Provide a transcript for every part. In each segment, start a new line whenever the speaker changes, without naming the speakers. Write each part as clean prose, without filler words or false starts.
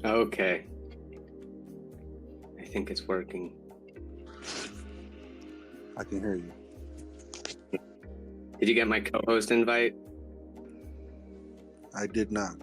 Okay. I think it's working.
I can hear you.
Did you get my co-host invite?
I did not.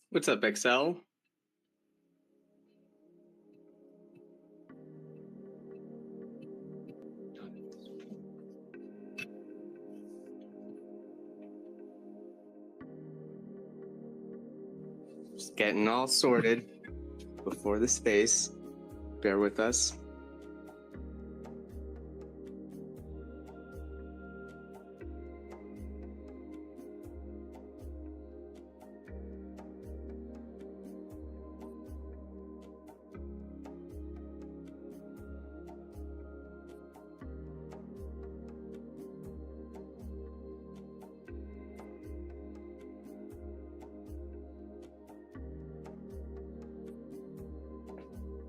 What's up, Excel? Just getting all sorted before the space. Bear with us.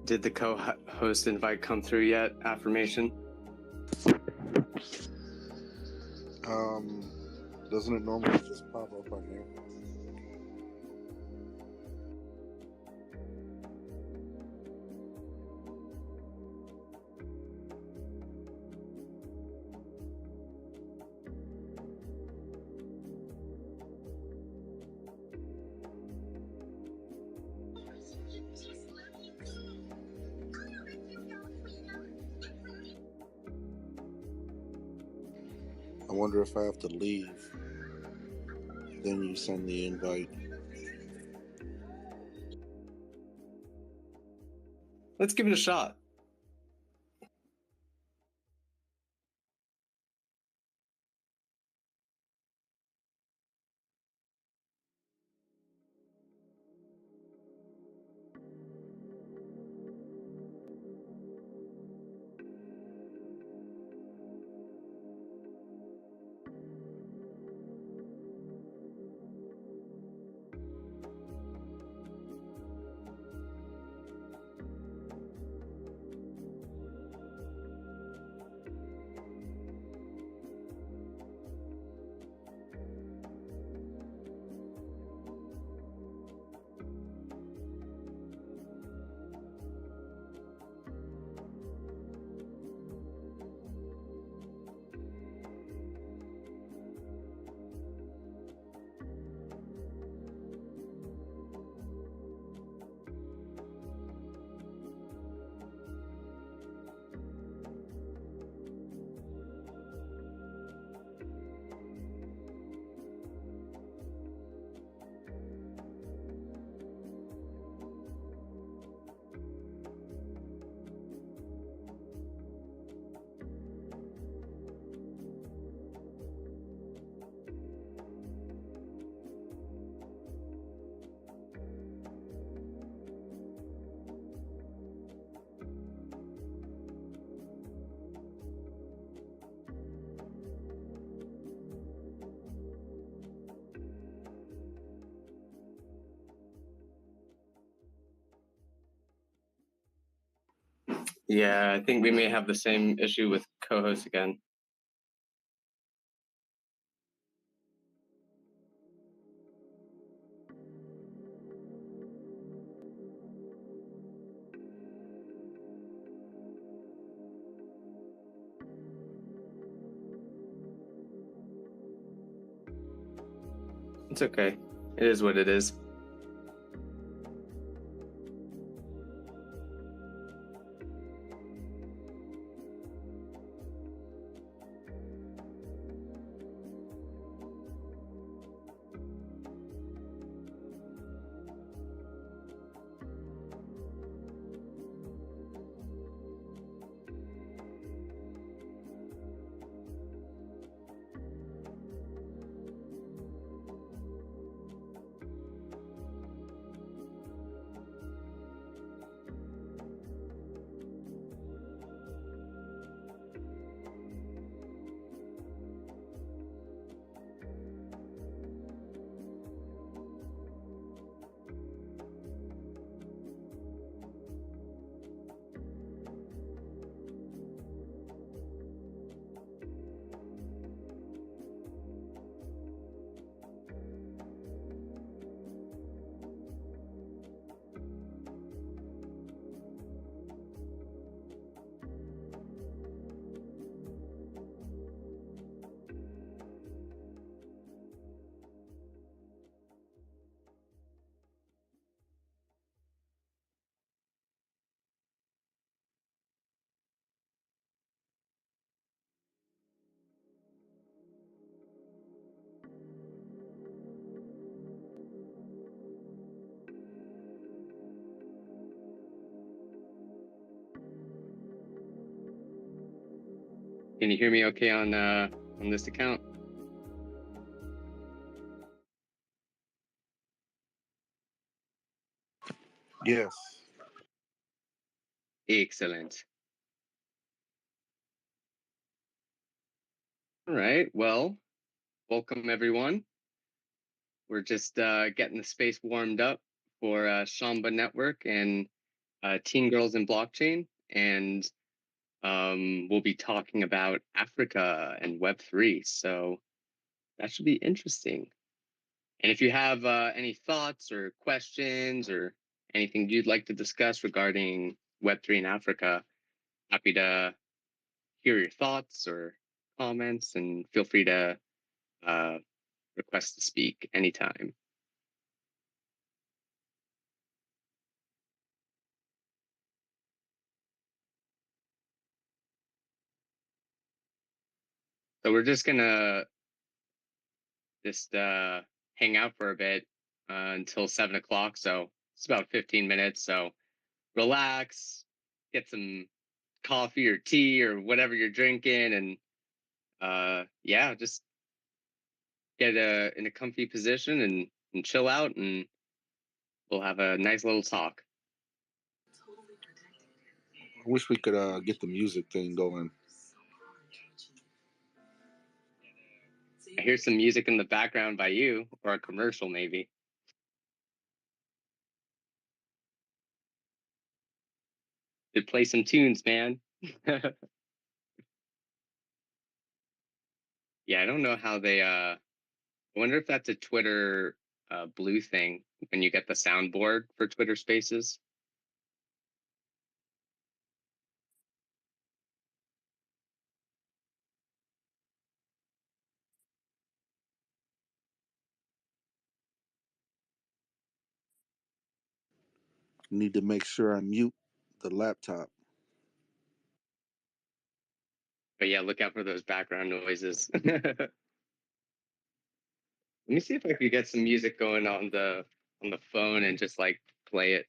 Did the co-host invite come through yet? Affirmation?
Doesn't it normally just pop up on here? I wonder if I have to leave. Then you send the invite.
Let's give it a shot. Yeah, I think we may have the same issue with co-host again. It's okay. It is what it is. Can you hear me okay on this account?
Yes.
Excellent. All right. Well, welcome everyone. We're just getting the space warmed up for Shamba Network and Teen Girls in Blockchain, and we'll be talking about Africa and Web3. So that should be interesting. And if you have any thoughts or questions or anything you'd like to discuss regarding Web3 in Africa, happy to hear your thoughts or comments, and feel free to request to speak anytime. So we're just gonna hang out for a bit until 7 o'clock. So it's about 15 minutes. So relax, get some coffee or tea or whatever you're drinking, and yeah, just get in a comfy position and chill out, and we'll have a nice little talk.
I wish we could get the music thing going.
I hear some music in the background by you, or a commercial maybe. Could play some tunes, man. Yeah, I don't know how they I wonder if that's a Twitter blue thing when you get the soundboard for Twitter Spaces.
Need to make sure I mute the laptop.
But yeah, look out for those background noises. Let me see if I could get some music going on the phone and just like play it.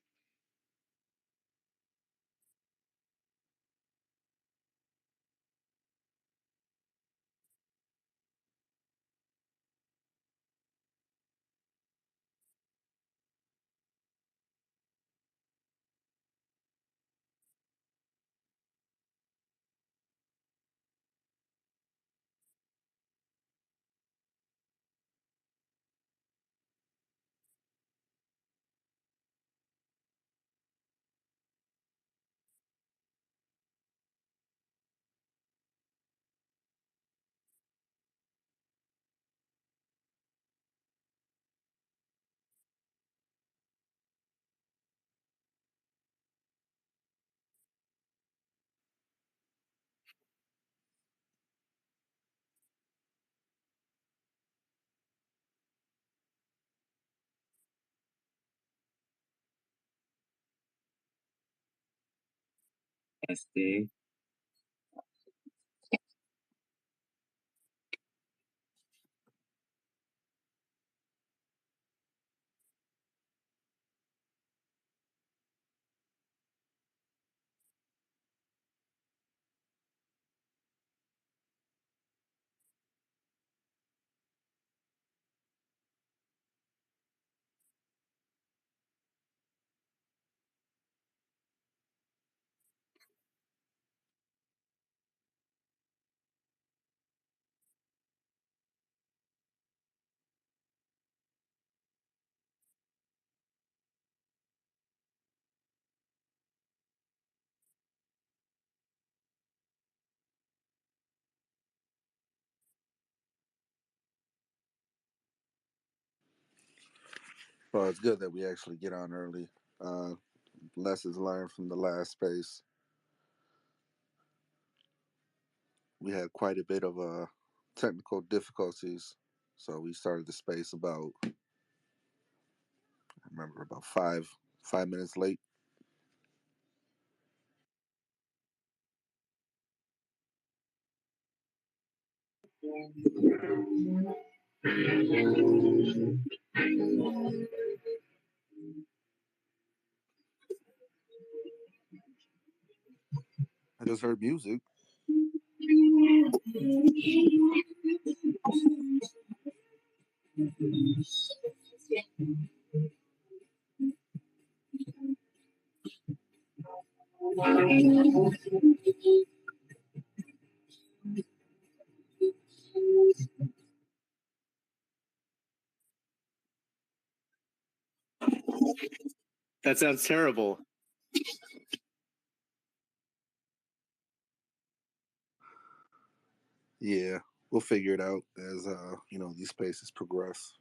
SD.
Well, it's good that we actually get on early. Lessons learned from the last space. We had quite a bit of technical difficulties, so we started the space about, I remember, about 5 minutes late. I just heard music.
That sounds terrible.
Yeah, we'll figure it out as these spaces progress.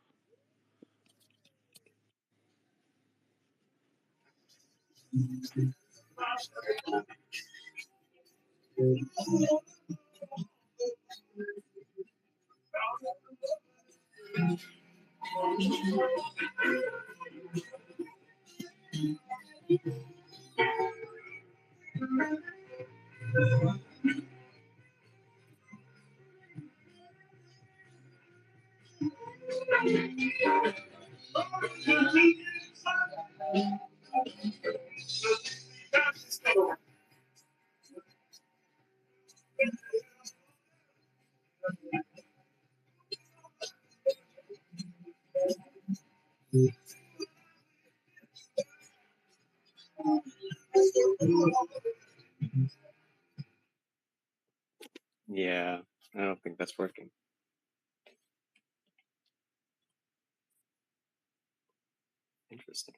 Yeah, I don't think that's working. Interesting.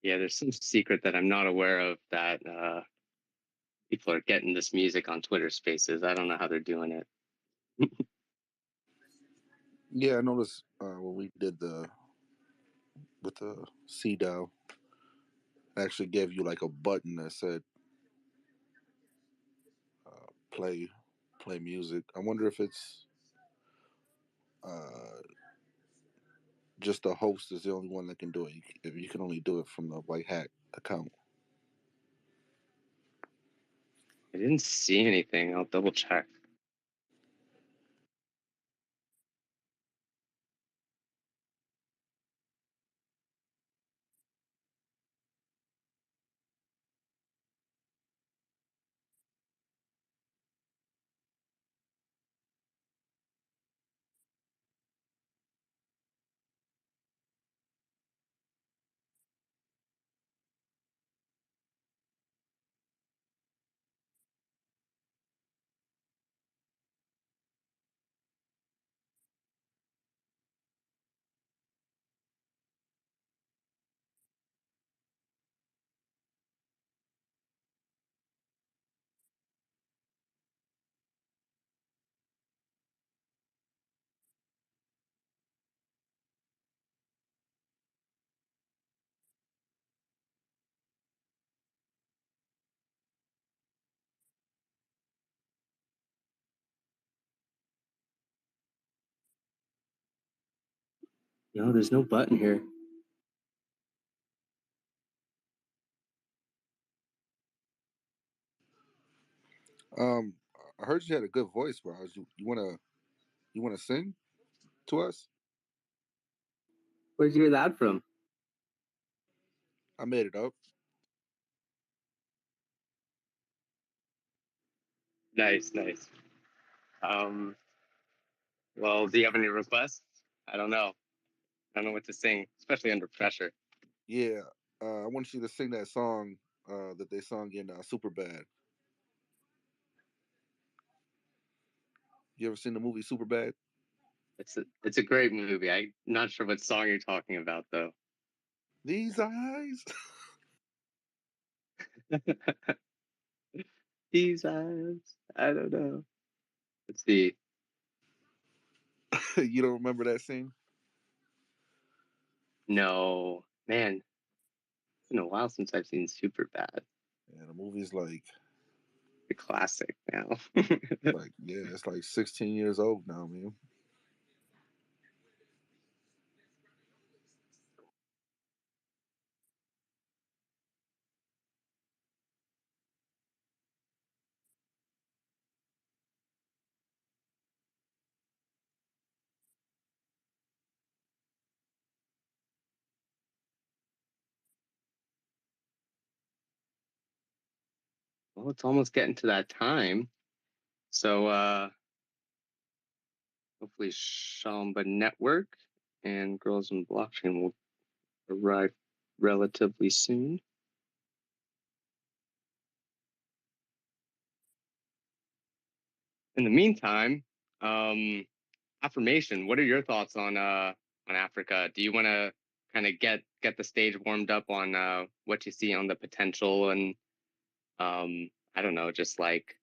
Yeah, there's some secret that I'm not aware of that people are getting this music on Twitter Spaces. I don't know how they're doing it.
Yeah, I noticed when we did with the CDAO, actually gave you like a button that said play play music. I wonder if it's uh, just the host is the only one that can do it. If you can only do it from the White Hat account.
I didn't see anything. I'll double check. No, there's no button here.
Um, I heard you had a good voice, bro. You wanna sing to us?
Where'd you hear that from?
I made it up.
Nice, nice. Um, well, do you have any requests? I don't know. I don't know what to sing, especially under pressure.
Yeah. I want you to sing that song that they sung in Super Bad. You ever seen the movie Super Bad?
It's a great movie. I'm not sure what song you're talking about though.
These eyes.
These eyes. I don't know. Let's see.
You don't remember that scene?
No, man, it's been a while since I've seen Super Bad.
Yeah, the movie's like
The classic now.
yeah, it's like 16 years old now, man.
Well, it's almost getting to that time. So hopefully Shamba Network and Girls in Blockchain will arrive relatively soon. In the meantime, um, affirmation. What are your thoughts on Africa? Do you want to kind of get the stage warmed up on what you see on the potential and I don't know, just like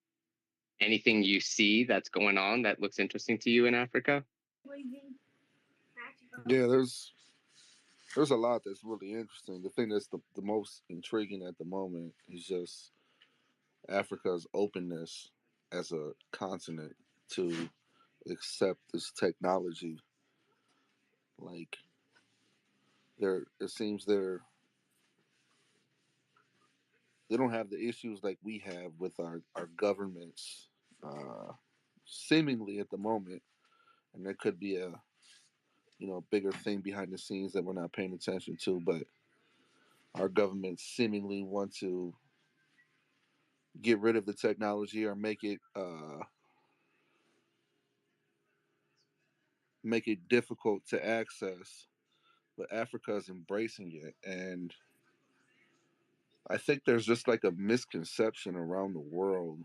anything you see that's going on that looks interesting to you in Africa?
Yeah, there's a lot that's really interesting. The thing that's the most intriguing at the moment is just Africa's openness as a continent to accept this technology. Like it seems they don't have the issues like we have with our governments, uh, seemingly at the moment, and there could be a bigger thing behind the scenes that we're not paying attention to, but our governments seemingly want to get rid of the technology or make it difficult to access, but Africa is embracing it. And I think there's just like a misconception around the world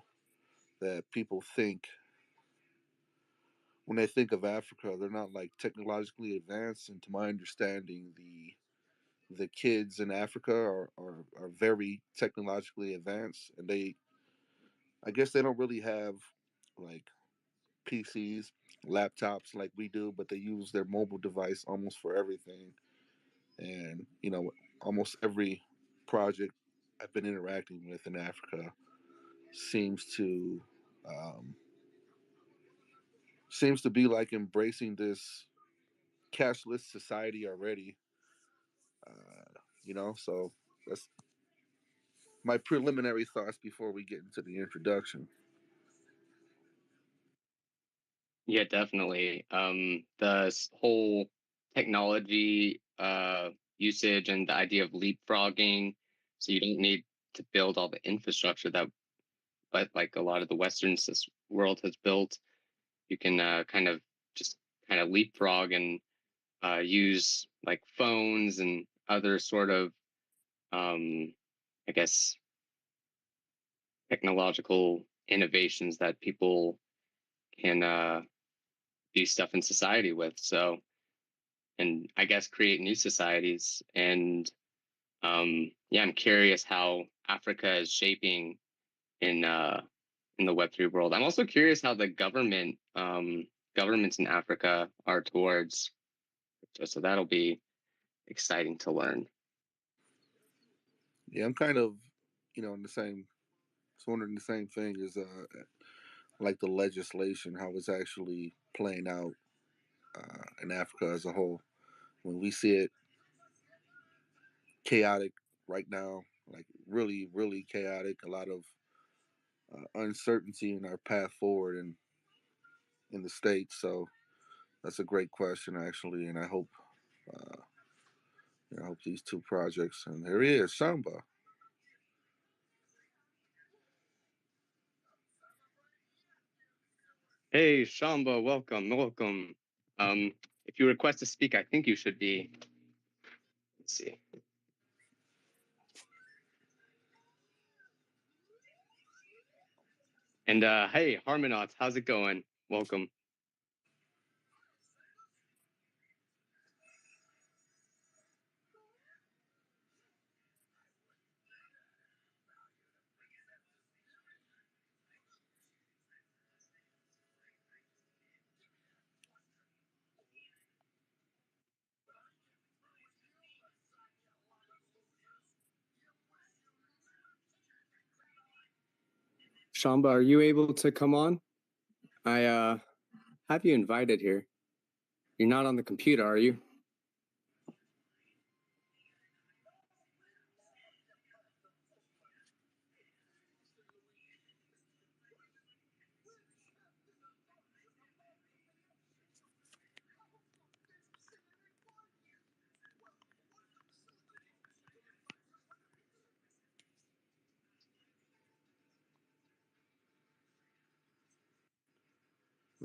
that people think when they think of Africa, they're not like technologically advanced. And to my understanding, the kids in Africa are very technologically advanced, and I guess they don't really have like PCs, laptops like we do, but they use their mobile device almost for everything. And almost every project I've been interacting with in Africa seems to um, seems to be like embracing this cashless society already. So that's my preliminary thoughts before we get into the introduction.
Yeah, definitely. Whole technology usage and the idea of leapfrogging, so you don't need to build all the infrastructure that, but like a lot of the world has built. You can kind of just kind of leapfrog and use like phones and other sort of, um, I guess, technological innovations that people can do stuff in society with. So, and I guess create new societies. And yeah, I'm curious how Africa is shaping in the Web3 world. I'm also curious how the governments in Africa are towards crypto. So that'll be exciting to learn.
Yeah, I'm kind of, in the same, wondering the same thing as like the legislation, how it's actually playing out in Africa as a whole. when we see it chaotic right now, like really, really chaotic. A lot of uncertainty in our path forward in the states. So that's a great question, actually, and uh, I hope these two projects. And there he is, Shamba.
Hey, Shamba, welcome, welcome. If you request to speak, I think you should be. Let's see. And hey, Harmonauts, how's it going? Welcome. Shamba, are you able to come on? I have you invited here. You're not on the computer, are you?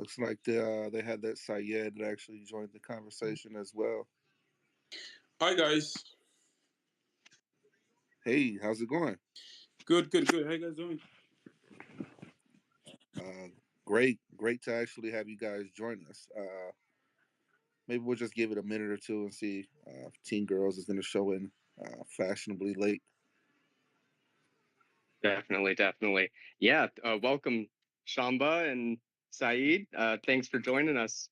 Looks like they had that Syed that actually joined the conversation as well.
Hi guys.
Hey, how's it going?
Good, good, good. How you guys doing?
Uh, great to actually have you guys join us. Maybe we'll just give it a minute or two and see if Teen Girls is going to show in fashionably late.
Definitely, definitely. Yeah, welcome, Shamba and Saeed. Thanks for joining us.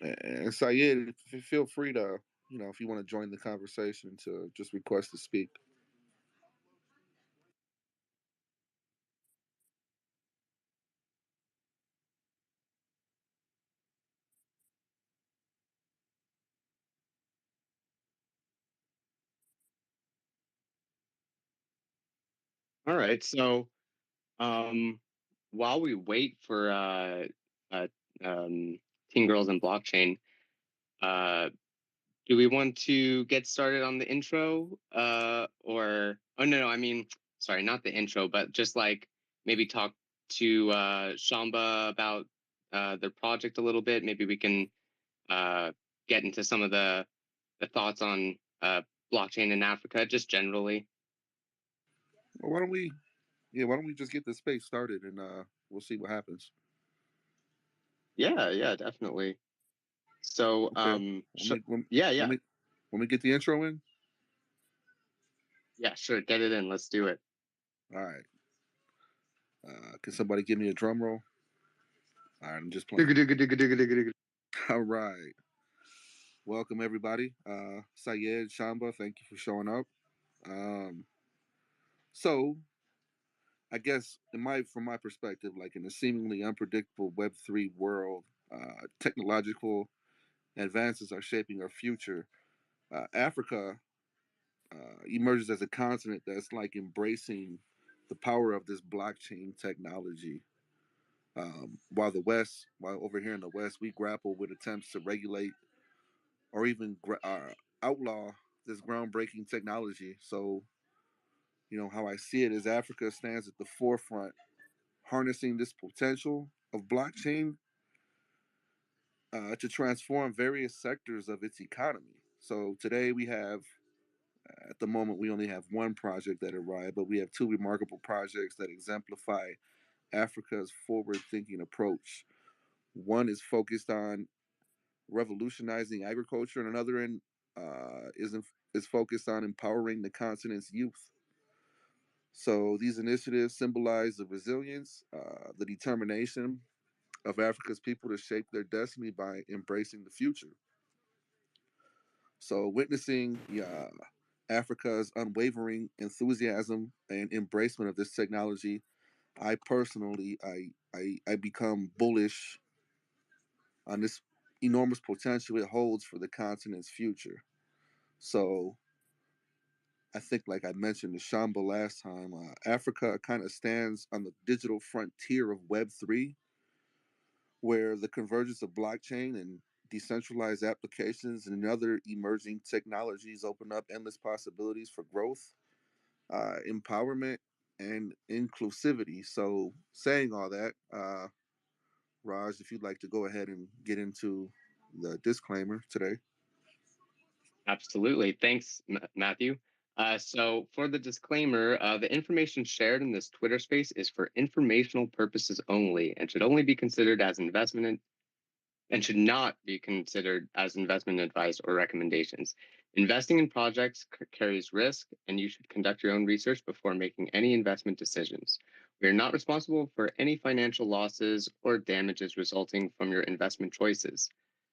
And Syed, feel free to, if you want to join the conversation, to just request to speak.
All right, so while we wait for uh, Teen Girls and Blockchain, uh, do we want to get started on the intro? Or oh no, I mean, sorry, not the intro, but just like maybe talk to Shamba about their project a little bit. Maybe we can uh, get into some of the thoughts on blockchain in Africa, just generally.
Well, why don't we just get the space started and we'll see what happens.
Yeah, yeah, definitely. So,
Okay. Let
yeah,
let
yeah,
me let me get the intro in.
yeah, sure, get it in. Let's do it.
All right. Can somebody give me a drum roll? All right, I'm just playing.
Digga-digga-digga-digga-digga-digga.
All right. Welcome everybody. Syed, Shamba, thank you for showing up. Um, so I guess from my perspective, like in a seemingly unpredictable Web3 world, technological advances are shaping our future. Africa emerges as a continent that's like embracing the power of this blockchain technology. While over here in the West, we grapple with attempts to regulate or even outlaw this groundbreaking technology. So, how I see it is Africa stands at the forefront, harnessing this potential of blockchain to transform various sectors of its economy. So today at the moment, we only have one project that arrived, but we have two remarkable projects that exemplify Africa's forward-thinking approach. One is focused on revolutionizing agriculture, and another is focused on empowering the continent's youth. So these initiatives symbolize the resilience, the determination of Africa's people to shape their destiny by embracing the future. So witnessing Africa's unwavering enthusiasm and embracement of this technology, I personally I become bullish on this enormous potential it holds for the continent's future. So I think, like I mentioned to Shamba last time, Africa kind of stands on the digital frontier of Web3, where the convergence of blockchain and decentralized applications and other emerging technologies open up endless possibilities for growth, empowerment, and inclusivity. So, saying all that, Raj, if you'd like to go ahead and get into the disclaimer today.
Absolutely. Thanks, Matthew. So, for the disclaimer, the information shared in this Twitter space is for informational purposes only and should only be considered as investment and should not be considered as investment advice or recommendations. Investing in projects carries risk, and you should conduct your own research before making any investment decisions. We are not responsible for any financial losses or damages resulting from your investment choices.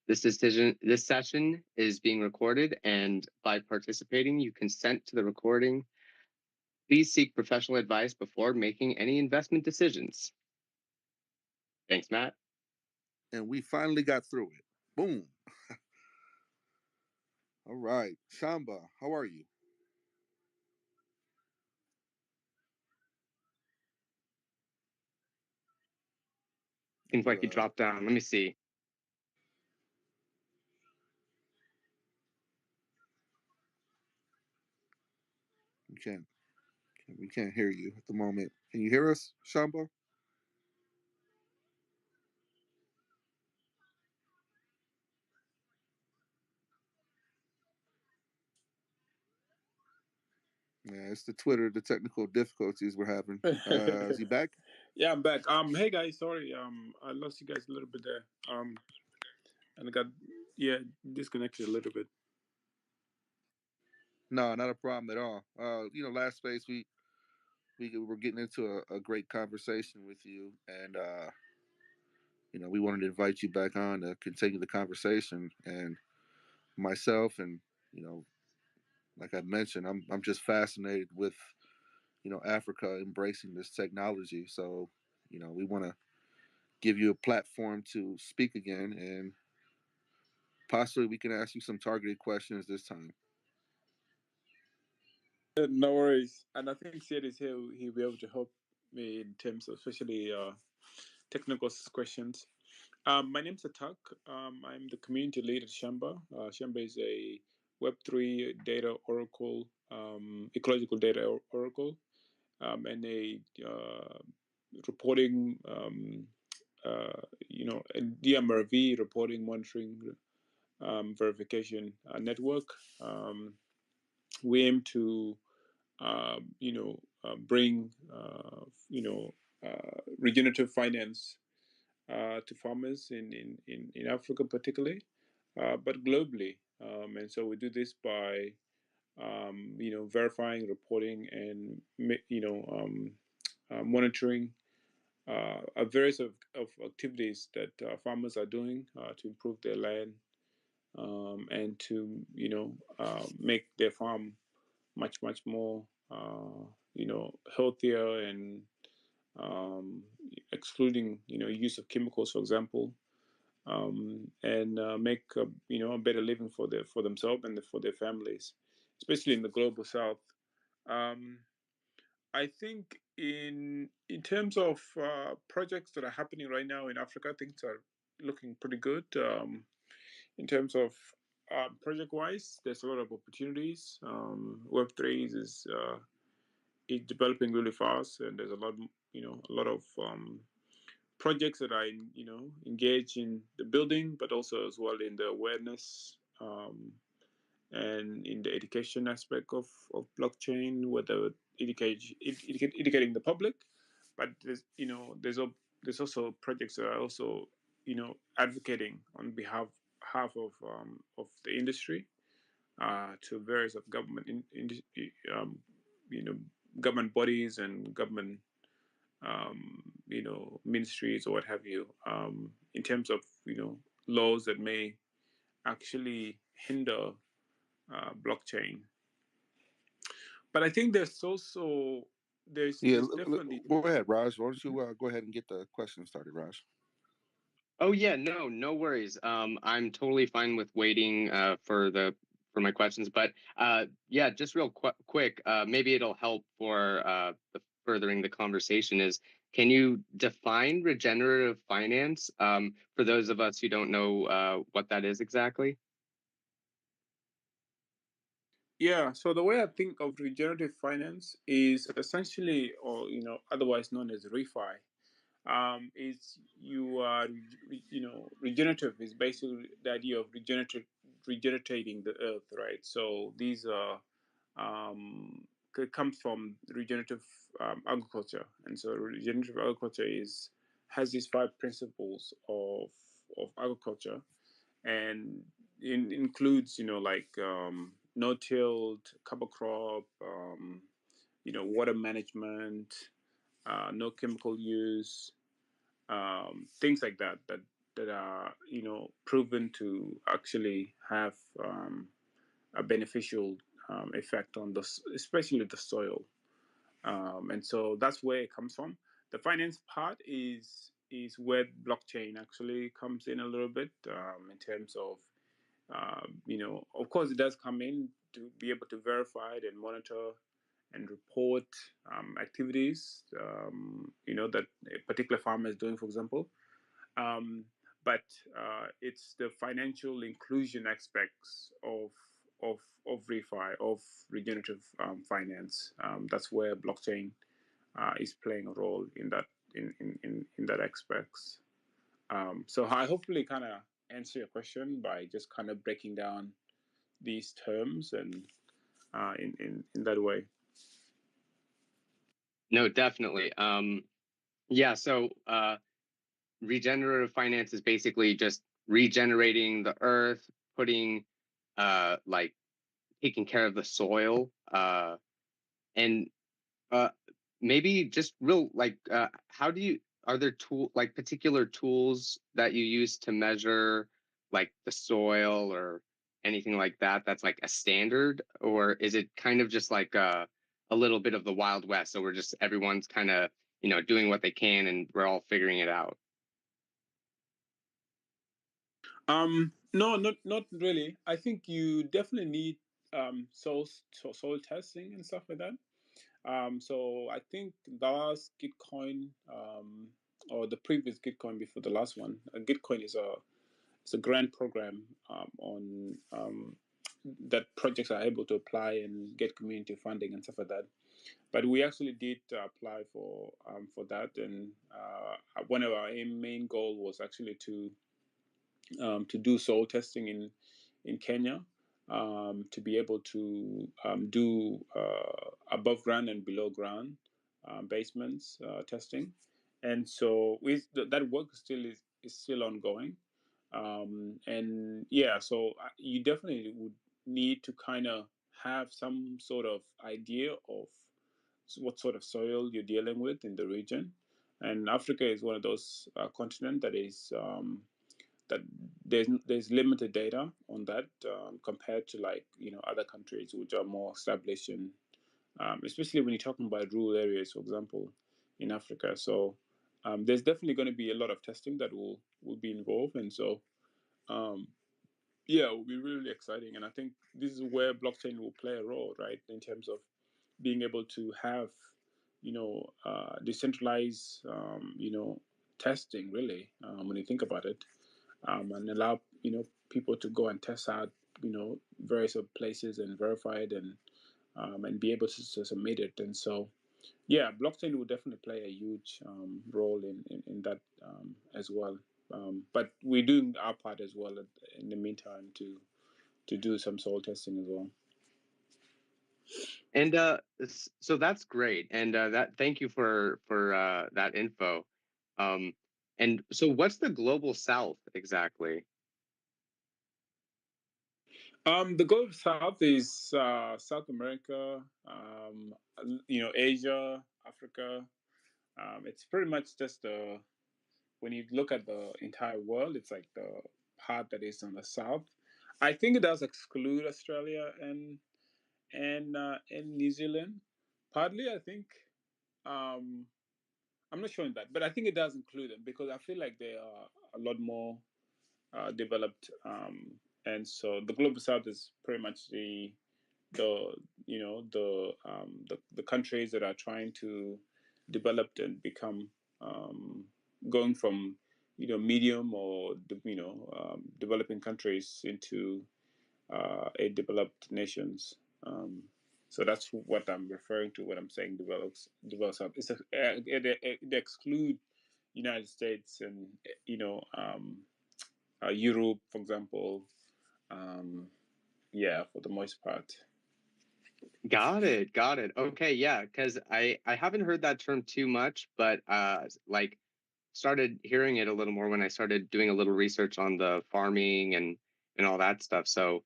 This session is being recorded, and by participating, you consent to the recording. Please seek professional advice before making any investment decisions. Thanks, Matt.
And we finally got through it. Boom. All right. Shamba, how are you?
Seems like you dropped down. Let me see.
We can't hear you at the moment. Can you hear us, Shamba? Yeah, it's the technical difficulties we're having. Is he back?
Yeah, I'm back. Hey guys, sorry. I lost you guys a little bit there. And I got disconnected a little bit.
No, not a problem at all. Last space we were getting into a great conversation with you, and we wanted to invite you back on to continue the conversation. And myself, and like I mentioned, I'm just fascinated with Africa embracing this technology. So we want to give you a platform to speak again, and possibly we can ask you some targeted questions this time.
No worries. And I think Sid is here. He'll be able to help me in terms of especially technical questions. My name's Atak. I'm the community lead at Shamba. Shamba is a Web3 data oracle, ecological data oracle, and a reporting, a DMRV reporting, monitoring, verification network. We aim to bring regenerative finance to farmers in Africa particularly, but globally. And so we do this by verifying, reporting, and monitoring a various of activities that farmers are doing to improve their land and to make their farm much more healthier and excluding use of chemicals, for example, and make a better living for themselves and for their families, especially in the global south. I think in terms of projects that are happening right now in Africa, things are looking pretty good. In terms of project wise, there's a lot of opportunities. Web3 is developing really fast, and there's a lot of projects that are engaged in the building, but also as well in the awareness and in the education aspect of blockchain, whether educating the public, but there's also projects that are also advocating on behalf of the industry to various of government um, you know government bodies and government ministries or what have you, in terms of laws that may actually hinder blockchain. But I think there's definitely.
Go ahead, Raj. Why don't you go ahead and get the question started, Raj?
Oh yeah, no worries. I'm totally fine with waiting for my questions, but yeah, just real quick, maybe it'll help for the furthering the conversation is, can you define regenerative finance for those of us who don't know what that is exactly?
Yeah, so the way I think of regenerative finance is essentially, or otherwise known as refi, is you are, regenerative is basically the idea of regenerating the earth, right? So these are comes from regenerative agriculture, and so regenerative agriculture is has these five principles of agriculture, and it includes like no-tilled, cover crop, water management, no chemical use, things like that are proven to actually have a beneficial effect on especially the soil, and so that's where it comes from. The finance part is where blockchain actually comes in a little bit, in terms of of course, it does come in to be able to verify it and monitor and report activities, that a particular farmer is doing, for example. Um, but it's the financial inclusion aspects of refi of regenerative finance. That's where blockchain is playing a role in that in that aspects. So I hopefully kind of answer your question by just kind of breaking down these terms and in that way.
No, definitely. Yeah, so regenerative finance is basically just regenerating the earth, putting like taking care of the soil, and uh maybe just real like how do you are there particular tools that you use to measure like the soil or anything like that that's like a standard, or is it kind of just like a little bit of the Wild West, so we're just everyone's kind of doing what they can and we're all figuring it out?
No, not really. I think you definitely need soil testing and stuff like that. So I think the last Gitcoin, or the previous Gitcoin before the last one, Gitcoin is a grant program on that projects are able to apply and get community funding and stuff like that. But we actually did apply for that, and one of our main goal was actually to do soil testing in Kenya, to be able to do above ground and below ground basements testing, and so that work is still ongoing, and yeah, so you definitely would need to kind of have some sort of idea of what sort of soil you're dealing with in the region, and Africa is one of those continent that is. That there's limited data on that, compared to like other countries which are more established in, especially when you're talking about rural areas, for example, in Africa. So there's definitely going to be a lot of testing that will be involved, and so um, yeah, it will be really exciting. And I think this is where blockchain will play a role, right, in terms of being able to have decentralized testing, really, when you think about it, and allow people to go and test out various places and verify it, and be able to submit it. And so yeah, blockchain will definitely play a huge role in that as well. But we're doing our part as well in the meantime to do some soil testing as well.
And so that's great, and that thank you for that info. um and so what's the global south exactly?
The Gulf South is South America, Asia, Africa. It's pretty much just when you look at the entire world, it's like the part that is on the south. I think it does exclude Australia and New Zealand. Partly, I think, um, I'm not showing that, but I think it does include them because I feel like they are a lot more developed, and so the global south is pretty much the the countries that are trying to develop and become, going from medium or developing countries into a developed nations. So that's what I'm referring to when I'm saying develops up. It exclude United States and Europe, for example. Um, yeah, for the most part.
Got it. Got it. Okay, yeah, because I haven't heard that term too much, but like started hearing it a little more when I started doing a little research on the farming and all that stuff. So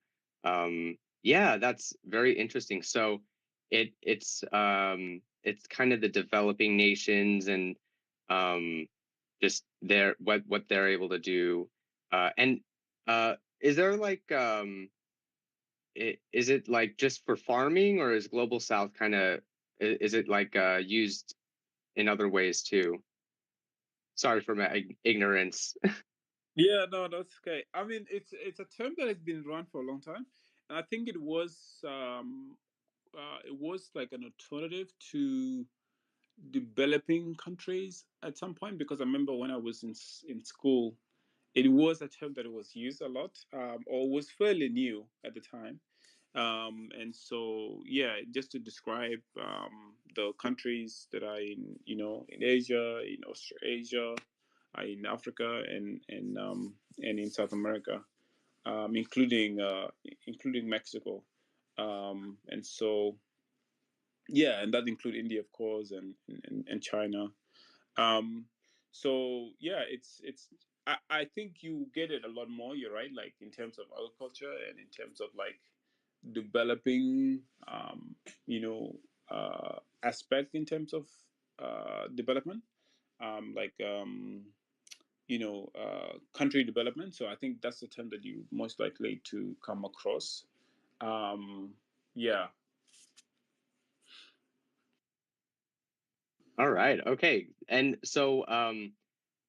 yeah, that's very interesting. So it's kind of the developing nations and just their what they're able to do. And is there like is it like just for farming, or is Global South kind of is it like used in other ways too? Sorry for my ignorance.
Yeah, no, that's okay. I mean, it's a term that has been around for a long time, and I think it was like an alternative to developing countries at some point, because I remember when I was in school, it was a term that it was used a lot, or was fairly new at the time. And so, yeah, just to describe the countries that are in Asia, in Australasia, in Africa, and in South America, including Mexico. And so, yeah, and that include India, of course, and China. um so yeah, it's I think you get it a lot more, you're right, like in terms of agriculture and in terms of like developing, you know aspect in terms of development, like country development. So I think that's the term that you most likely to come across. Yeah.
All right. Okay. And so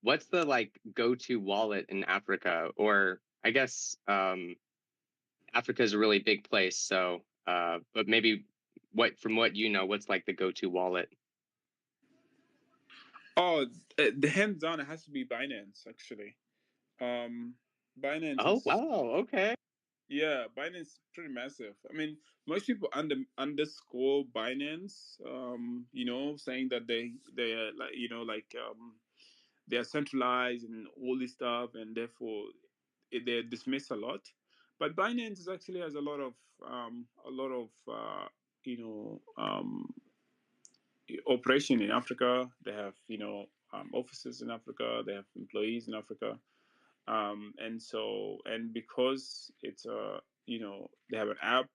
what's the like go-to wallet in Africa? Or I guess Africa is a really big place, so but maybe what from what you know, what's like the go-to wallet?
Oh, the hands down, it has to be Binance, actually. Um, Binance
Oh,
is
wow. Okay.
Yeah, Binance is pretty massive. I mean, most people underscore Binance, saying that they are like they are centralized and all this stuff, and therefore they're dismissed a lot. But Binance is actually has a lot of you know um, operation in Africa. They have offices in Africa. They have employees in Africa, and because it's a they have an app.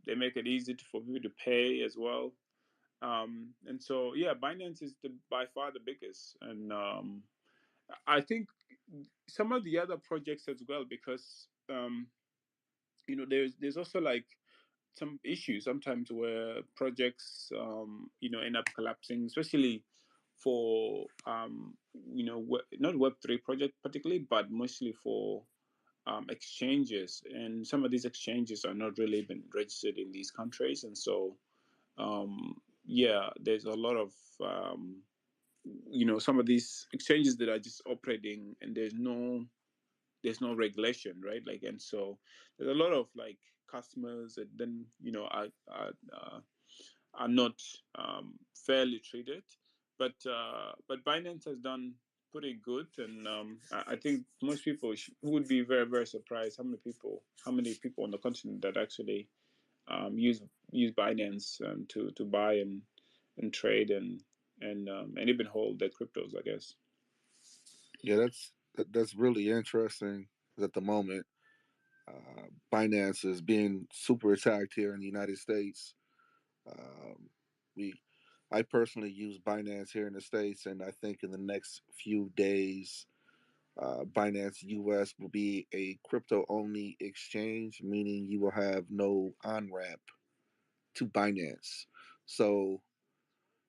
They make it easy for people to pay as well. And so, yeah, Binance is by far the biggest, and I think some of the other projects as well, because there's also like some issues sometimes where projects end up collapsing, especially for not Web3 project particularly, but mostly for exchanges, and some of these exchanges are not really been registered in these countries. And so yeah, there's a lot of some of these exchanges that are just operating, and there's no regulation, right? Like, and so there's a lot of like customers that then are not fairly treated. But Binance has done pretty good, and I think most people would be very, very surprised how many people on the continent that actually use Binance to buy and trade and even hold their cryptos, I guess.
Yeah, that's really interesting. 'Cause at the moment, Binance is being super attacked here in the United States. Um, we, I personally use Binance here in the States, and I think in the next few days, Binance US will be a crypto only exchange, meaning you will have no on ramp to Binance. So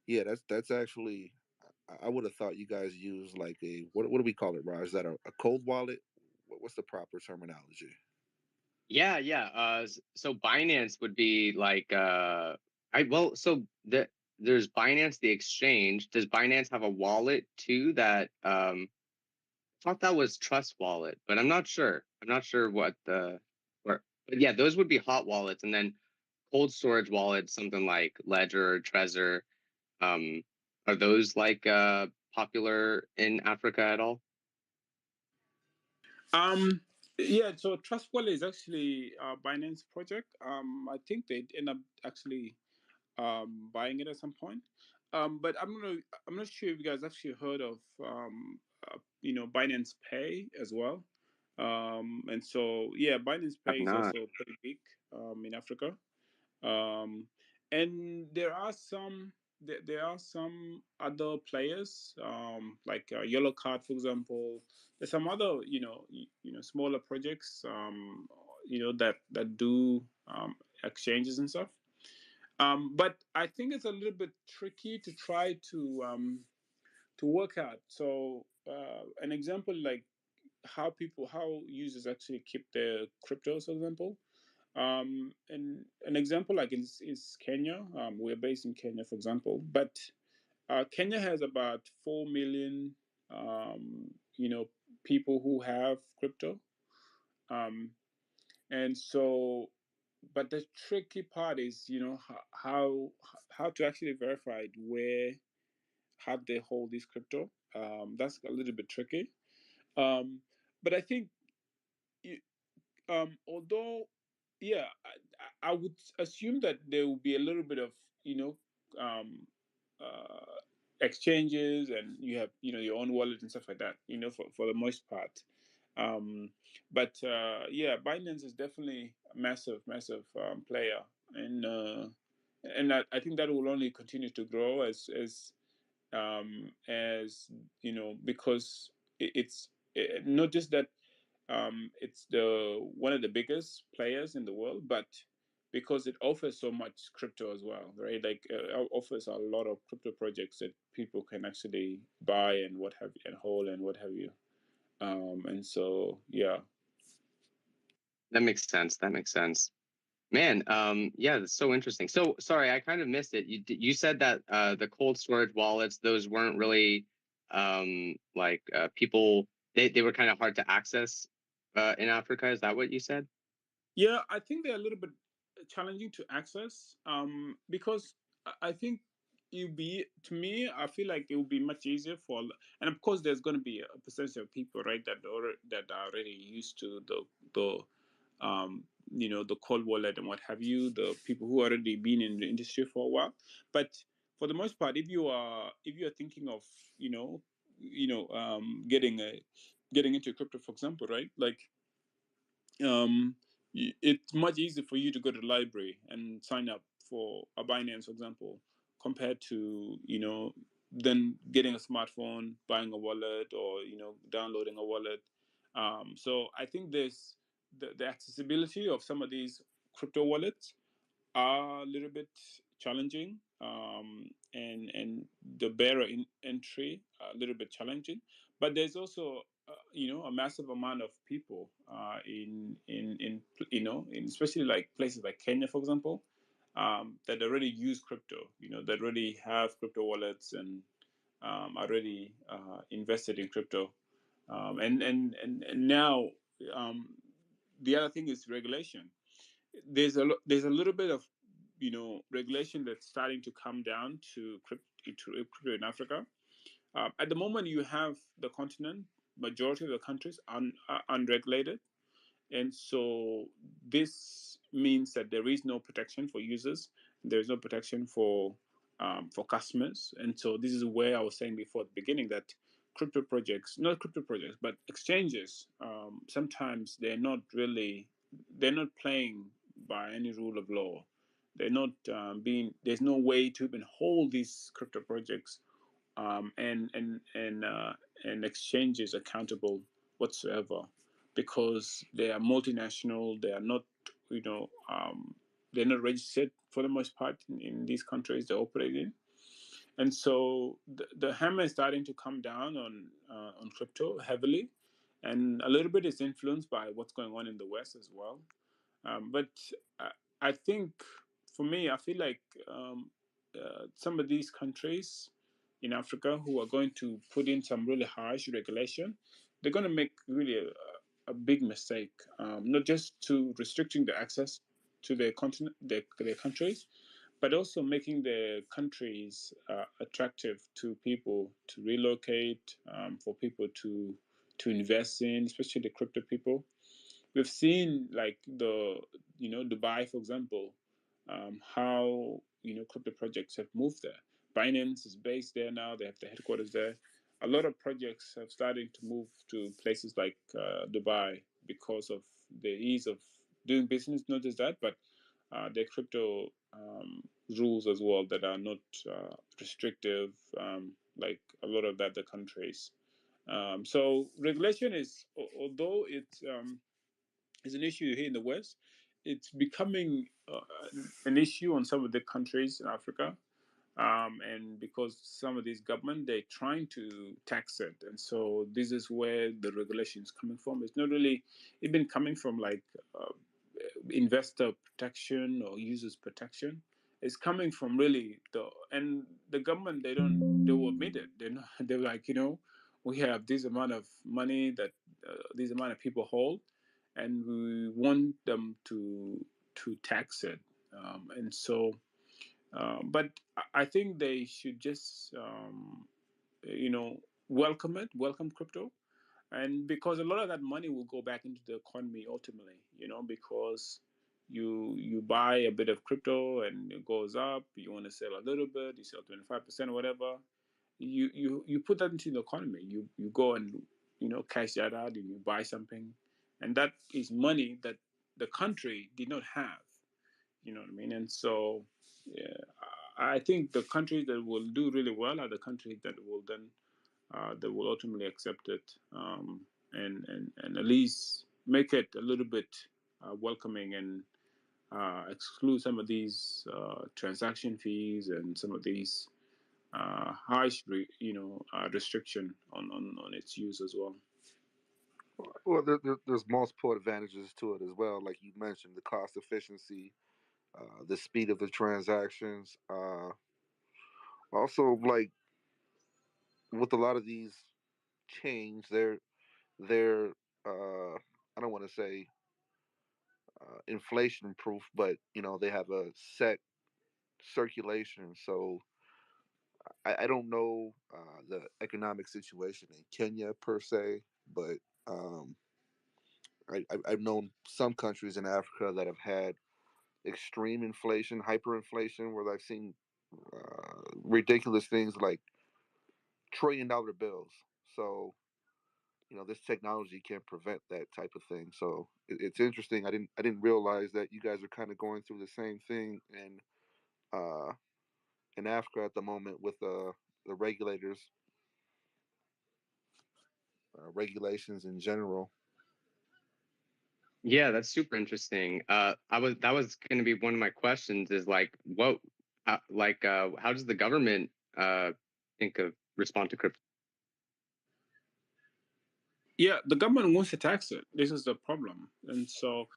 Yeah, that's actually. I would have thought you guys use like a what do we call it, Raj? Is that a cold wallet? What's the proper terminology?
Yeah, yeah. So Binance would be like I well, so there's Binance the exchange. Does Binance have a wallet too that I thought that was Trust Wallet, but I'm not sure. I'm not sure what the or but yeah, those would be hot wallets, and then cold storage wallets, something like Ledger or Trezor. Um, are those like popular in Africa at all?
Um, yeah, so Trust Wallet is actually a Binance project. I think they end up actually buying it at some point. But I'm not sure if you guys actually heard of Binance Pay as well. And so yeah, Binance
I've
Pay is
not.
also pretty big in Africa. Um, and there are some other players like Yellow Card, for example. There's some other smaller projects that do exchanges and stuff. But I think it's a little bit tricky to try to work out. So an example like how users actually keep their cryptos, for example. And an example like is Kenya. We're based in Kenya, for example, but Kenya has about 4 million, people who have crypto. Um, and so, but the tricky part is, how to actually verify where how they hold this crypto. That's a little bit tricky. Um, but I think although yeah, I would assume that there will be a little bit of you know um, uh, exchanges, and you have your own wallet and stuff like that, for the most part. um, but yeah, Binance is definitely a massive player, and I think that will only continue to grow as because it's not just that it's the one of the biggest players in the world, but because it offers so much crypto as well, right? Like it offers a lot of crypto projects that people can actually buy and what have and hold and what have you. And so yeah.
That makes sense. That makes sense. Man, yeah, that's so interesting. So, sorry, I kind of missed it. You said that the cold storage wallets, those weren't really like people they were kind of hard to access in Africa. Is that what you said?
Yeah, I think they're a little bit challenging to access because I think it'll be to me. I feel like it will be much easier for, and of course, there's going to be a percentage of people, right, that are already used to um, the cold wallet and what have you. The people who already been in the industry for a while, but for the most part, if you are thinking of getting into crypto, for example, right, like um, it's much easier for you to go to the library and sign up for a Binance, for example, compared to then getting a smartphone, buying a wallet, or downloading a wallet. So I think there's the accessibility of some of these crypto wallets are a little bit challenging, and the barrier in entry a little bit challenging. But there's also a massive amount of people in especially like places like Kenya, for example, that already use crypto. That already have crypto wallets and already invested in crypto. And now the other thing is regulation. There's a little bit of regulation that's starting to come down to crypto in Africa. At the moment, you have the continent, majority of the countries are unregulated, and so this means that there is no protection for users, there is no protection for customers, and so this is where I was saying before at the beginning that crypto projects, not crypto projects, but exchanges, sometimes they're not playing by any rule of law. They're not being There's no way to even hold these crypto projects and exchanges accountable whatsoever, because they are multinational. They are not, you know, they're not registered for the most part in these countries they operate in, And so the hammer is starting to come down on crypto heavily, and a little bit is influenced by what's going on in the West as well. But I think for me, I feel like some of these countries in Africa who are going to put in some really harsh regulation, they're going to make really a big mistake, not just to restricting the access to their continent, their countries, but also making the countries attractive to people to relocate, for people to invest in, especially the crypto people. We've seen like the Dubai, for example, how crypto projects have moved there. Binance is based there now; they have the headquarters there. A lot of projects have started to move to places like Dubai because of the ease of doing business. Not just that, but the crypto rules as well that are not restrictive, like a lot of the other countries. So regulation is, although it's an issue here in the West, it's becoming an issue on some of the countries in Africa, and because some of these government they're trying to tax it, and so this is where the regulation is coming from. It's not really it's been coming from like investor protection or users protection. It's coming from really the government. They will admit it. They're not, they're like, we have this amount of money that this amount of people hold, and we want them to tax it. And so but I think they should just welcome it, welcome crypto, and because a lot of that money will go back into the economy ultimately, because you buy a bit of crypto and it goes up, you want to sell a little bit, you sell 25% or whatever, you put that into the economy, you go and cash that out and you buy something, and that is money that the country did not have, you know what I mean? And so yeah, I think the countries that will do really well are the countries that will ultimately accept it, and at least make it a little bit welcoming, and exclude some of these transaction fees and some of these restriction on its use as well.
Well, there's multiple advantages to it as well. Like you mentioned, the cost efficiency, the speed of the transactions. Also, like with a lot of these chains, they're I don't want to say inflation proof, but they have a set circulation. So I don't know the economic situation in Kenya per se, but I've known some countries in Africa that have had extreme inflation, hyperinflation, where I've seen ridiculous things like $1 trillion bills. So this technology can prevent that type of thing. So it's interesting. I didn't realize that you guys are kind of going through the same thing uh, in Africa at the moment with the regulators, regulations in general.
Yeah, that's super interesting. That was going to be one of my questions is like, how does the government think of respond to crypto?
Yeah, the government wants to tax it. This is the problem, and so,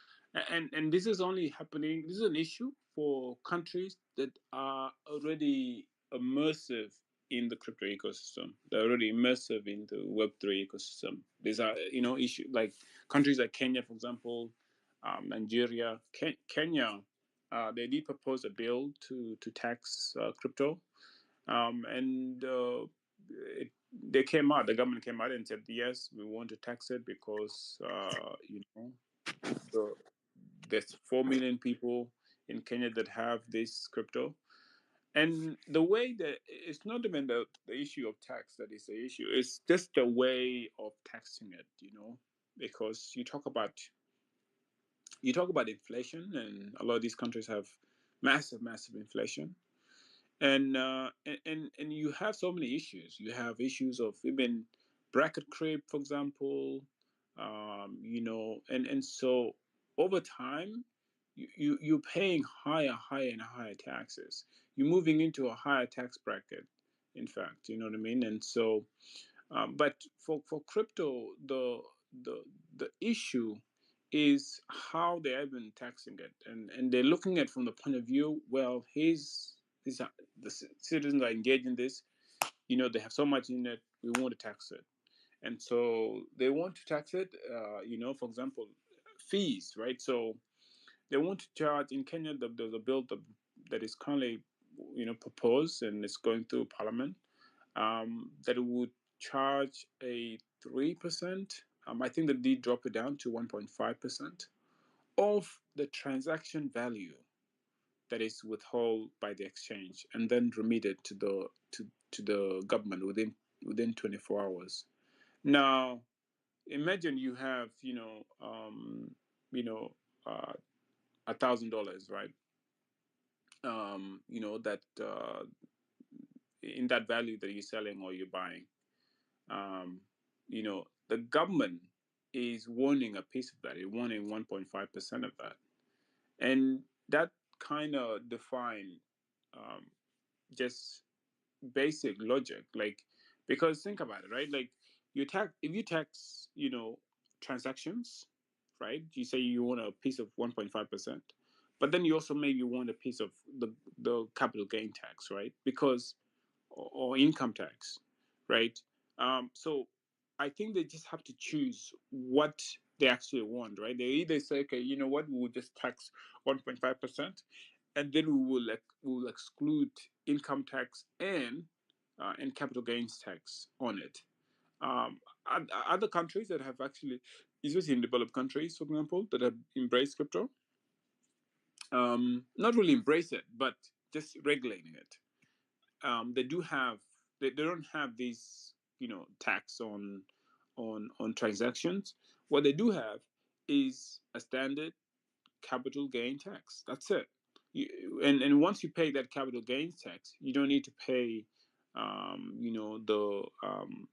and this is only happening. This is an issue for countries that are already immersive in the crypto ecosystem. They're already immersive in the Web3 ecosystem. These are issues like countries like Kenya, for example, Nigeria, Kenya. They did propose a bill to tax crypto, and they came out. The government came out and said, "Yes, we want to tax it because the, there's 4 million people in Kenya that have this crypto." And the way that it's not even the issue of tax that is the issue. It's just the way of taxing it, because you talk about inflation, and a lot of these countries have massive, massive inflation, and you have so many issues. You have issues of even bracket creep, for example, and so over time, you're paying higher, higher, and higher taxes. You're moving into a higher tax bracket, in fact, you know what I mean? And so, but for crypto, the the issue is how they're even taxing it, and they're looking at from the point of view, well, these are, the citizens are engaged in this, they have so much in it, we want to tax it. And so they want to tax it, for example, fees, right? So they want to charge in Kenya. There's a bill that is currently, proposed and it's going through Parliament, that would charge a 3%. I think they did drop it down to 1.5% of the transaction value that is withheld by the exchange and then remitted to the government within 24 hours. Now, imagine you have $1,000, right? That in that value that you're selling or you're buying, the government is wanting a piece of that. It's wanting 1.5% of that, and that kind of define um, just basic logic, like, because think about it, right? Like, if you tax transactions, right? You say you want a piece of 1.5%, but then you also maybe want a piece of the capital gain tax, right? Because or income tax, right? So I think they just have to choose what they actually want, right? They either say, okay, you know what, we will just tax 1.5%, and then we will exclude income tax and capital gains tax on it. Other countries that have actually, especially in developed countries, for example, that have embraced crypto, not really embrace it, but just regulating it. They do have, they don't have these tax on transactions. What they do have is a standard capital gain tax. That's it. And once you pay that capital gains tax, you don't need to pay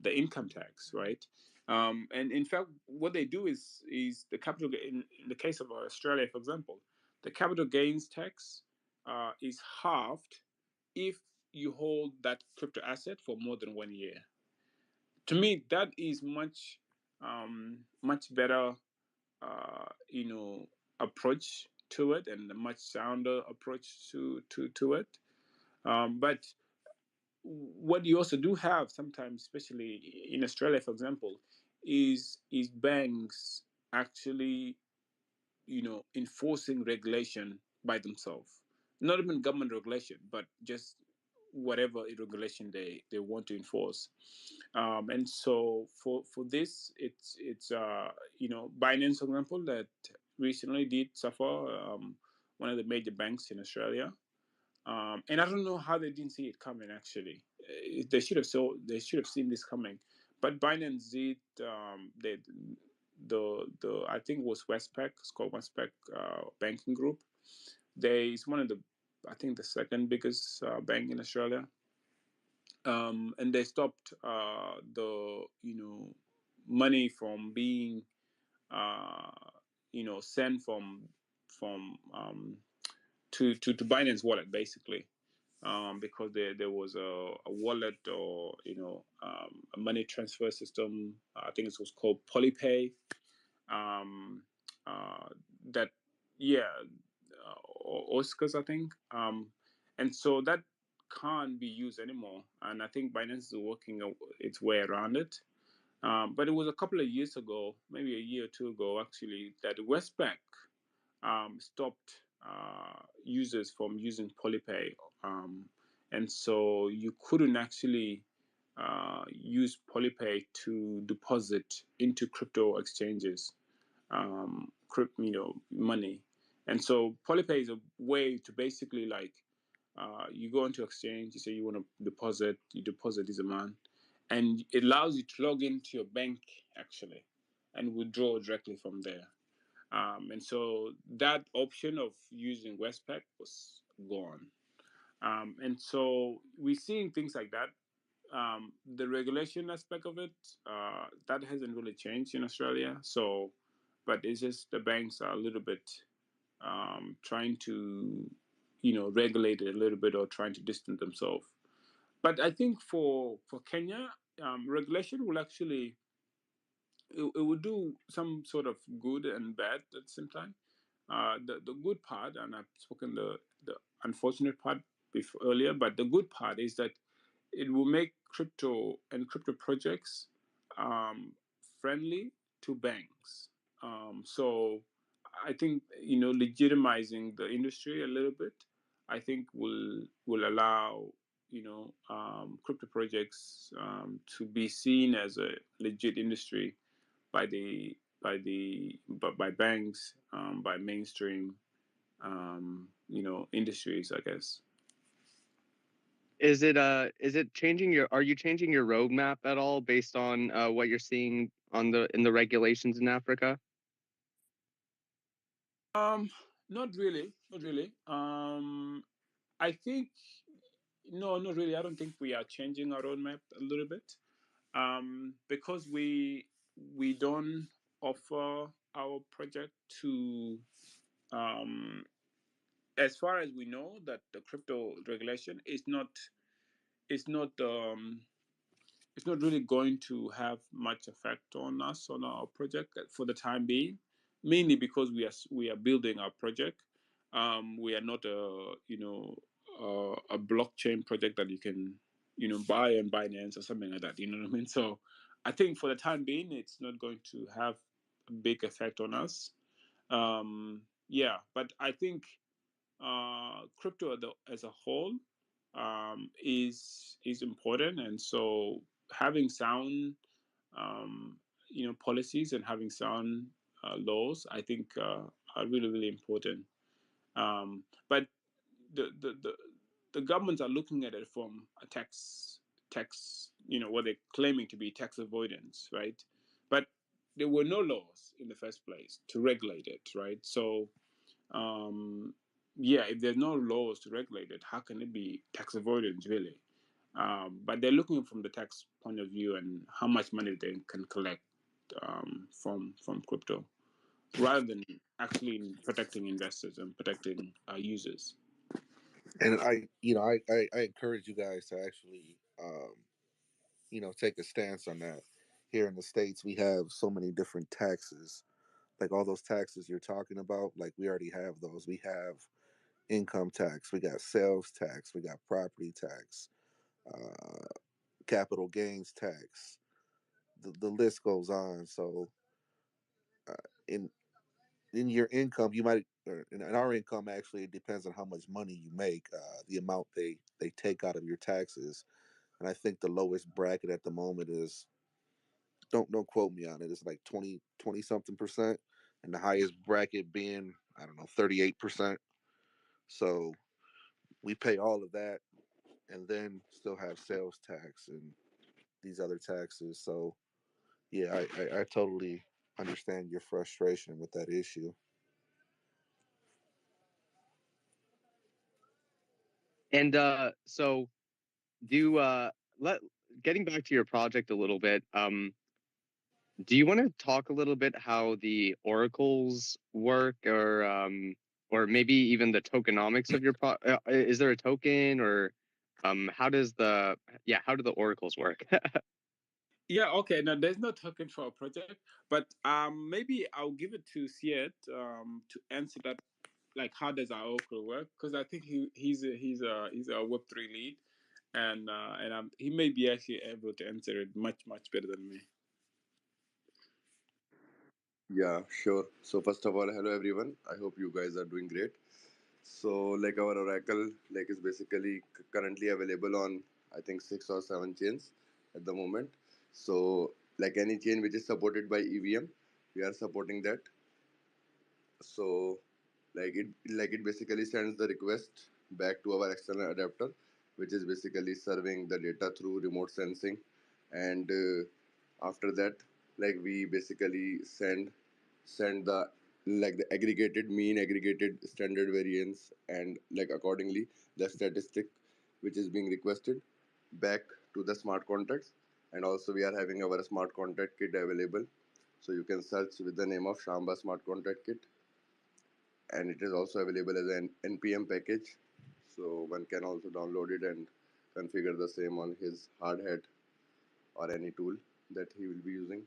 the income tax, right? And in fact, what they do is the capital in the case of Australia, for example, the capital gains tax is halved if you hold that crypto asset for more than 1 year. To me, that is much better, approach to it, and a much sounder approach to it. But what you also do have sometimes, especially in Australia, for example, is banks actually enforcing regulation by themselves, not even government regulation, but just whatever regulation they want to enforce. And so for this, it's Binance, for example, that recently did suffer, one of the major banks in Australia. And I don't know how they didn't see it coming. Actually, they should have seen this coming. But Binance did. The I think it was Westpac. It's called Westpac Banking Group. It's one of the, I think, the second biggest bank in Australia. And they stopped the money from being sent from to Binance wallet, basically, because there was a wallet, or a money transfer system. I think it was called Polypay. Um, that yeah, Oscars, I think. And so that can't be used anymore. And I think Binance is working its way around it. But it was a couple of years ago, maybe a year or two ago, actually, that Westpac stopped users from using Polypay, and so you couldn't actually use Polypay to deposit into crypto exchanges, money. And so Polypay is a way to basically, like, you go into exchange, you say you want to deposit, you deposit this amount, and it allows you to log into your bank actually and withdraw directly from there. And so that option of using Westpac was gone. And so we're seeing things like that. The regulation aspect of it, that hasn't really changed in Australia. So, but it's just the banks are a little bit trying to, regulate it a little bit, or trying to distance themselves. But I think for Kenya, regulation will actually it will do some sort of good and bad at the same time. The good part, and I've spoken the unfortunate part before earlier, but the good part is that it will make crypto and crypto projects friendly to banks. So I think legitimizing the industry a little bit, I think will allow crypto projects to be seen as a legit industry by banks, by mainstream industries, I guess.
Is it changing your are you changing your roadmap at all based on what you're seeing on the regulations in Africa?
Um, Not really, not really. I think no, not really. I don't think we are changing our roadmap a little bit, because we don't offer our project to, um, as far as we know, that the crypto regulation is not it's not really going to have much effect on us on our project for the time being, mainly because we are building our project. We are not a blockchain project that you can buy on Binance or something like that. You know what I mean? So I think for the time being, it's not going to have a big effect on us. Yeah, but I think crypto as a whole is important, and so having sound policies and having sound laws, I think are really really important. But the the governments are looking at it from a tax what they're claiming to be tax avoidance, right? But there were no laws in the first place to regulate it, right? So um, yeah, if there's no laws to regulate it, how can it be tax avoidance, really? But they're looking from the tax point of view and how much money they can collect from crypto, rather than actually protecting investors and protecting users.
And I encourage you guys to actually, take a stance on that. Here in the States, we have so many different taxes. Like all those taxes you're talking about, like we already have those. We have income tax, we got sales tax, we got property tax, uh, capital gains tax. The list goes on. So, uh, in in your income, you might, or in our income, actually, it depends on how much money you make, the amount they take out of your taxes. And I think the lowest bracket at the moment is, don't quote me on it, it's like 20 something percent, and the highest bracket being, I don't know, 38%. So we pay all of that and then still have sales tax and these other taxes. So yeah, I totally understand your frustration with that issue.
And so do let getting back to your project a little bit. Do you want to talk a little bit how the oracles work, or maybe even the tokenomics of your is there a token, or how does how do the oracles work?
Yeah, okay. Now there's no token for a project, but maybe I'll give it to Siet to answer that. Like, how does our Oracle work? Because I think he's a Web3 lead, and he may be actually able to answer it much better than me.
Yeah, sure. So first of all, hello everyone. I hope you guys are doing great. So like our Oracle is basically currently available on I think 6 or 7 chains at the moment. So like any chain which is supported by EVM, we are supporting that. So it basically sends the request back to our external adapter, which is basically serving the data through remote sensing, and after that, we basically send the the aggregated mean, aggregated standard variance, and accordingly the statistic which is being requested back to the smart contracts. And also we are having our smart contract kit available, so you can search with the name of Shamba smart contract kit, and it is also available as an npm package, so one can also download it and configure the same on his hard hat or any tool that he will be using.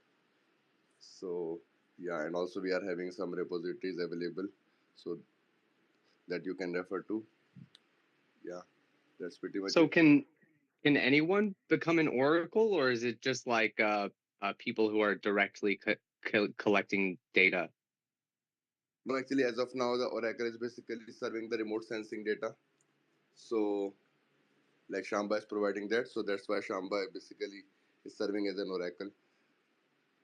So yeah, and also we are having some repositories available so that you can refer to. Yeah, that's pretty much
So
it.
can anyone become an oracle, or is it just like people who are directly collecting data?
No, actually, as of now, the Oracle is basically serving the remote sensing data. So, like Shamba is providing that, so that's why Shamba basically is serving as an Oracle.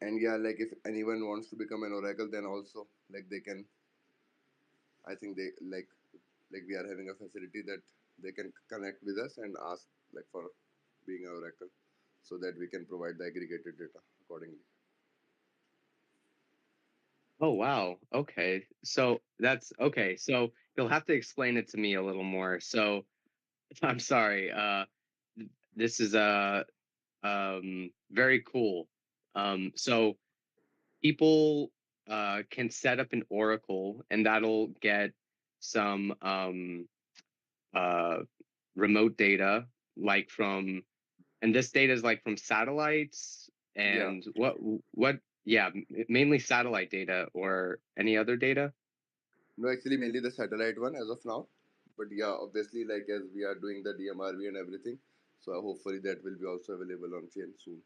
And yeah, like if anyone wants to become an Oracle, then also like they can. I think they like we are having a facility that they can connect with us and ask like for being an Oracle, so that we can provide the aggregated data accordingly.
Oh wow. Okay. So that's okay. So you'll have to explain it to me a little more. So I'm sorry. This is very cool. So people can set up an oracle, and that'll get some uh remote data, like from, and this data is like from satellites
Yeah.
and what yeah, mainly satellite data, or any other data.
No, actually, mainly the satellite one as of now. But yeah, obviously, like as we are doing the DMRV and everything, so hopefully that will be also available on chain soon.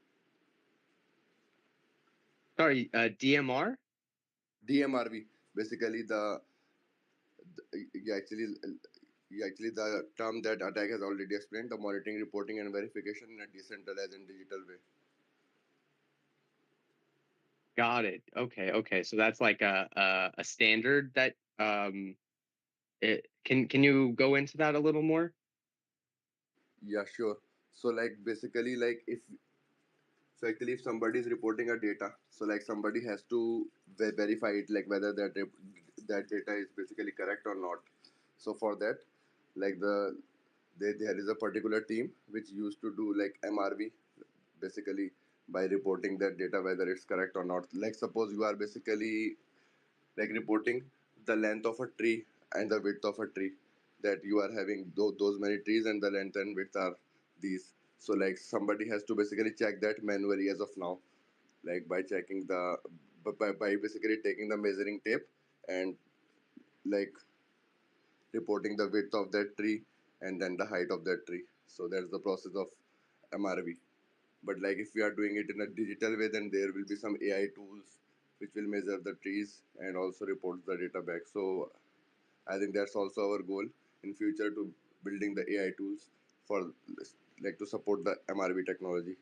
Sorry, DMR.
DMRV, basically yeah, actually the term that attack has already explained, the monitoring, reporting, and verification in a decentralized and digital way.
Got it. Okay, okay. So that's like a standard that can you go into that a little more?
Yeah, sure. So like basically like if actually if somebody is reporting a data, so like somebody has to verify it, like whether that data is basically correct or not. So for that, like there is a particular team which used to do like MRV, basically by reporting that data whether it's correct or not. Like suppose you are basically like reporting the length of a tree and the width of a tree, that you are having those many trees and the length and width are these. So like somebody has to basically check that manually as of now, like by checking the by basically taking the measuring tape and like reporting the width of that tree and then the height of that tree. So that's the process of MRV. But like if we are doing it in a digital way, then there will be some AI tools which will measure the trees and also report the data back. So I think that's also our goal in future, to building the AI tools for like to support the MRV technology.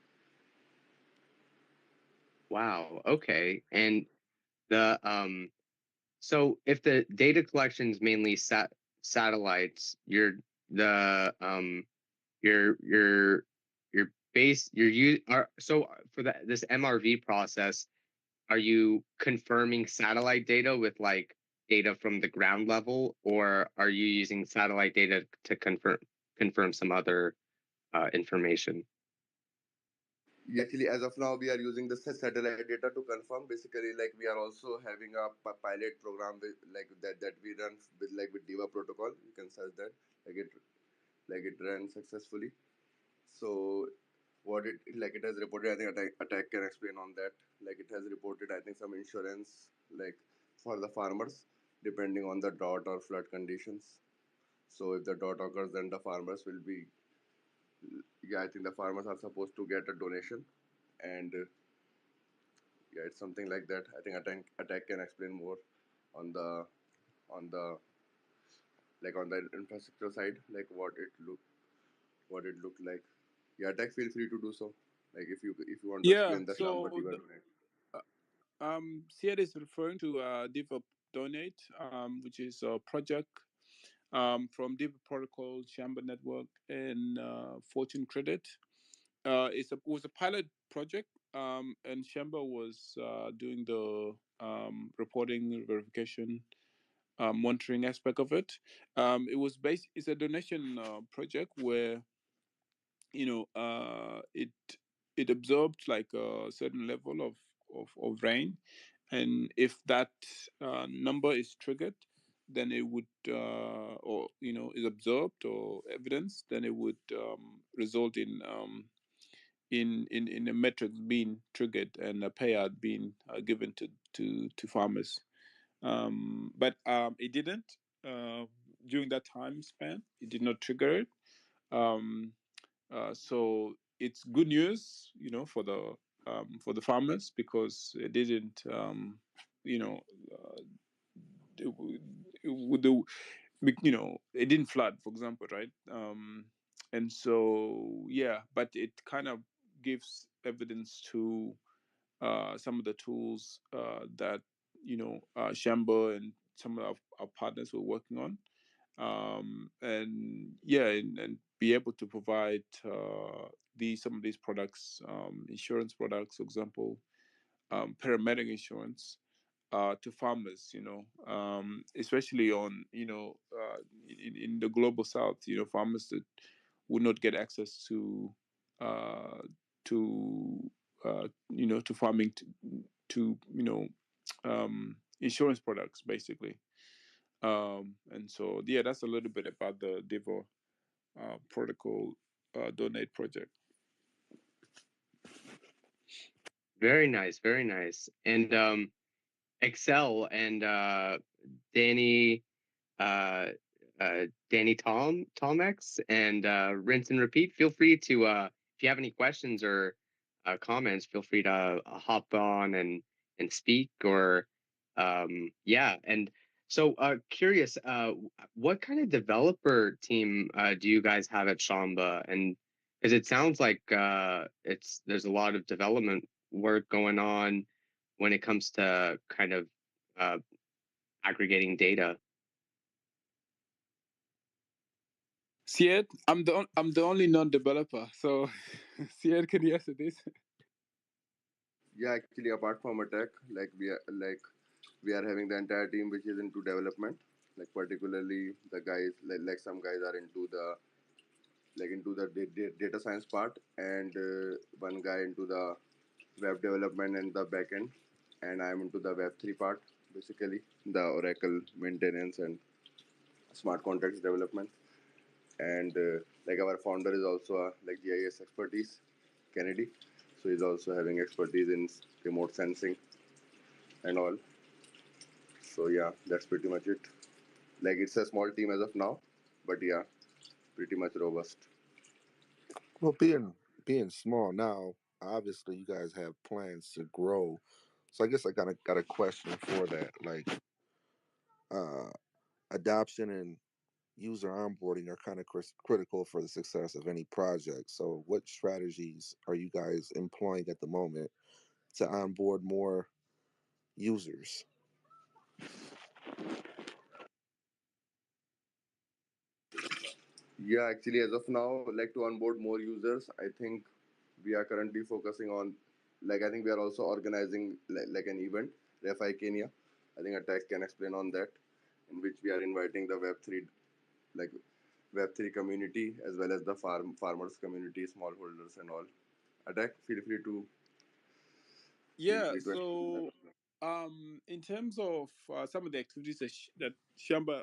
Wow. Okay. And the so if the data collection is mainly satellites, the your base your you are so for this MRV process, are you confirming satellite data with like data from the ground level, or are you using satellite data to confirm some other information?
Yeah, actually, as of now, we are using the satellite data to confirm. Basically, like we are also having a pilot program with like that we run with like with Diva protocol. You can search that. Like it ran successfully. So what it has reported, I think attack can explain on that. Like it has reported, I think some insurance like for the farmers depending on the drought or flood conditions. So if the drought occurs, then the farmers will be, yeah, I think the farmers are supposed to get a donation, and yeah, it's something like that. I think attack can explain more on the like on the infrastructure side, like what it looked like. Yeah, attack, feel free to do so. Like if you want to
Yeah.
explain the Shamba
So
Diva donate.
Sia is referring to Develop Donate, which is a project from Deep Protocol, Chamber Network, and Fortune Credit. It was a pilot project, and Chamber was doing the reporting, verification, monitoring aspect of it. It was based. It's a donation project where it absorbed like a certain level of rain, and if that number is triggered, then it would, or is observed or evidence, then it would result in a metrics being triggered and a payout being given to farmers. But it didn't during that time span. It did not trigger it. So it's good news, for the farmers, because it didn't, you know, with the it didn't flood, for example, right? And so, yeah, but it kind of gives evidence to some of the tools that Shamba and some of our partners were working on, and yeah, and be able to provide some of these products, insurance products, for example, paramedic insurance, to farmers, especially on, in the global south, farmers that would not get access uh, to to farming, to insurance products, basically. And so, yeah, that's a little bit about the Devo protocol donate project.
Very nice, very nice. And Excel and Danny uh, Danny Tomex and Rinse and Repeat. Feel free to if you have any questions or comments, feel free to hop on and speak, or yeah. And so curious, what kind of developer team do you guys have at Shamba? And because it sounds like there's a lot of development work going on when it comes to kind of uh, aggregating data.
Sied, I'm the only non-developer, so Sied, can you answer this?
Yeah, actually, apart from attack, we are having the entire team which is into development. Like particularly the guys, like some guys are into the data science part, and one guy into the web development and the backend, and I'm into the Web3 part, basically the Oracle maintenance and smart contracts development. And like our founder is also a GIS expertise, Kennedy, so he's also having expertise in remote sensing and all. So yeah, that's pretty much it. Like it's a small team as of now, but yeah, pretty much robust.
Well, being small now, obviously you guys have plans to grow. So I guess I got a question for that. Like uh, adoption and user onboarding are kind of critical for the success of any project. So what strategies are you guys employing at the moment to onboard more users?
Yeah, actually, as of now, like to onboard more users, I think we are currently focusing on, I think we are also organizing like an event, RefI Kenya. I think Attack can explain on that, in which we are inviting the Web3, like Web3 community, as well as the farmers community, smallholders and all. Attack, feel
Yeah,
free to explain that.
so in terms of some of the activities that Shamba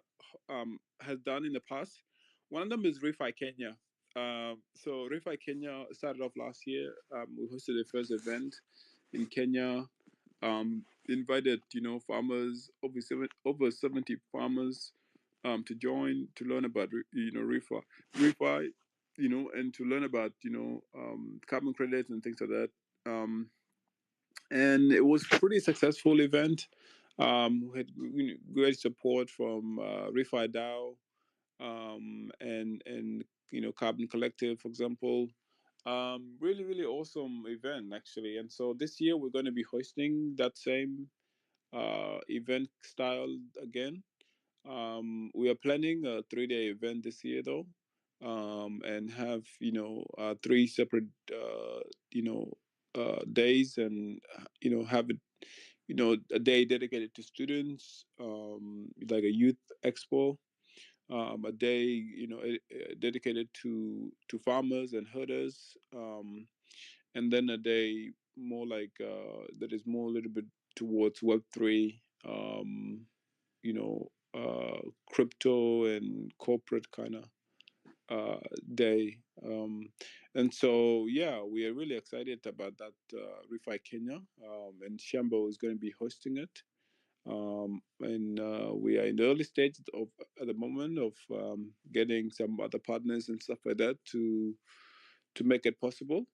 has done in the past, one of them is ReFi Kenya. So ReFi Kenya started off last year. We hosted the first event in Kenya. Invited farmers, over 70 farmers, to join, to learn about ReFi, and to learn about carbon credits and things like that. And it was pretty successful event. We had great support from ReFi DAO, and Carbon Collective, for example. Really, really awesome event, actually. And so this year we're going to be hosting that same event style again. We are planning a 3-day event this year, though, and have three separate days, and have it, a day dedicated to students, like a youth expo, a day dedicated to farmers and herders, and then a day more like that is more a little bit towards Web3, you know crypto and corporate kind of day. And so, yeah, we are really excited about that Refi Kenya, and Shambo is going to be hosting it. And we are in the early stages of at the moment of getting some other partners and stuff like that to make it possible.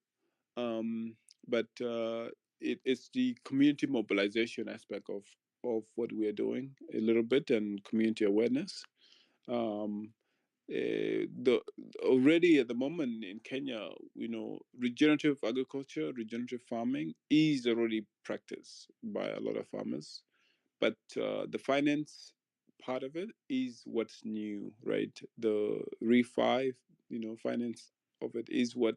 But it's the community mobilization aspect of what we are doing a little bit, and community awareness. Um, the already at the moment in Kenya, regenerative agriculture, regenerative farming is already practiced by a lot of farmers, but the finance part of it is what's new, right? The refi, finance of it is what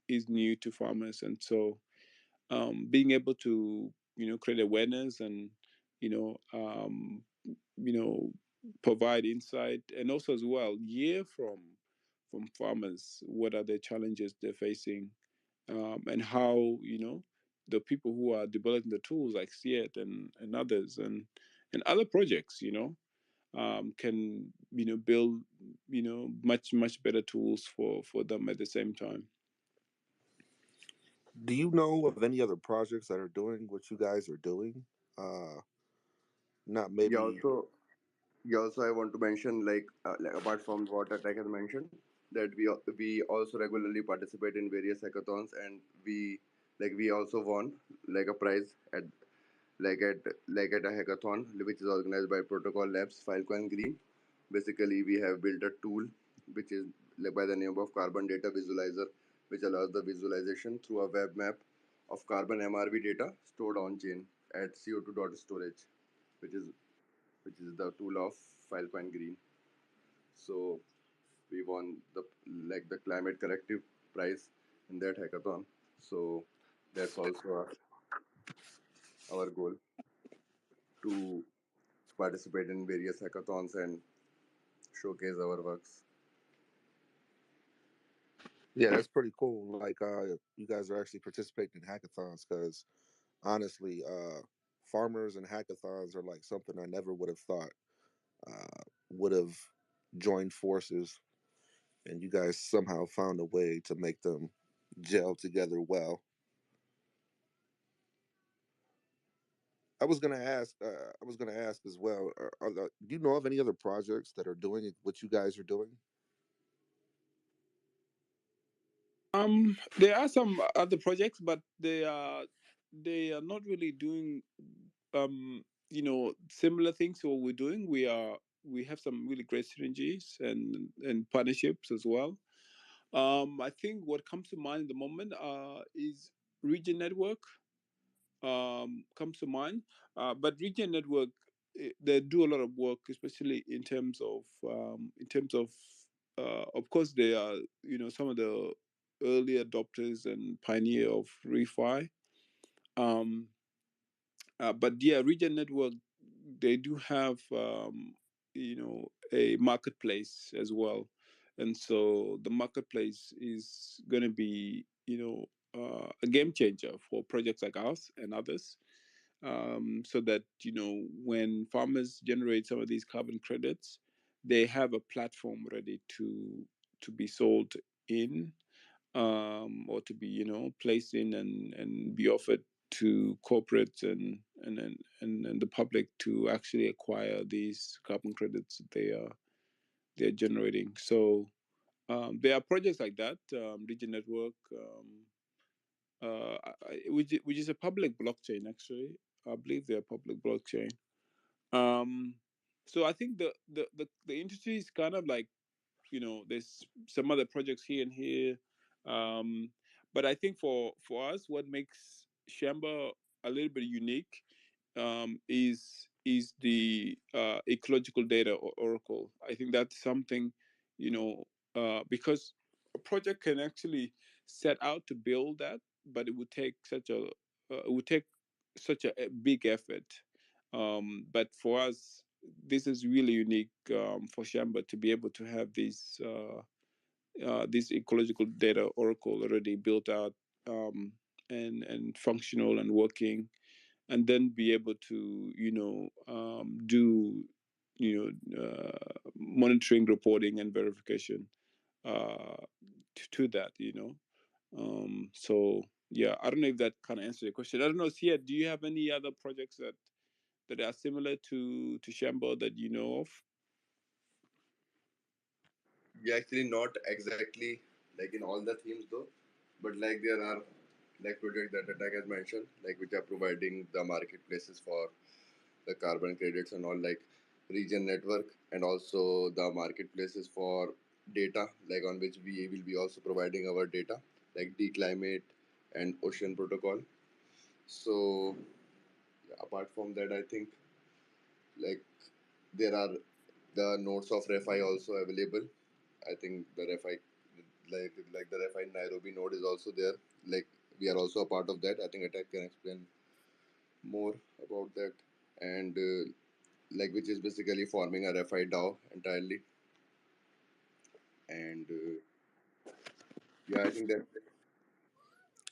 is new to farmers, and so being able to create awareness and you know um, you know provide insight, and also as well hear from farmers what are the challenges they're facing, and how the people who are developing the tools like CIET and others and other projects can build much better tools for them at the same time.
Do you know of any other projects that are doing what you guys are doing? Uh, Not
Yeah,
maybe.
also, yeah, also I want to mention, like apart from what Attack has mentioned, that we also regularly participate in various hackathons, and we also won like a prize at a hackathon which is organized by Protocol Labs, Filecoin Green. Basically, we have built a tool which is like by the name of Carbon Data Visualizer, which allows the visualization through a web map of carbon MRV data stored on chain at CO2 dot storage, which is the tool of Filecoin Green. So we won the climate corrective prize in that hackathon. So that's also our goal to participate in various hackathons and showcase our works.
Yeah, that's pretty cool. Like, you guys are actually participating in hackathons because honestly, farmers and hackathons are like something I never would have thought would have joined forces, and you guys somehow found a way to make them gel together well. I was gonna ask. I was gonna ask as well. Do you know of any other projects that are doing what you guys are doing?
There are some other projects, but they are not really doing similar things to what we're doing. We have some really great synergies and partnerships as well. I think what comes to mind at the moment is Region Network. Comes to mind, but Region Network, they do a lot of work, especially in terms of course they are some of the early adopters and pioneer of refi. Um, but yeah, Region Network, they do have a marketplace as well, and so the marketplace is going to be a game changer for projects like ours and others, so that when farmers generate some of these carbon credits, they have a platform ready to be sold in, or to be placed in and be offered to corporates and the public to actually acquire these carbon credits that they're generating. So there are projects like that, Region Network, which is a public blockchain actually. I believe they're a public blockchain. Um, so I think the industry is kind of like, there's some other projects here and here, um, but I think for us, what makes Shamba a little bit unique, is the ecological data oracle. I think that's something, because a project can actually set out to build that, but it would take such a big effort. But for us, this is really unique, for Shamba to be able to have this ecological data oracle already built out, and functional and working, and then be able to do monitoring, reporting, and verification to that. So yeah, I don't know if that kind of answers your question. I don't know, Sia, do you have any other projects that are similar to Shambo that you know of?
Yeah, actually not exactly like in all the themes though, but like there are like projects that Attack has mentioned, like which are providing the marketplaces for the carbon credits and all, like region network, and also the marketplaces for data, like on which we will be also providing our data, like the climate and ocean protocol. So yeah, apart from that, I think like there are the nodes of refi also available. I think the refi, like the refi Nairobi node is also there. Like we are also a part of that. I think Attack can explain more about that, and like which is basically forming a refi DAO entirely. And yeah, I think that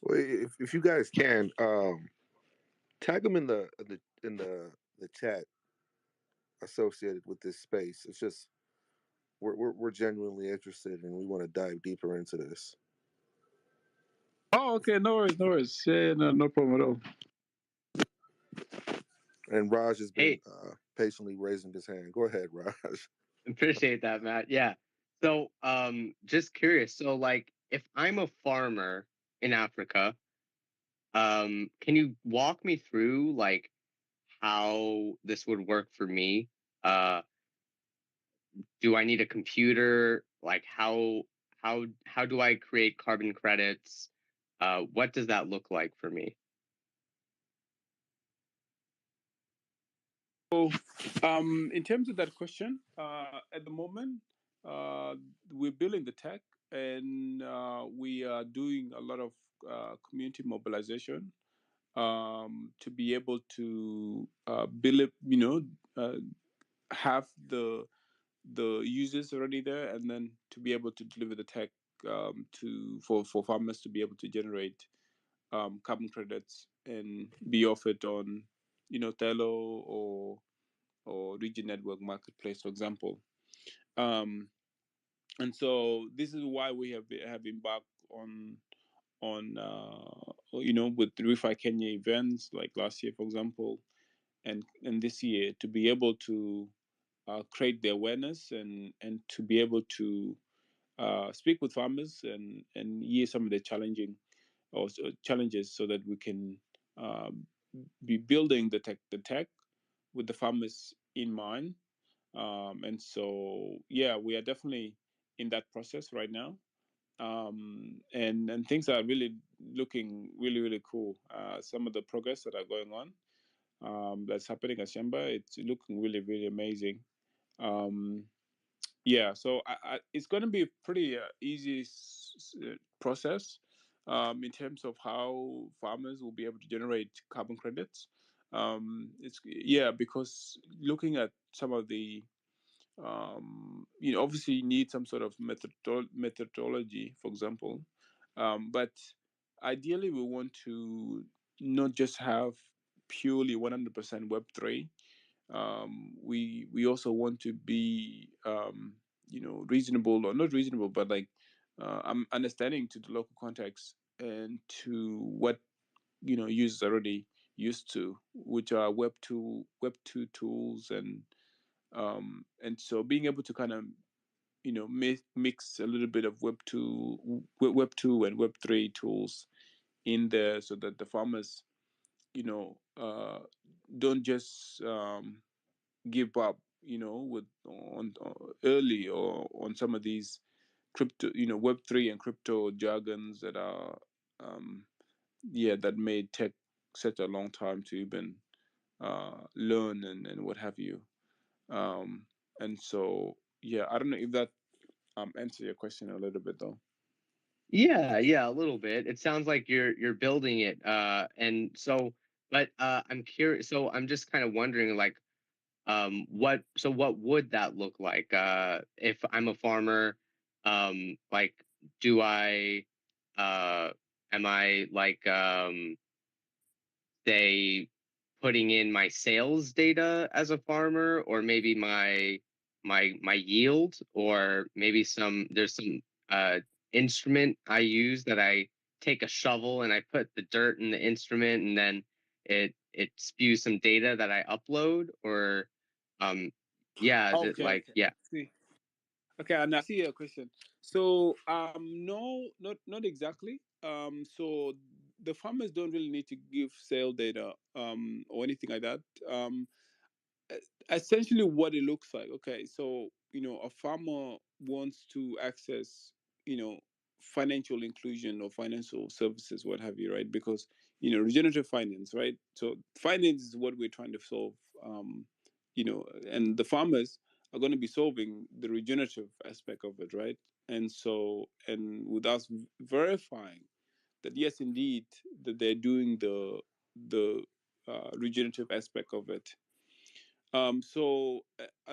Well, if you guys can, tag them in the chat associated with this space. It's just we're genuinely interested and we want to dive deeper into this.
Oh, okay, no worries. Yeah, no problem at all.
And Raj has been
Hey,
patiently raising his hand. Go ahead, Raj.
appreciate that, Matt. Yeah. So, just curious. So, like, if I'm a farmer in Africa, can you walk me through like how this would work for me? Uh, do I need a computer? Like, how do I create carbon credits? What does that look like for me?
So, in terms of that question, at the moment, we're building the tech, and we are doing a lot of community mobilization to be able to build, have the users already there, and then to be able to deliver the tech for farmers to be able to generate carbon credits and be offered on, Tello or Region Network Marketplace, for example. And so this is why we have embarked on with Refi Kenya events like last year, for example, and this year, to be able to create the awareness and to be able to speak with farmers and hear some of the challenges, so that we can uh, be building the tech with the farmers in mind. And so yeah, we are definitely in that process right now. And things are really looking really cool. Some of the progress that are going on, that's happening at Shamba, it's looking really amazing. Yeah, so it's going to be a pretty easy process in terms of how farmers will be able to generate carbon credits. It's because looking at some of the obviously you need some sort of methodology, for example, but ideally we want to not just have purely 100% Web3. We also want to be reasonable, or not reasonable, but like I'm understanding to the local context and to what users are already used to, which are Web2 tools, and so being able to kind of mix a little bit of Web2 and Web3 tools in there, so that the farmers don't just give up with on early or on some of these crypto, Web3 and crypto jargons that are that may take such a long time to even learn and what have you. And so yeah, I don't know if that answer your question a little bit though.
Yeah, a little bit. It sounds like you're building it. And so, but I'm curious. So I'm just kind of wondering, like, what would that look like? If I'm a farmer, like, do I, am I like, say, putting in my sales data as a farmer, or maybe my yield, or maybe there's some instrument I use that I take a shovel and I put the dirt in the instrument, and then it spews some data that I upload, or yeah,
Okay,
like
okay.
yeah.
See. Okay, and I see your question. So, no, not exactly. So the farmers don't really need to give sale data, or anything like that. E- Essentially, what it looks like. Okay, so a farmer wants to access, you know, financial inclusion or financial services, what have you, right? Because regenerative finance, right? So finance is what we're trying to solve. And the farmers are going to be solving the regenerative aspect of it, right? And with us verifying that yes, indeed, that they're doing the regenerative aspect of it. An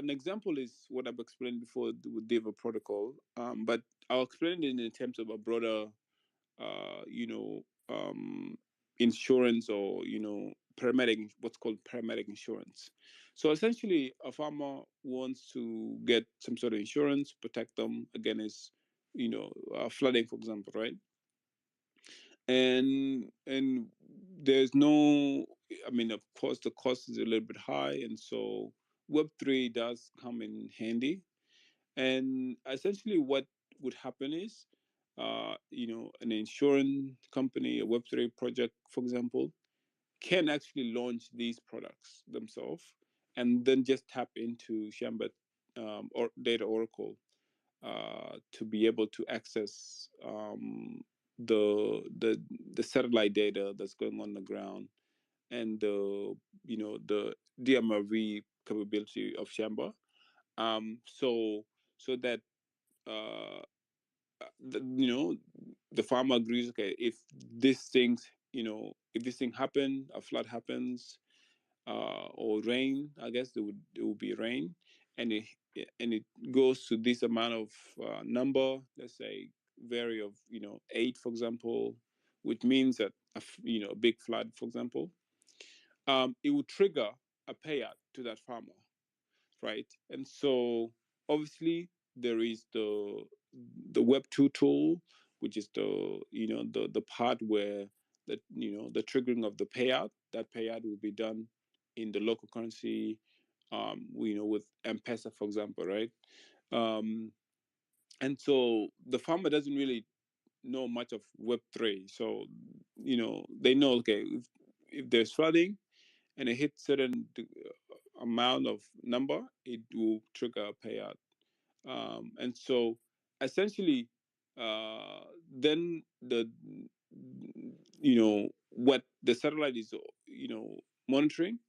example is what I've explained before with Deva protocol, but I'll explain it in terms of a broader, uh, you know, um, insurance, or paramedic, what's called paramedic insurance. So essentially, a farmer wants to get some sort of insurance, protect them against, flooding, for example, right? And there's no, I mean, of course the cost is a little bit high, and so Web3 does come in handy. And essentially what would happen is, an insurance company, a Web3 project, for example, can actually launch these products themselves, and then just tap into Shamba, or Data Oracle, to be able to access, the satellite data that's going on the ground, and the DMRV capability of Shamba. So that, uh, the farmer agrees. Okay, if this thing happen, a flood happens, or rain. I guess there would be rain, and it goes to this amount of, number. Let's say vary of 8, for example, which means that a big flood, for example, it would trigger a payout to that farmer, right? And so obviously there is the Web2 tool, which is the part where the triggering of the payout. That payout will be done in the local currency, with M-Pesa, for example, right? Um, and so the farmer doesn't really know much of Web3. So they know, okay, if there's flooding and it hits certain amount of number, it will trigger a payout. And so essentially, then what the satellite is monitoring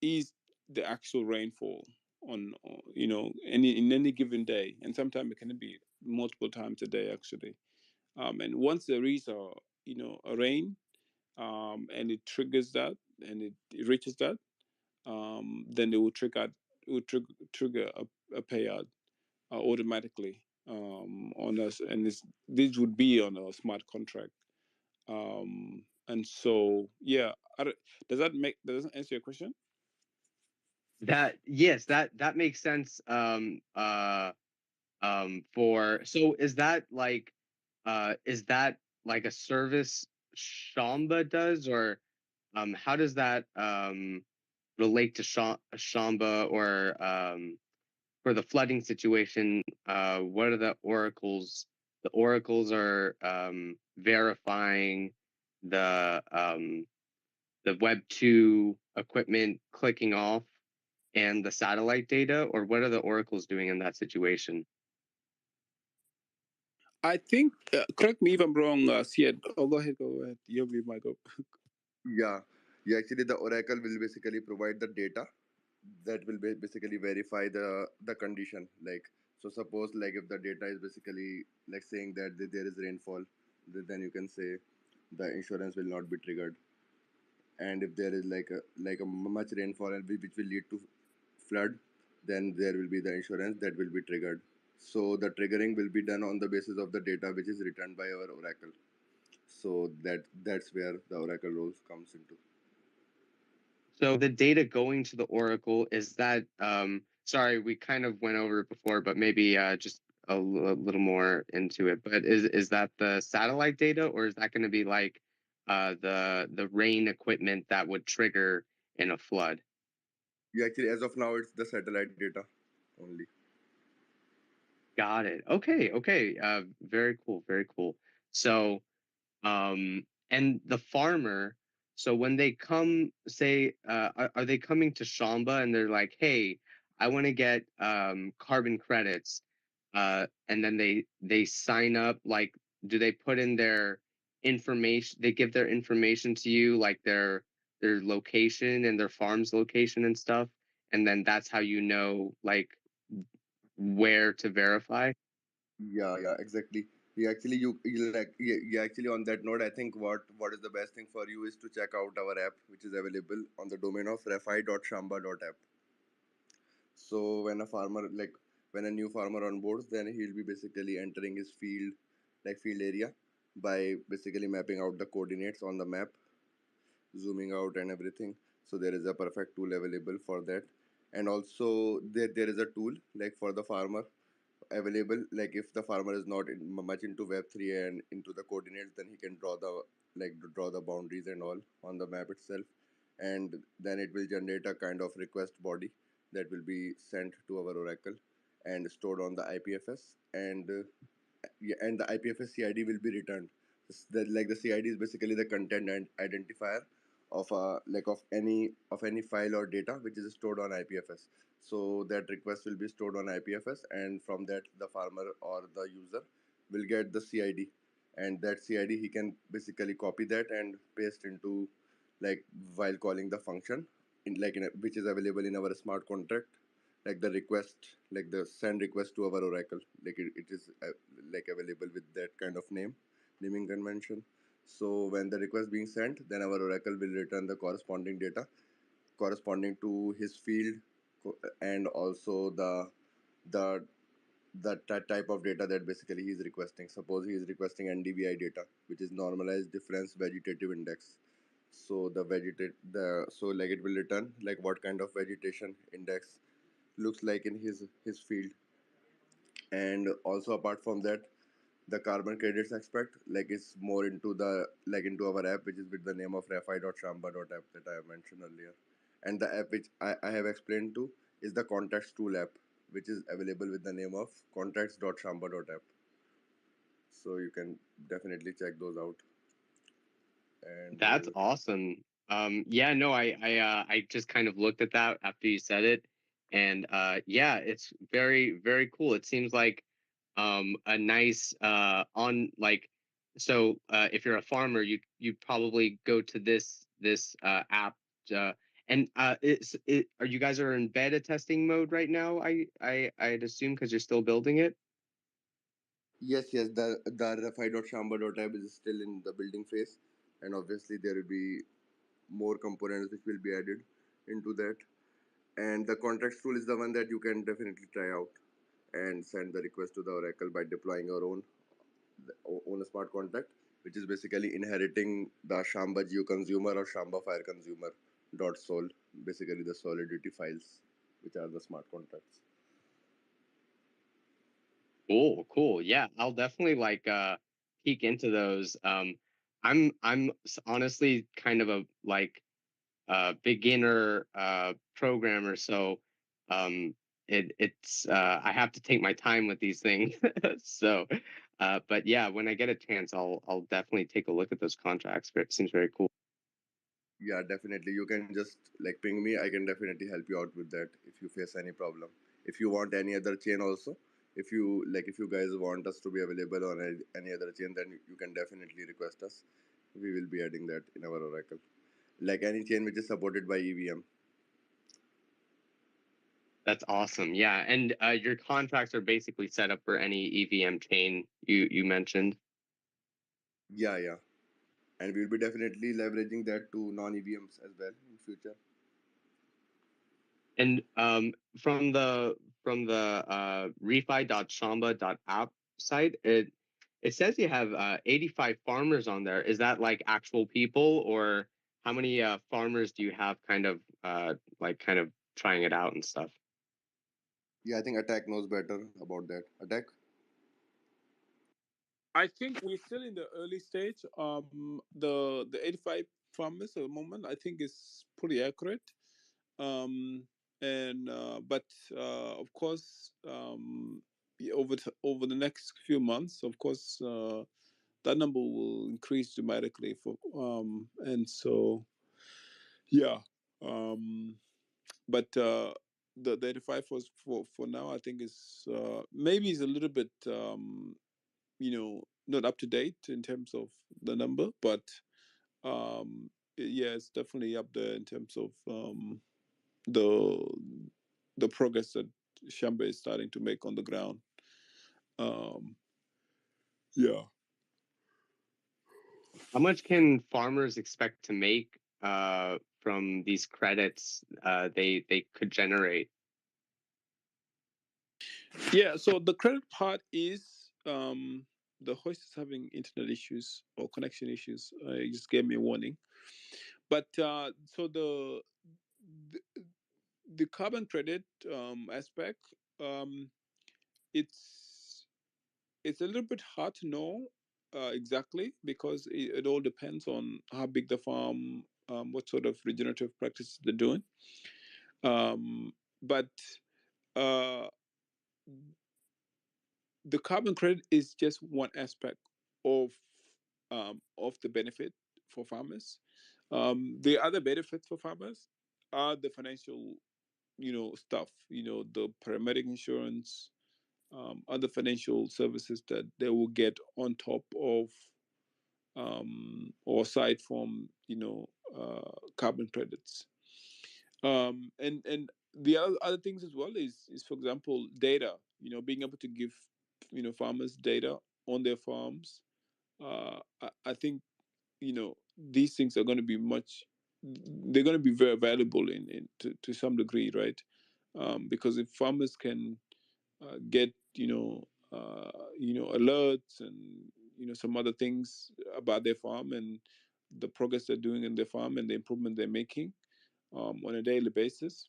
is the actual rainfall on, any in any given day, and sometimes it can be multiple times a day actually. And once there is a rain, and it triggers that, and it reaches that, then it will trigger a payout, automatically, on us, and this would be on a smart contract. And so yeah, does that answer your question?
That Yes, that makes sense. For so is that like a service Shamba does, or how does that relate to Shamba, or for the flooding situation? What are the oracles? The oracles are verifying the Web2 equipment clicking off and the satellite data, or what are the oracles doing in that situation?
I think, correct me if I'm wrong, Siad. Oh, go ahead, you be my go.
Yeah, yeah. Actually, the oracle will basically provide the data that will basically verify the condition. Like, so suppose like if the data is basically like saying that there is rainfall, then you can say the insurance will not be triggered. And if there is like a much rainfall and which will lead to flood, then there will be the insurance that will be triggered. So the triggering will be done on the basis of the data which is returned by our oracle. So that's where the oracle roles comes into.
So the data going to the Oracle, is that sorry, we kind of went over it before, but maybe just a little more into it. But is that the satellite data, or is that going to be like the rain equipment that would trigger in a flood?
Yeah, actually, as of now, it's the satellite data only.
Got it. Okay, okay. Very cool, very cool. So and the farmer, so when they come, say, are they coming to Shamba and they're like, hey, I want to get carbon credits, and then they sign up, like, do they put in their information, they give their information to you, like their location and their farm's location and stuff, and then that's how you know, like, where to verify?
Yeah, yeah, exactly. You like yeah, actually on that note, I think what is the best thing for you is to check out our app, which is available on the domain of refi.shamba.app. So when a new farmer onboards, then he'll be basically entering his field area by basically mapping out the coordinates on the map, zooming out and everything. So there is a perfect tool available for that. And also there is a tool like for the farmer available, like if the farmer is not much into web3 and into the coordinates, then he can draw the boundaries and all on the map itself, and then it will generate a kind of request body that will be sent to our oracle and stored on the IPFS, and yeah, and the IPFS CID will be returned. The CID is basically the content and identifier of any file or data which is stored on IPFS. So that request will be stored on IPFS, and from that the farmer or the user will get the CID, and that CID he can basically copy that and paste into, like, while calling the function which is available in our smart contract, like the request, like the send request to our oracle, like it is like available with that kind of naming convention. So when the request being sent, then our oracle will return the corresponding data corresponding to his field, and also the type of data that basically he is requesting. Suppose he is requesting NDVI data, which is normalized difference vegetative index. So like it will return like what kind of vegetation index looks like in his field. And also apart from that, the carbon credits aspect, like, is more into the like into our app, which is with the name of refi.shamba.app that I have mentioned earlier. And the app which I have explained to is the contacts tool app, which is available with the name of contacts.shamba.app. So you can definitely check those out. And
That's awesome. Yeah, no, I just kind of looked at that after you said it, and yeah, it's very, very cool. It seems like a nice on like, so if you're a farmer, you probably go to this app, uh, and are you guys are in beta testing mode right now? I'd assume, because you're still building it.
yes, the refi.shamba.app is still in the building phase, and obviously there will be more components which will be added into that. And the contracts tool is the one that you can definitely try out and send the request to the oracle by deploying your own smart contract, which is basically inheriting the Shamba Geo consumer or Shamba Fire consumer dot sol, basically the solidity files, which are the smart contracts.
Cool, cool. Yeah, I'll definitely like peek into those. I'm honestly kind of a like beginner programmer, so it's I have to take my time with these things. So but yeah, when I get a chance, I'll definitely take a look at those contracts. It seems very cool.
Yeah, definitely. You can just like ping me. I can definitely help you out with that if you face any problem. If you want any other chain also, if you guys want us to be available on any other chain, then you can definitely request us. We will be adding that in our Oracle. Like any chain which is supported by EVM.
That's awesome. Yeah, and your contracts are basically set up for any EVM chain you mentioned.
Yeah, yeah. And we'll be definitely leveraging that to non-EVMs as well in future.
And from the refi.shamba.app site, it says you have 85 farmers on there. Is that like actual people, or How many farmers do you have kind of trying it out and stuff?
Yeah, I think Attack knows better about that. Attack.
I think we're still in the early stage. The 85 farmers at the moment, I think, is pretty accurate. And but of course, over the next few months, of course, that number will increase dramatically. And so yeah, but the 85 was for now. I think is maybe is a little bit not up to date in terms of the number, but yeah, it's definitely up there in terms of the the progress that Shamba is starting to make on the ground. Um, yeah.
How much can farmers expect to make from these credits they could generate?
Yeah, so the credit part is the host is having internet issues or connection issues. It just gave me a warning. But so the, the carbon credit aspect, it's it's a little bit hard to know exactly because it all depends on how big the farm, what sort of regenerative practices they're doing. But uh, the carbon credit is just one aspect of the benefit for farmers. The other benefits for farmers are the financial, stuff. The paramedic insurance, other financial services that they will get on top of or aside from carbon credits. And the other things as well is for example data. Being able to give farmers data on their farms. I think these things are going to be much. They're going to be very valuable to some degree, right? Because if farmers can get alerts and some other things about their farm and the progress they're doing in their farm and the improvement they're making on a daily basis,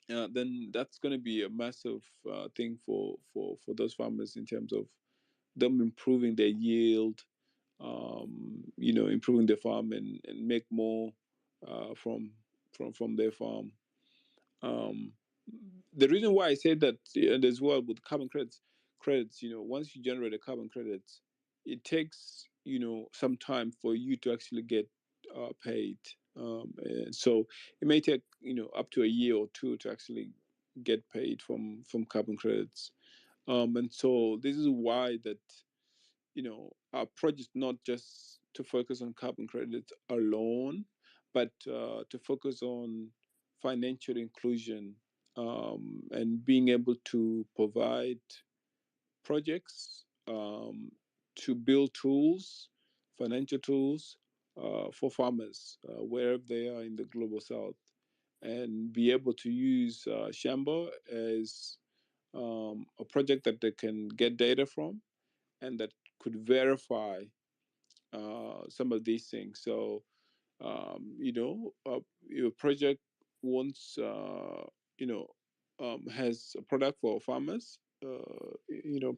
then that's going to be a massive thing for those farmers in terms of them improving their yield, improving their farm and make more from their farm. Um, the reason why I say that as well with credits, once you generate a carbon credits, it takes some time for you to actually get paid. And so it may take up to a year or two to actually get paid from carbon credits. And so this is why that our project not just to focus on carbon credits alone, but to focus on financial inclusion and being able to provide projects to build tools, financial tools for farmers wherever they are in the global south, and be able to use Shamba as a project that they can get data from and that could verify some of these things. So, your project wants, has a product for farmers,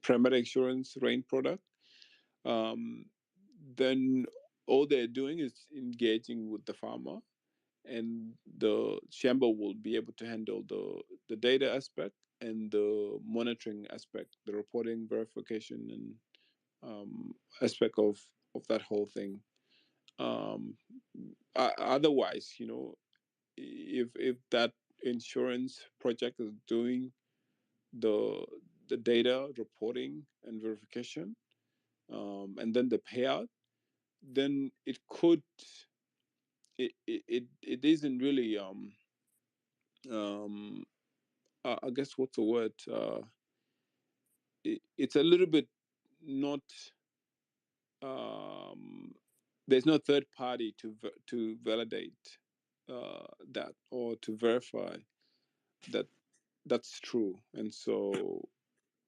primary insurance rain product. Um, then all they're doing is engaging with the farmer, and the chamber will be able to handle the data aspect and the monitoring aspect, the reporting, verification, and aspect of that whole thing. Um, Otherwise, if that insurance project is doing the the data reporting and verification, and then the payout, then it isn't really um I guess what's the word it's a little bit not um, there's no third party to validate that or to verify that that's true. And so,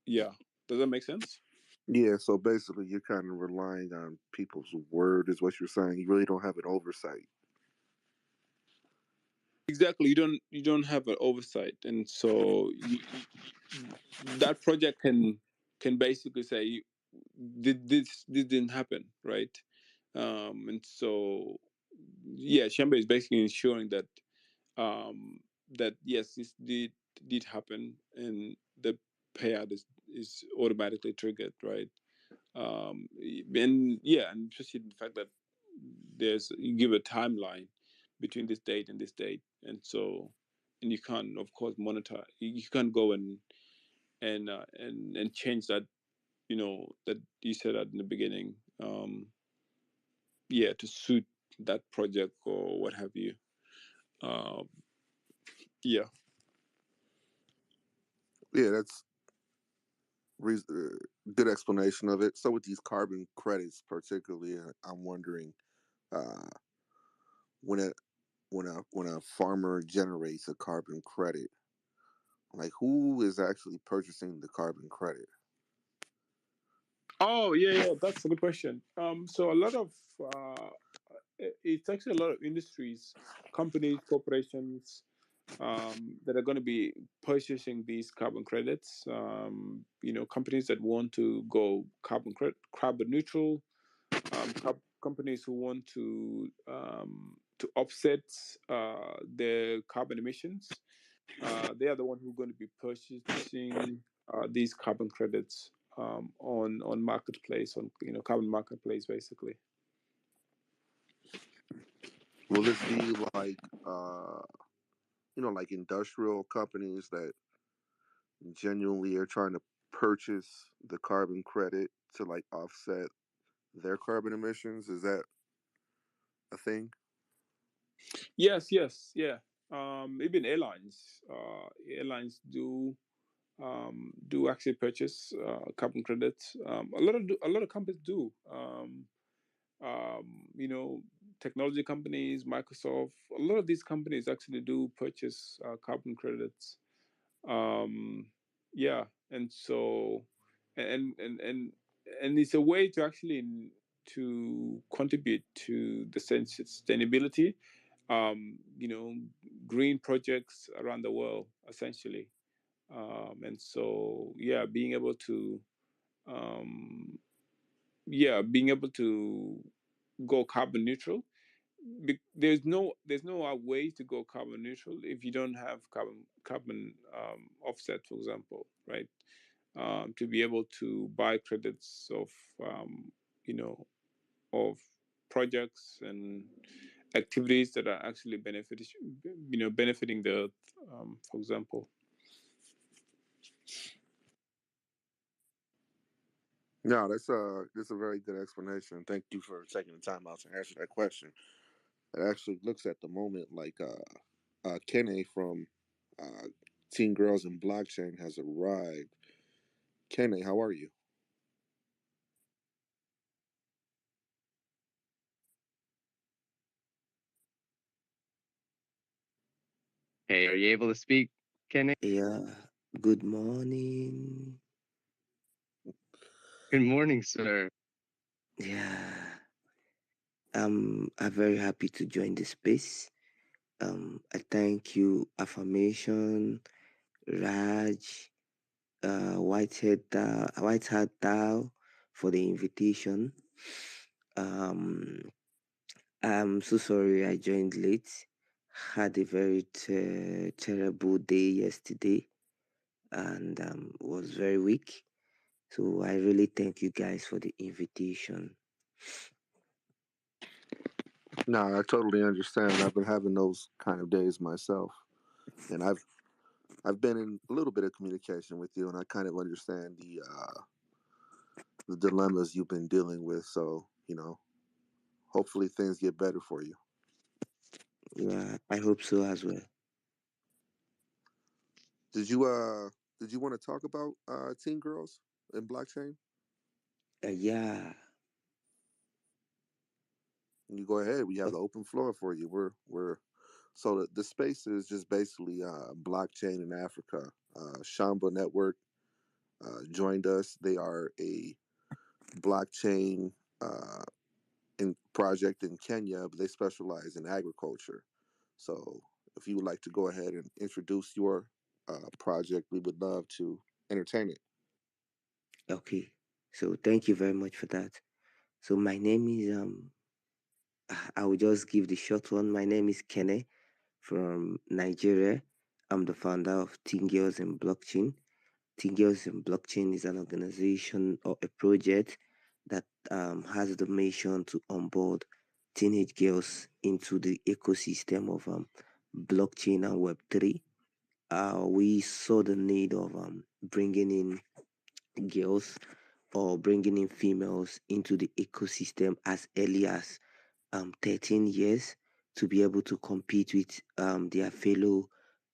yeah, does that make sense?
Yeah, so basically, you're kind of relying on people's word, is what you're saying. You really don't have an oversight.
exactly, you don't have an oversight, and so that project can basically say this didn't happen, right? And so yeah, Shamba is basically ensuring that that yes, this did happen, and the payout is automatically triggered, right? And yeah, and especially the fact that there's you give a timeline between this date and this date, and so and you can't, of course, monitor. You can't go and change that. That you said that in the beginning. Yeah, to suit that project or what have you. Um, yeah.
Yeah, that's good explanation of it. So with these carbon credits, particularly, I'm wondering uh, when a when a farmer generates a carbon credit, like who is actually purchasing the carbon credit?
Oh yeah, that's a good question. So a lot of it's actually a lot of industries, companies, corporations that are going to be purchasing these carbon credits. Companies that want to go carbon neutral, companies who want to offset their carbon emissions. They are the one who are going to be purchasing these carbon credits on marketplace, on carbon marketplace, basically.
Will this be like uh, like industrial companies that genuinely are trying to purchase the carbon credit to like offset their carbon emissions? Is that a thing?
Yes, yeah. Even airlines do actually purchase carbon credits. A lot of companies do. You know, Technology companies, Microsoft, a lot of these companies actually do purchase carbon credits. Um, yeah, and so and and it's a way to actually to contribute to the sustainability. Green projects around the world, essentially. And so yeah, um, being able to go carbon neutral. There's no way to go carbon neutral if you don't have carbon offset, for example, right? To be able to buy credits you know of projects and activities that are actually benefiting the earth, for example.
No, that's a very good explanation. Thank you for taking the time out to answer that question. It actually looks at the moment like Kene from uh, Teen Girls in Blockchain has arrived. Kene, how are you?
Hey, are you able to speak, Kenny?
Yeah, good morning.
Good morning, sir.
Yeah, I'm very happy to join the space. I thank you, Affirmation, Raj, Whitehead Tao, for the invitation. Um, I'm so sorry I joined late. Had a very terrible day yesterday and was very weak. So I really thank you guys for the invitation.
No, I totally understand. I've been having those kind of days myself, and I've been in a little bit of communication with you, and I kind of understand the dilemmas you've been dealing with. So hopefully things get better for you.
Yeah, I hope so as well.
Did you did you want to talk about Teen Girls in Blockchain?
Yeah.
You go ahead. We have
o-
the open floor for you. We're so the space is just basically blockchain in Africa. Shamba Network joined us. They are a blockchain in project in Kenya, but they specialize in agriculture. So If you would like to go ahead and introduce your project, we would love to entertain it.
Okay. So thank you very much for that. So my name is I will just give the short one. My name is Kene from Nigeria. I'm the founder of Teen Girls in Blockchain. Teen Girls in Blockchain is an organization or a project that has the mission to onboard teenage girls into the ecosystem of blockchain and Web3. We saw the need of bringing in girls or bringing in females into the ecosystem as early as 13 years to be able to compete with their fellow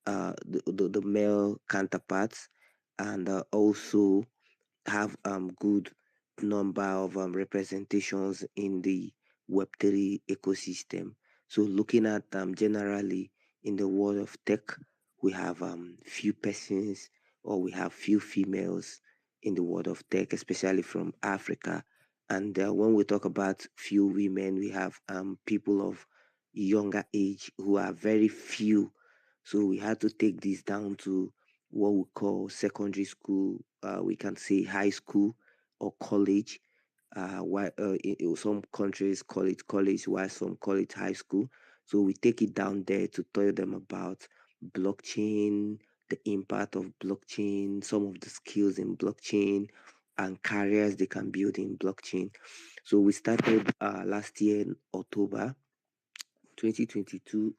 the male counterparts, and also have good number of representations in the Web3 ecosystem. So looking at generally in the world of tech, we have few persons or we have few females in the world of tech, especially from Africa. And when we talk about few women, we have people of younger age who are very few. So we had to take this down to what we call secondary school, we can say high school or college. While in some countries call it college, while some call it high school. So we take it down there to tell them about blockchain, the impact of blockchain, some of the skills in blockchain, and careers they can build in blockchain. So we started last year in October 2022,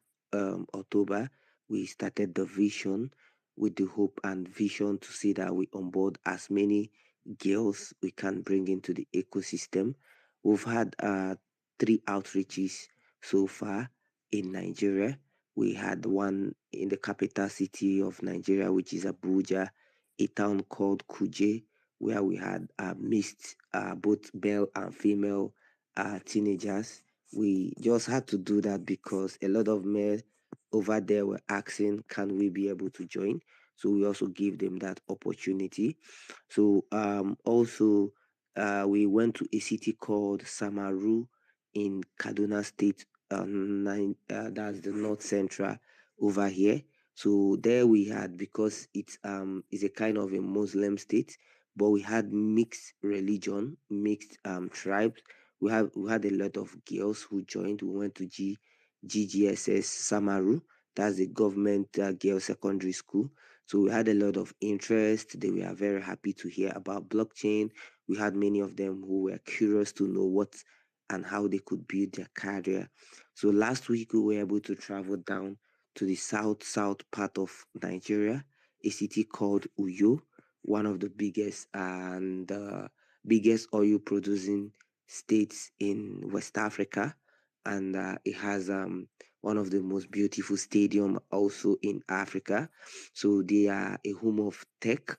October, we started the vision with the hope and vision to see that we onboard as many girls we can bring into the ecosystem. We've had three outreaches so far in Nigeria. We had one in the capital city of Nigeria, which is Abuja, a town called Kuje, where we had mixed both male and female teenagers. We just had to do that because a lot of men over there were asking, can we be able to join? So we also give them that opportunity. So also we went to a city called Samaru in Kaduna State. That's the north central over here. So there we had, because it's a kind of a Muslim state, but we had mixed religion, mixed tribes. We had a lot of girls who joined. We went to GGSS Samaru. That's the government girls secondary school. So we had a lot of interest. They were very happy to hear about blockchain. We had many of them who were curious to know what and how they could build their career. So last week we were able to travel down to the south part of Nigeria, a city called Uyo, one of the biggest and biggest oil producing states in West Africa, and it has one of the most beautiful stadium also in Africa. So they are a home of tech,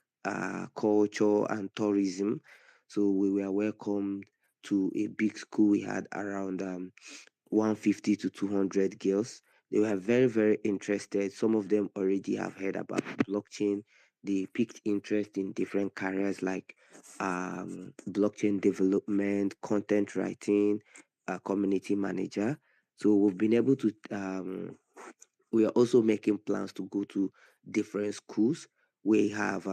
culture, and tourism. So we were welcomed to a big school. We had around 150 to 200 girls. They were very, very interested. Some of them already have heard about blockchain. They picked interest in different careers like blockchain development, content writing, community manager. So we've been able to we are also making plans to go to different schools. We have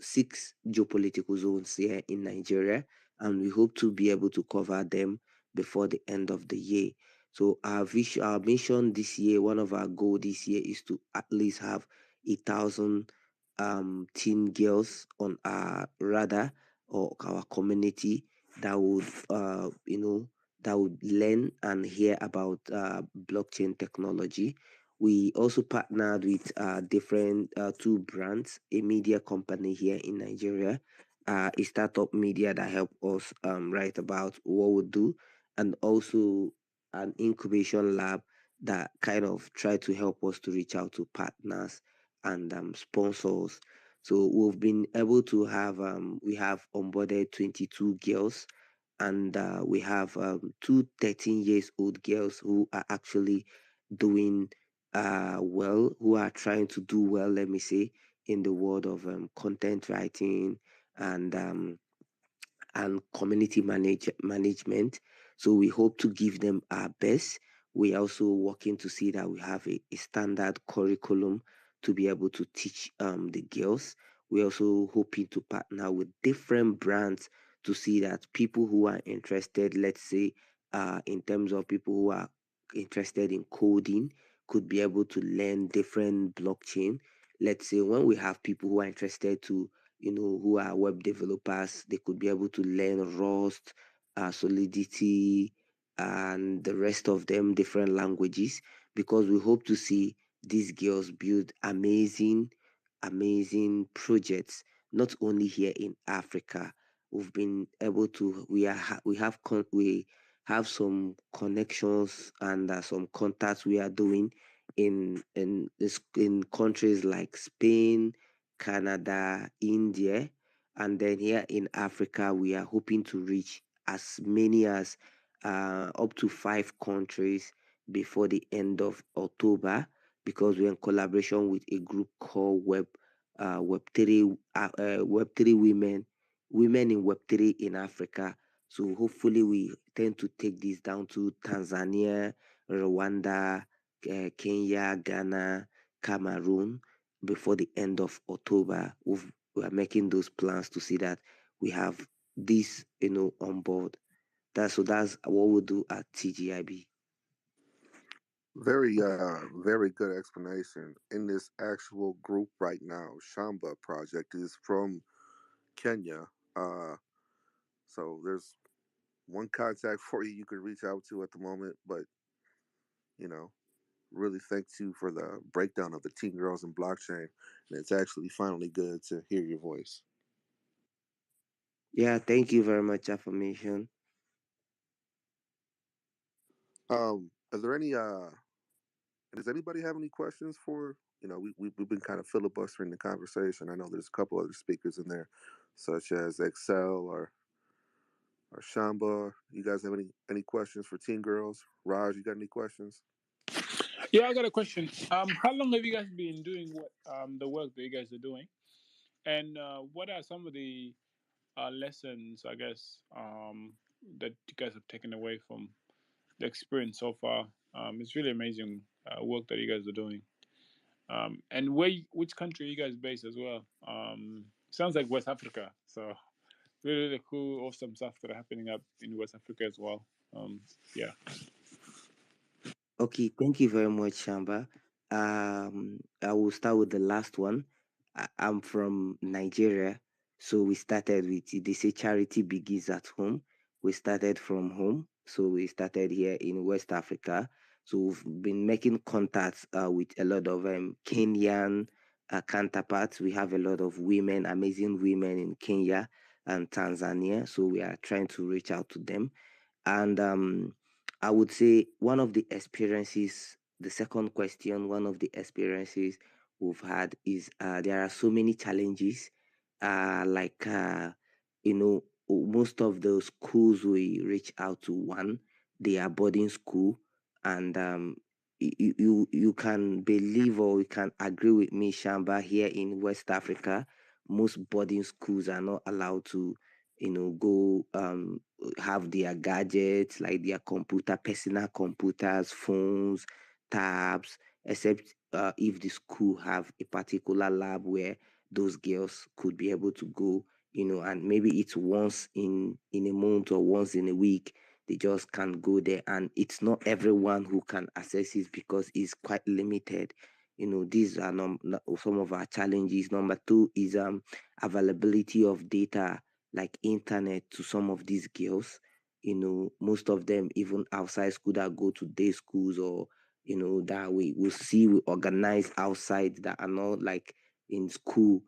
six geopolitical zones here in Nigeria, and we hope to be able to cover them before the end of the year. So our mission this year, one of our goal this year is to at least have 1,000 teen girls on our radar or our community that would that would learn and hear about blockchain technology. We also partnered with different two brands, a media company here in Nigeria, a startup media that help us write about what we do, and also an incubation lab that kind of try to help us to reach out to partners and sponsors. So we've been able to have we have onboarded 22 girls, and we have two 13 years old girls who are actually doing well, who are trying to do well, let me say, in the world of content writing and community management. So we hope to give them our best. We are also working to see that we have a standard curriculum to be able to teach the girls. We're also hoping to partner with different brands to see that people who are interested, let's say, in terms of people who are interested in coding, could be able to learn different blockchain. Let's say when we have people who are interested to, who are web developers, they could be able to learn Rust, Solidity, and the rest of them different languages, because we hope to see these girls build amazing projects, not only here in Africa. We've been able to we have some connections and some contacts we are doing in countries like Spain, Canada, India, and then here in Africa we are hoping to reach as many as up to 5 countries before the end of October, because we're in collaboration with a group called Web3 women in Web3 in Africa. So hopefully we tend to take this down to Tanzania, Rwanda, Kenya, Ghana, Cameroon before the end of October. We are making those plans to see that we have this, on board. That's what we do at TGIB.
Very good explanation. In this actual group right now, Shamba Project is from Kenya. So there's one contact for you could reach out to at the moment, but you know, really thanks you for the breakdown of the Teen Girls and Blockchain. And it's actually finally good to hear your voice.
Yeah, thank you very much, affirmation.
Are there any and does anybody have any questions for, we've been kind of filibustering the conversation. I know there's a couple other speakers in there, such as Excel or Shamba. You guys have any questions for Teen Girls? Raj, you got any questions?
Yeah, I got a question. How long have you guys been doing the work that you guys are doing, and what are some of the lessons, I guess, that you guys have taken away from the experience so far? It's really amazing work that you guys are doing. And which country are you guys based as well? Sounds like West Africa. So really, really cool, awesome stuff that are happening up in West Africa as well. Yeah.
Okay, thank you very much, Shamba. I will start with the last one. I'm from Nigeria, so we started with, they say charity begins at home. We started from home, so we started here in West Africa. So we've been making contacts with a lot of Kenyan counterparts. We have a lot of women, amazing women in Kenya and Tanzania. So we are trying to reach out to them. And I would say one of the experiences, the second question, one of the experiences we've had is there are so many challenges. Like, most of the schools we reach out to, one, they are boarding school. And you can believe or you can agree with me, Shamba, here in West Africa, most boarding schools are not allowed to go have their gadgets like their computer, personal computers, phones, tabs, except if the school have a particular lab where those girls could be able to go, and maybe it's once in a month or once in a week. They just can't go there, and it's not everyone who can access it because it's quite limited. These are some of our challenges. Number two is availability of data like internet to some of these girls. Most of them, even outside school, that go to day schools, or that we organize outside, that are not like in school.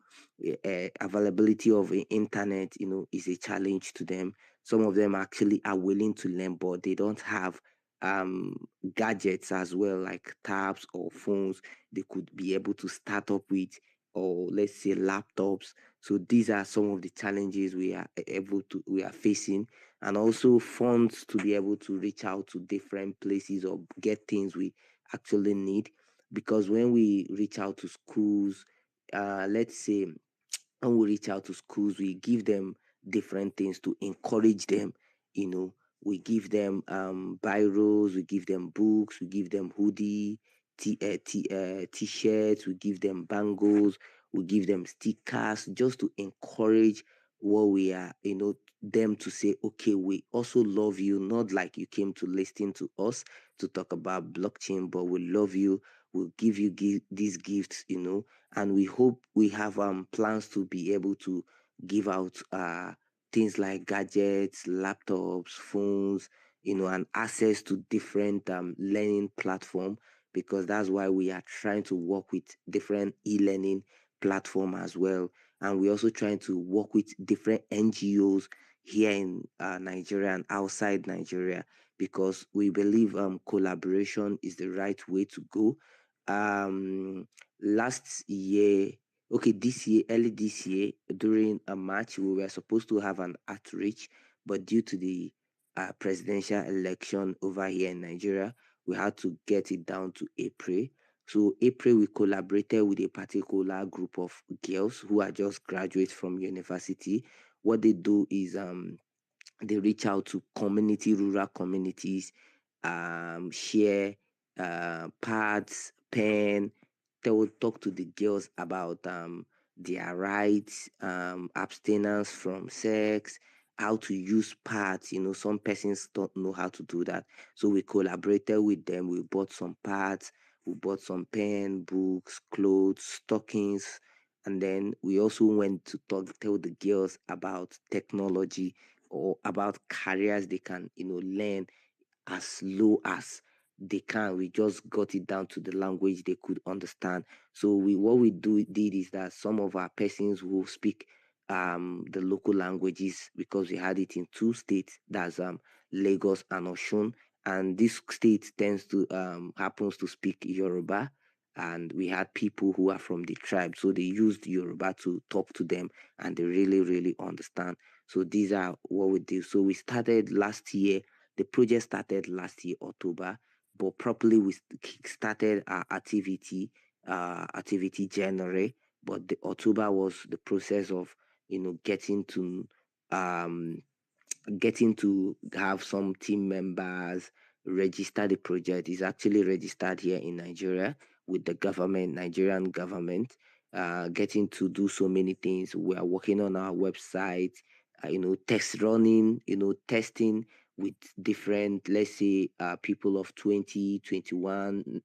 Availability of internet, is a challenge to them. Some of them actually are willing to learn, but they don't have um gadgets as well, like tabs or phones they could be able to start up with, or let's say laptops. So these are some of the challenges we are facing, and also funds to be able to reach out to different places or get things we actually need. Because when we reach out to schools, let's say when we reach out to schools, we give them different things to encourage them, We give them biros, we give them books, we give them hoodie, t-shirts, we give them bangles, we give them stickers just to encourage what we are, them to say, okay, we also love you, not like you came to listen to us to talk about blockchain, but we love you. We'll give you these gifts, and we hope we have plans to be able to give out things like gadgets, laptops, phones, and access to different learning platform, because that's why we are trying to work with different e-learning platform as well. And we're also trying to work with different NGOs here in Nigeria and outside Nigeria, because we believe collaboration is the right way to go. Last year, okay, this year, early this year, during a match, we were supposed to have an outreach, but due to the presidential election over here in Nigeria, we had to get it down to April. So April, we collaborated with a particular group of girls who are just graduates from university. What they do is they reach out to rural communities, share pads, pen. They will talk to the girls about their rights, abstinence from sex, how to use pads. Some persons don't know how to do that. So we collaborated with them. We bought some pads, we bought some pen, books, clothes, stockings, and then we also went to tell the girls about technology or about careers they can, learn as low as they can. We just got it down to the language they could understand. So what we did is that some of our persons who speak the local languages, because we had it in two states, that's Lagos and Oshun, and this state tends to happens to speak Yoruba, and we had people who are from the tribe, so they used Yoruba to talk to them, and they really really understand. So these are what we do. So we started last year. The project started last year, October, but properly we started our activity January. But the October was the process of, um, getting to have some team members register the project. Is actually registered here in Nigeria with the government, Nigerian government. Getting to do so many things. We are working on our website, test running, testing with different, let's say, people of 20, 21,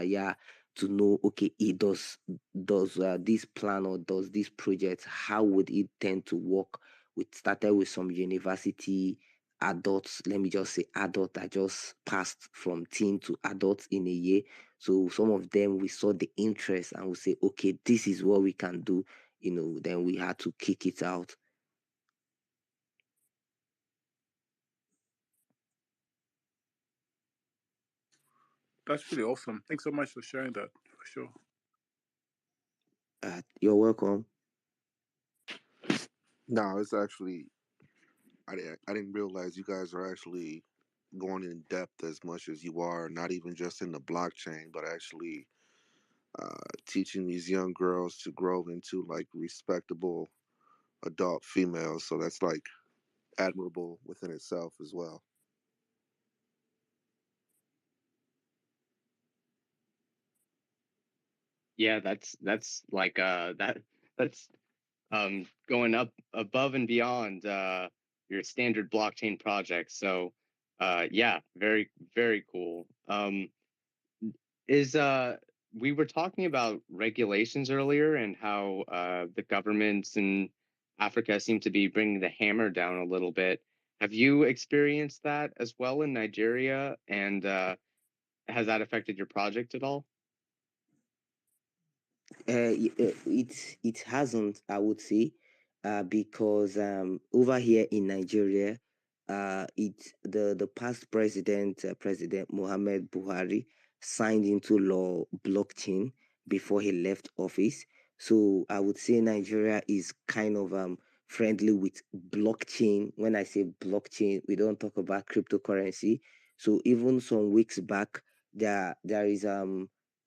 yeah, to know, okay, it does this plan or does this project, how would it tend to work. We started with some university adults, let me just say adult that just passed from teen to adults in a year. So some of them, we saw the interest and we say, okay, this is what we can do. Then we had to kick it out.
That's really awesome. Thanks so much for sharing that, for sure.
You're welcome.
No, it's actually I didn't realize you guys are actually going in depth as much as you are, not even just in the blockchain, but actually teaching these young girls to grow into like respectable adult females. So that's like admirable within itself as well.
Yeah, that's like that's going up above and beyond your standard blockchain project. So yeah, very very cool. Is We were talking about regulations earlier and how the governments in Africa seem to be bringing the hammer down a little bit. Have you experienced that as well in Nigeria? And has that affected your project at all?
It hasn't, I would say, because over here in Nigeria, the past president, President Mohammed Buhari, signed into law blockchain before he left office. So I would say Nigeria is kind of friendly with blockchain. When I say blockchain, we don't talk about cryptocurrency. So even some weeks back, there is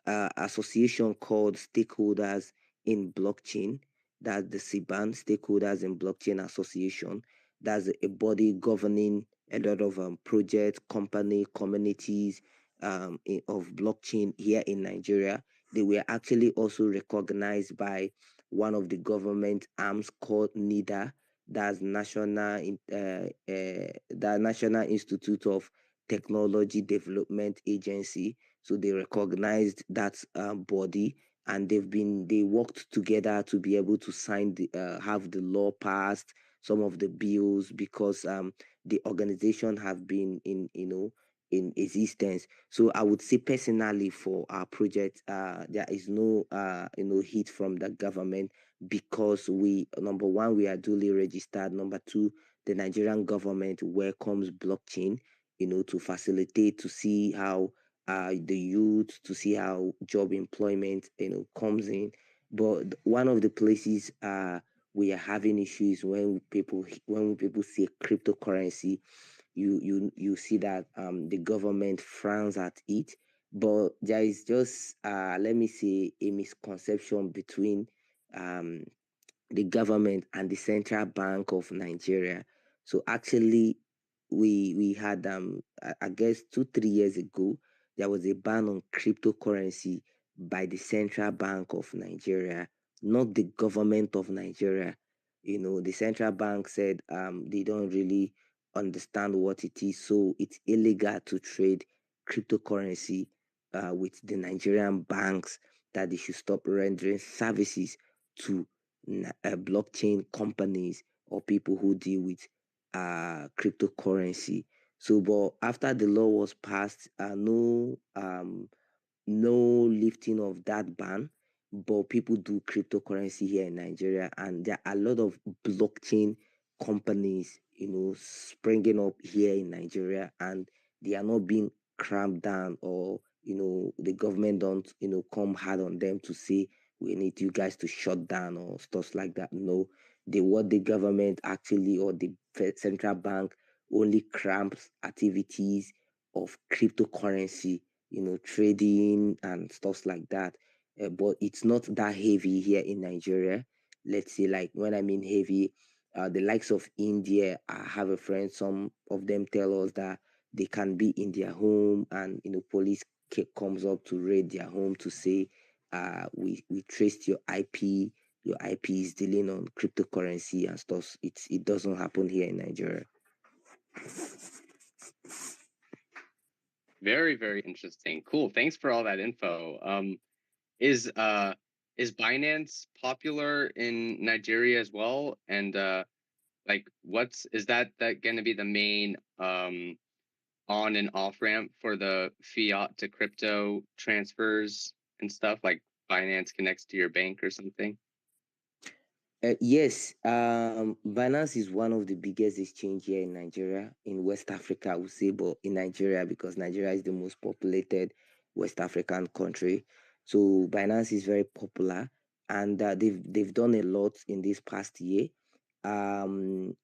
association called Stakeholders in Blockchain. That's the CBAN, Stakeholders in Blockchain Association. That's a body governing a lot of projects, company, communities of blockchain here in Nigeria. They were actually also recognized by one of the government arms called NIDA, that's the National Institute of Technology Development Agency. So they recognized that body, and they worked together to be able to have the law passed, some of the bills, because the organization have been in existence. So I would say personally for our project, there is no hit from the government, because we, number one, we are duly registered. Number two, the Nigerian government welcomes blockchain, to facilitate, to see how the youth, to see how job employment comes in. But one of the places we are having issues when people see cryptocurrency, you see that the government frowns at it. But there is just let me say a misconception between um the government and the Central Bank of Nigeria. So actually, we had I guess 2 3 years ago, there was a ban on cryptocurrency by the Central Bank of Nigeria, not the government of Nigeria. The central bank said they don't really understand what it is, so it's illegal to trade cryptocurrency with the Nigerian banks, that they should stop rendering services to blockchain companies or people who deal with cryptocurrency. So, but after the law was passed, no lifting of that ban, but people do cryptocurrency here in Nigeria, and there are a lot of blockchain companies, springing up here in Nigeria, and they are not being cramped down, or the government don't come hard on them to say we need you guys to shut down or stuff like that. No, what the government actually, or the central bank, only cramps activities of cryptocurrency, trading and stuff like that. But it's not that heavy here in Nigeria. Let's say, like, when I mean heavy, the likes of India, I have a friend, some of them tell us that they can be in their home, and police comes up to raid their home to say, we traced your IP is dealing on cryptocurrency and stuff. It doesn't happen here in Nigeria.
Very, very interesting. Cool. Thanks for all that info. Is Binance popular in Nigeria as well? And like, is that going to be the main on and off ramp for the fiat to crypto transfers and stuff? Like Binance connects to your bank or something?
Yes, Binance is one of the biggest exchange here in Nigeria, in West Africa, I would say, but in Nigeria, because Nigeria is the most populated West African country. So Binance is very popular, and they've done a lot in this past year. One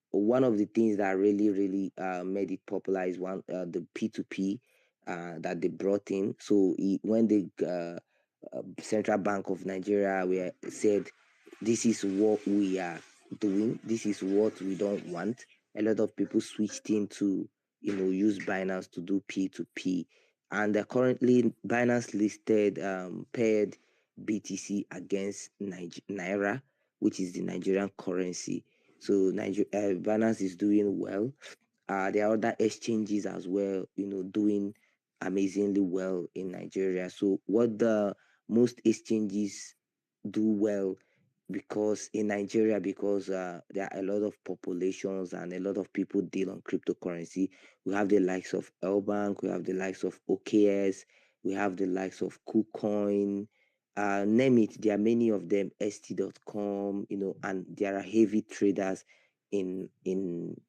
of the things that really really made it popular is the P2P that they brought in. So when the Central Bank of Nigeria said, this is what we are doing, this is what we don't want, a lot of people switched into use Binance to do P2P. And currently Binance listed paired BTC against Naira, which is the Nigerian currency. So Binance is doing well. There are other exchanges as well, doing amazingly well in Nigeria. So what the most exchanges do well, because in Nigeria, because there are a lot of populations and a lot of people deal on cryptocurrency. We have the likes of Elbank, we have the likes of OKS, we have the likes of KuCoin, name it. There are many of them, st.com, and there are heavy traders in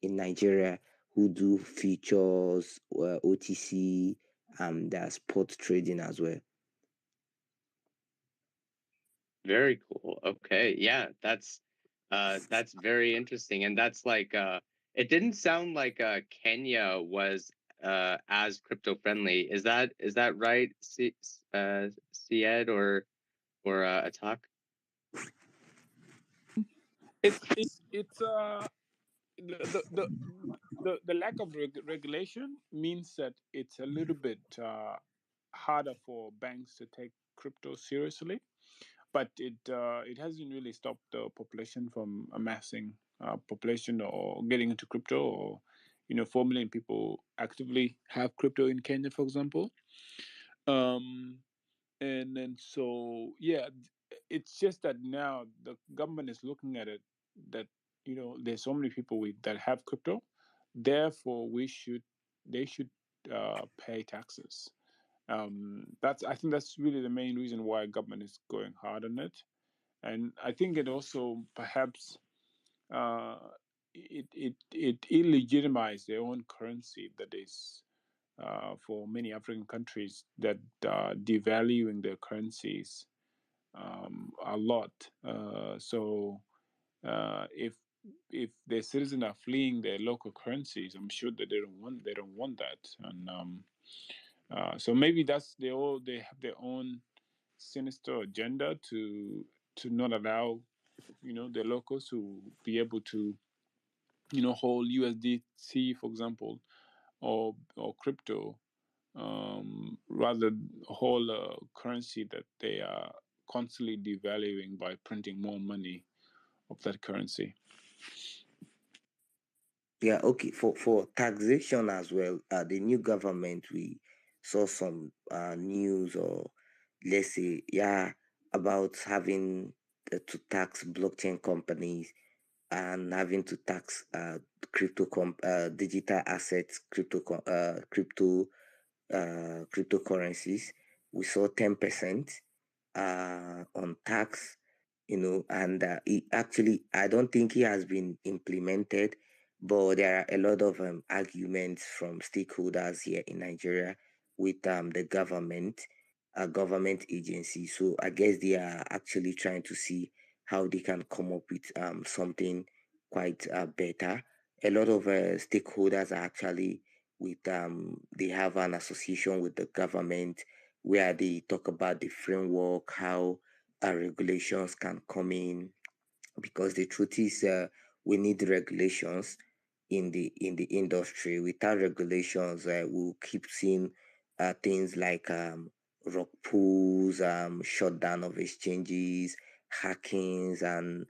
Nigeria who do futures, OTC, and spot trading as well.
Very cool. Okay. Yeah, that's very interesting. And that's like it didn't sound like Kenya was as crypto friendly. Is that right, Syed or Atak?
It's the lack of regulation means that it's a little bit harder for banks to take crypto seriously, but it hasn't really stopped the population from amassing population or getting into crypto, or 4 million people actively have crypto in Kenya, for example. um and then so yeah, it's just that now the government is looking at it, that there's so many people that have crypto, therefore they should pay taxes. That's I think that's really the main reason why government is going hard on it. And I think it also perhaps uh, it illegitimized their own currency, that is, for many African countries, that devaluing their currencies a lot. So if their citizens are fleeing their local currencies, I'm sure that they don't want that. And so maybe they have their own sinister agenda to not allow the locals to be able to hold USDC, for example, or crypto, rather hold a currency that they are constantly devaluing by printing more money of that currency.
Yeah, okay. For taxation as well, the new government, we saw some news, or let's say, yeah, about having to tax blockchain companies, and having to tax digital assets, cryptocurrencies. We saw 10% on tax, and it actually, I don't think it has been implemented, but there are a lot of arguments from stakeholders here in Nigeria with the government agency. So I guess they are actually trying to see how they can come up with something quite better. A lot of stakeholders are actually with they have an association with the government where they talk about the framework, how regulations can come in, because the truth is, we need regulations in the industry. Without regulations, we'll keep seeing things like rock pools, shutdown of exchanges, hackings, and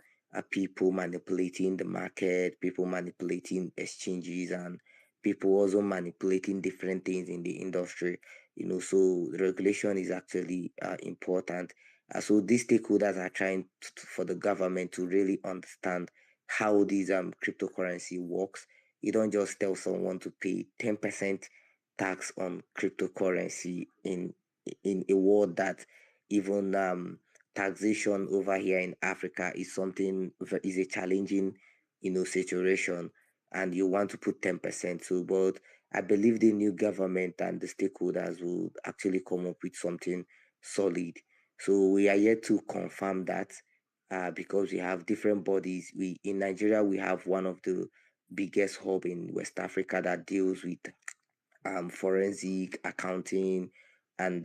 people manipulating the market, people manipulating exchanges, and people also manipulating different things in the industry. So regulation is actually important. So these stakeholders are trying for the government to really understand how these cryptocurrency works. You don't just tell someone to pay 10% tax on cryptocurrency in a world that even taxation over here in Africa is is a challenging situation, and you want to put 10%. So, but I believe the new government and the stakeholders will actually come up with something solid. So we are yet to confirm that, because we have different bodies. We in Nigeria we have one of the biggest hub in West Africa that deals with forensic accounting, and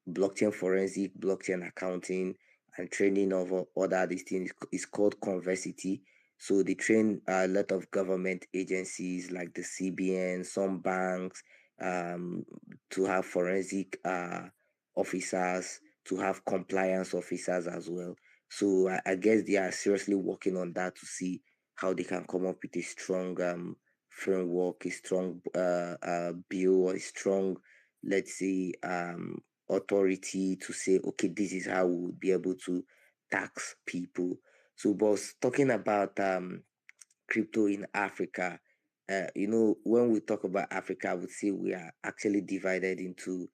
blockchain accounting, and training of other these things is called Conversity. So they train a lot of government agencies like the CBN, some banks, um, to have forensic officers, to have compliance officers as well. So I guess they are seriously working on that to see how they can come up with a strong framework, a strong bill, or a strong, let's say, authority to say, okay, this is how we would be able to tax people. So, boss, talking about crypto in Africa, when we talk about Africa, I would say we are actually divided into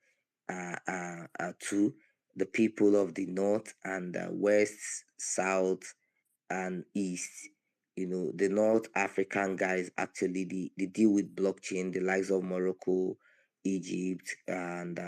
two: the people of the north and west, south, and east. The North African guys actually they deal with blockchain, the likes of Morocco, Egypt, and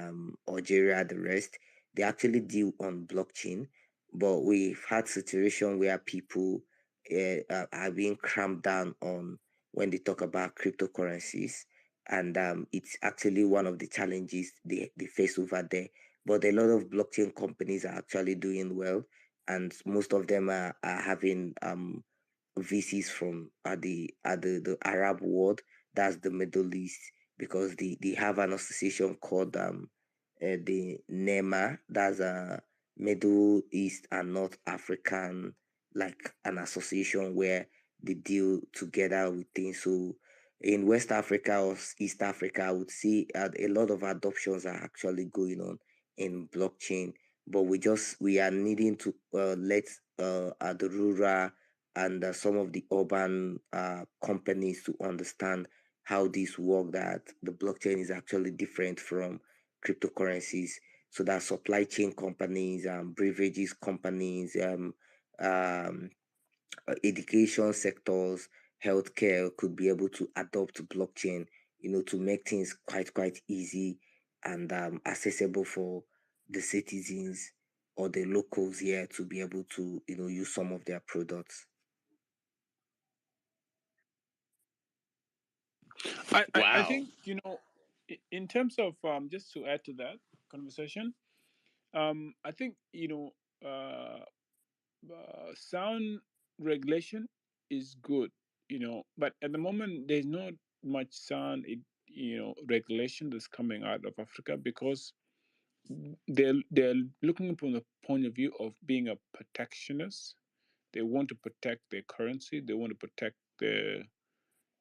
Algeria, the rest. They actually deal on blockchain, but we've had situation where people are being cramped down on when they talk about cryptocurrencies, and it's actually one of the challenges they face over there. But a lot of blockchain companies are actually doing well, and most of them are having VCs from the Arab world, that's the Middle East, because they have an association called the NEMA, that's a Middle East and North African, like an association where they deal together with things. So in West Africa or East Africa, I would see a lot of adoptions are actually going on in blockchain, but we are needing to let the rural and some of the urban companies to understand how this work, that the blockchain is actually different from cryptocurrencies, so that supply chain companies, beverages companies, um, education sectors, healthcare could be able to adopt blockchain, to make things quite easy and accessible for the citizens or the locals here to be able to, use some of their products.
I
Wow.
think, in terms of, just to add to that conversation, I think, sound regulation is good, but at the moment there's not much sound, regulation that's coming out of Africa, because they're looking from the point of view of being a protectionist. They want to protect their currency. They want to protect their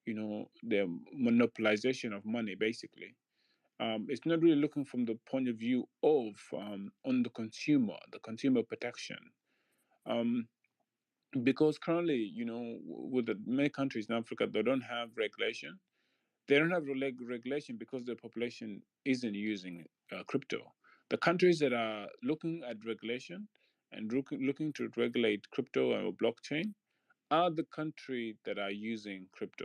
monopolization of money, basically. It's not really looking from the point of view of, on the consumer protection. Um, because currently, with the many countries in Africa, they don't have regulation. They don't have regulation because the population isn't using crypto. The countries that are looking at regulation and looking to regulate crypto or blockchain are the country that are using crypto,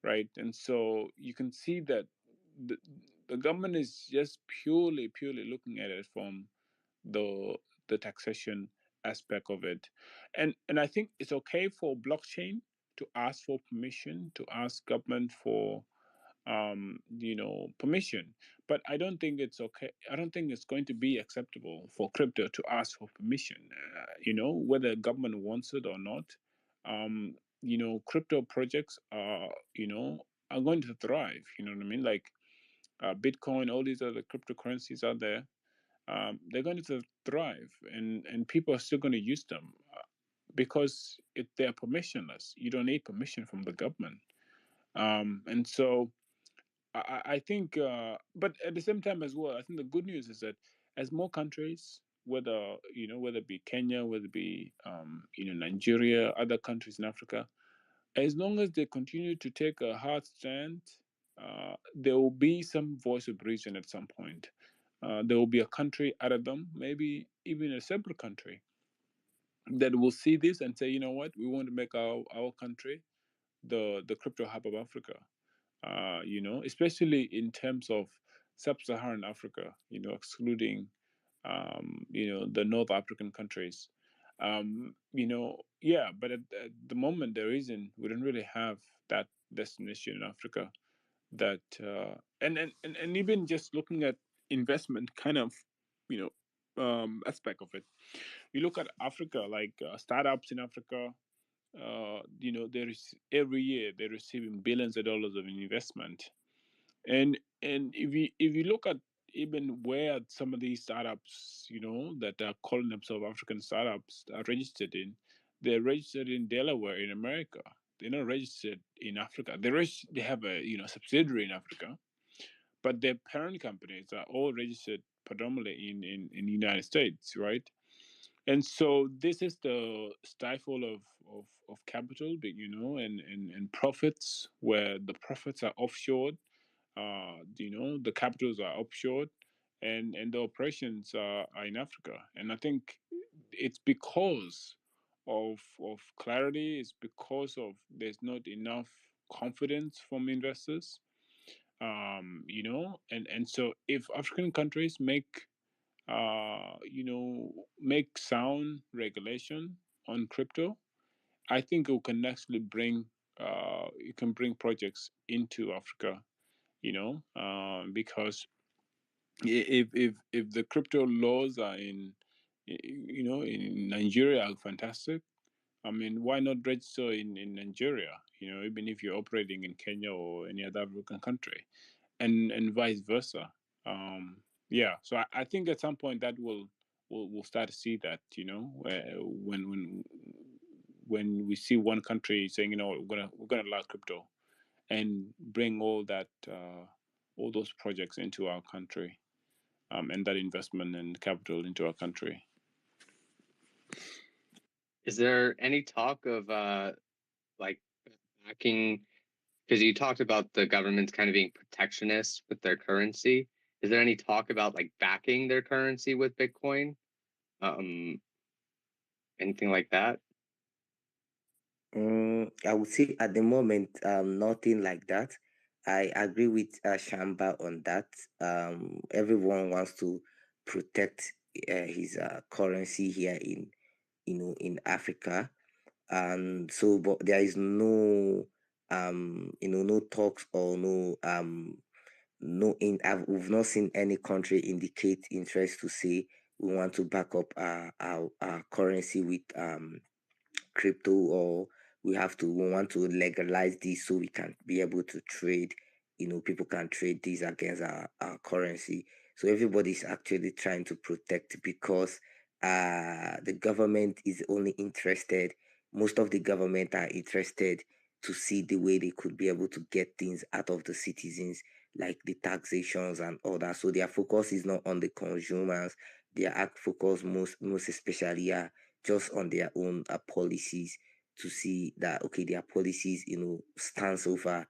right? And so you can see that the, the government is just purely looking at it from the the taxation aspect of it. And I think it's okay for blockchain to ask for permission, to ask government for permission. But I don't think it's okay. I don't think it's going to be acceptable for crypto to ask for permission. Whether government wants it or not. Crypto projects are going to thrive. You know what I mean? Like Bitcoin, all these other cryptocurrencies out there, they're going to thrive, and people are still going to use them because they're permissionless. You don't need permission from the government, and so I think, but at the same time as well, I think the good news is that as more countries, whether it be Kenya, whether it be Nigeria, other countries in Africa, as long as they continue to take a hard stand, there will be some voice of reason at some point. There will be a country out of them, maybe even a separate country, that will see this and say, you know what, we want to make our country the crypto hub of Africa. Especially in terms of sub-Saharan Africa, excluding, the North African countries. Yeah, but at the moment we don't really have that destination in Africa that, and even just looking at investment kind of, aspect of it. You look at Africa, like startups in Africa, every year they're receiving billions of dollars of investment. And if you look at even where some of these startups, that are calling themselves African startups, are registered in, they're registered in Delaware in America. They're not registered in Africa. They have a subsidiary in Africa, but their parent companies are all registered predominantly in the United States, right? And so this is the stifle of capital, and profits, where the profits are offshored, the capitals are offshore, and the operations are in Africa. And I think it's because of clarity. It's because of there's not enough confidence from investors. And so if African countries make sound regulation on crypto, I think it can bring projects into Africa, because if the crypto laws are in Nigeria, are fantastic. I mean, why not register in Nigeria? Even if you're operating in Kenya or any other African country, and vice versa. Yeah, so I think at some point that we'll start to see that. When we see one country saying, we're gonna allow crypto and bring all those projects into our country, and that investment and capital into our country.
Is there any talk of like backing? Because you talked about the governments kind of being protectionist with their currency. Is there any talk about like backing their currency with Bitcoin? Anything like that?
I would say at the moment, nothing like that. I agree with Shamba on that. Everyone wants to protect his currency here in Africa, and so but there is no no talks or we've not seen any country indicate interest to say we want to back up our currency with crypto, or we want to legalize this so we can be able to trade. People can trade these against our currency. So everybody's actually trying to protect, because the government is only interested, most of the government are interested to see the way they could be able to get things out of the citizens, like the taxations and all that. So their focus is not on the consumers. Their act focus most especially are just on their own policies, to see that okay, their policies stands over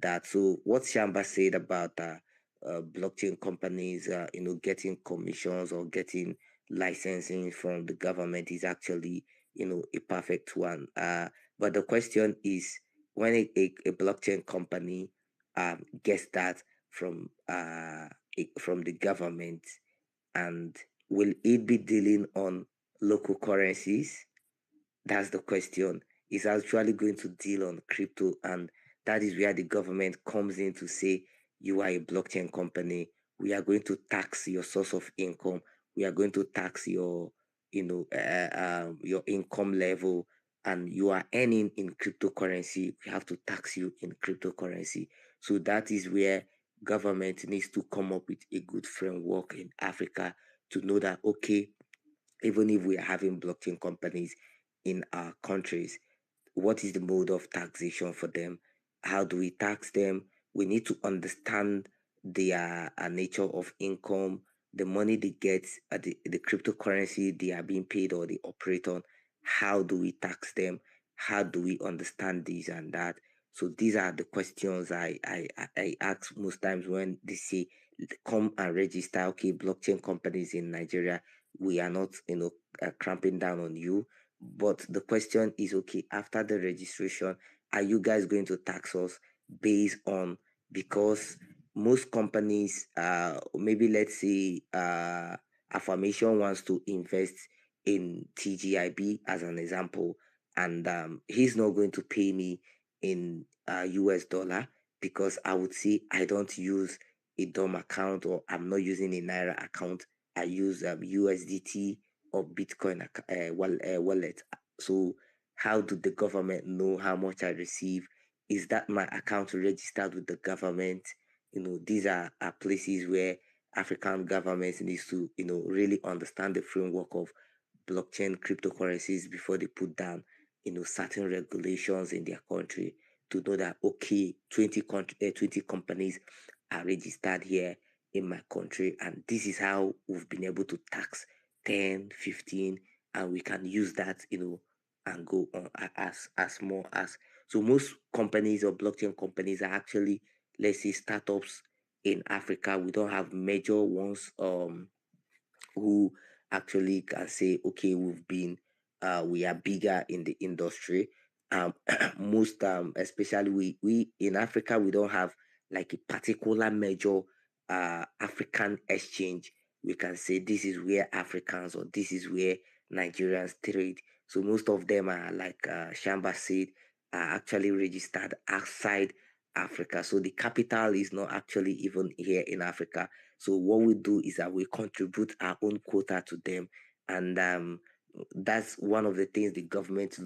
that. So what Shamba said about blockchain companies getting commissions or getting licensing from the government is actually a perfect one. But the question is, when a blockchain company gets that from from the government, and will it be dealing on local currencies? That's the question. Is actually going to deal on crypto, and that is where the government comes in to say, you are a blockchain company. We are going to tax your source of income. We are going to tax your income level, and you are earning in cryptocurrency. We have to tax you in cryptocurrency. So that is where government needs to come up with a good framework in Africa to know that okay, even if we are having blockchain companies in our countries, what is the mode of taxation for them? How do we tax them? We need to understand their nature of income, the money they get, the cryptocurrency they are being paid or they operate on. How do we tax them? How do we understand this and that? So these are the questions I ask most times when they say, come and register. Okay, blockchain companies in Nigeria, we are not cramping down on you, but the question is, okay, after the registration, are you guys going to tax us based on, because most companies, maybe let's say Affirmation wants to invest in TGIB as an example, and he's not going to pay me in US dollar, because I would say I don't use a DOM account, or I'm not using a Naira account. I use USDT or Bitcoin wallet. So how do the government know how much I receive? Is that my account registered with the government? These are places where African governments needs to, really understand the framework of blockchain cryptocurrencies before they put down, certain regulations in their country, to know that okay, 20 companies are registered here in my country, and this is how we've been able to tax 10, 15, and we can use that, and go on as more as. So most companies or blockchain companies are actually, let's say, startups in Africa. We don't have major ones who actually can say, okay, we are bigger in the industry. Most especially we in Africa, we don't have like a particular major African exchange. We can say this is where Africans or this is where Nigerians trade. So most of them are, like Shamba said, are actually registered outside Africa. So the capital is not actually even here in Africa. So what we do is that we contribute our own quota to them, and that's one of the things the government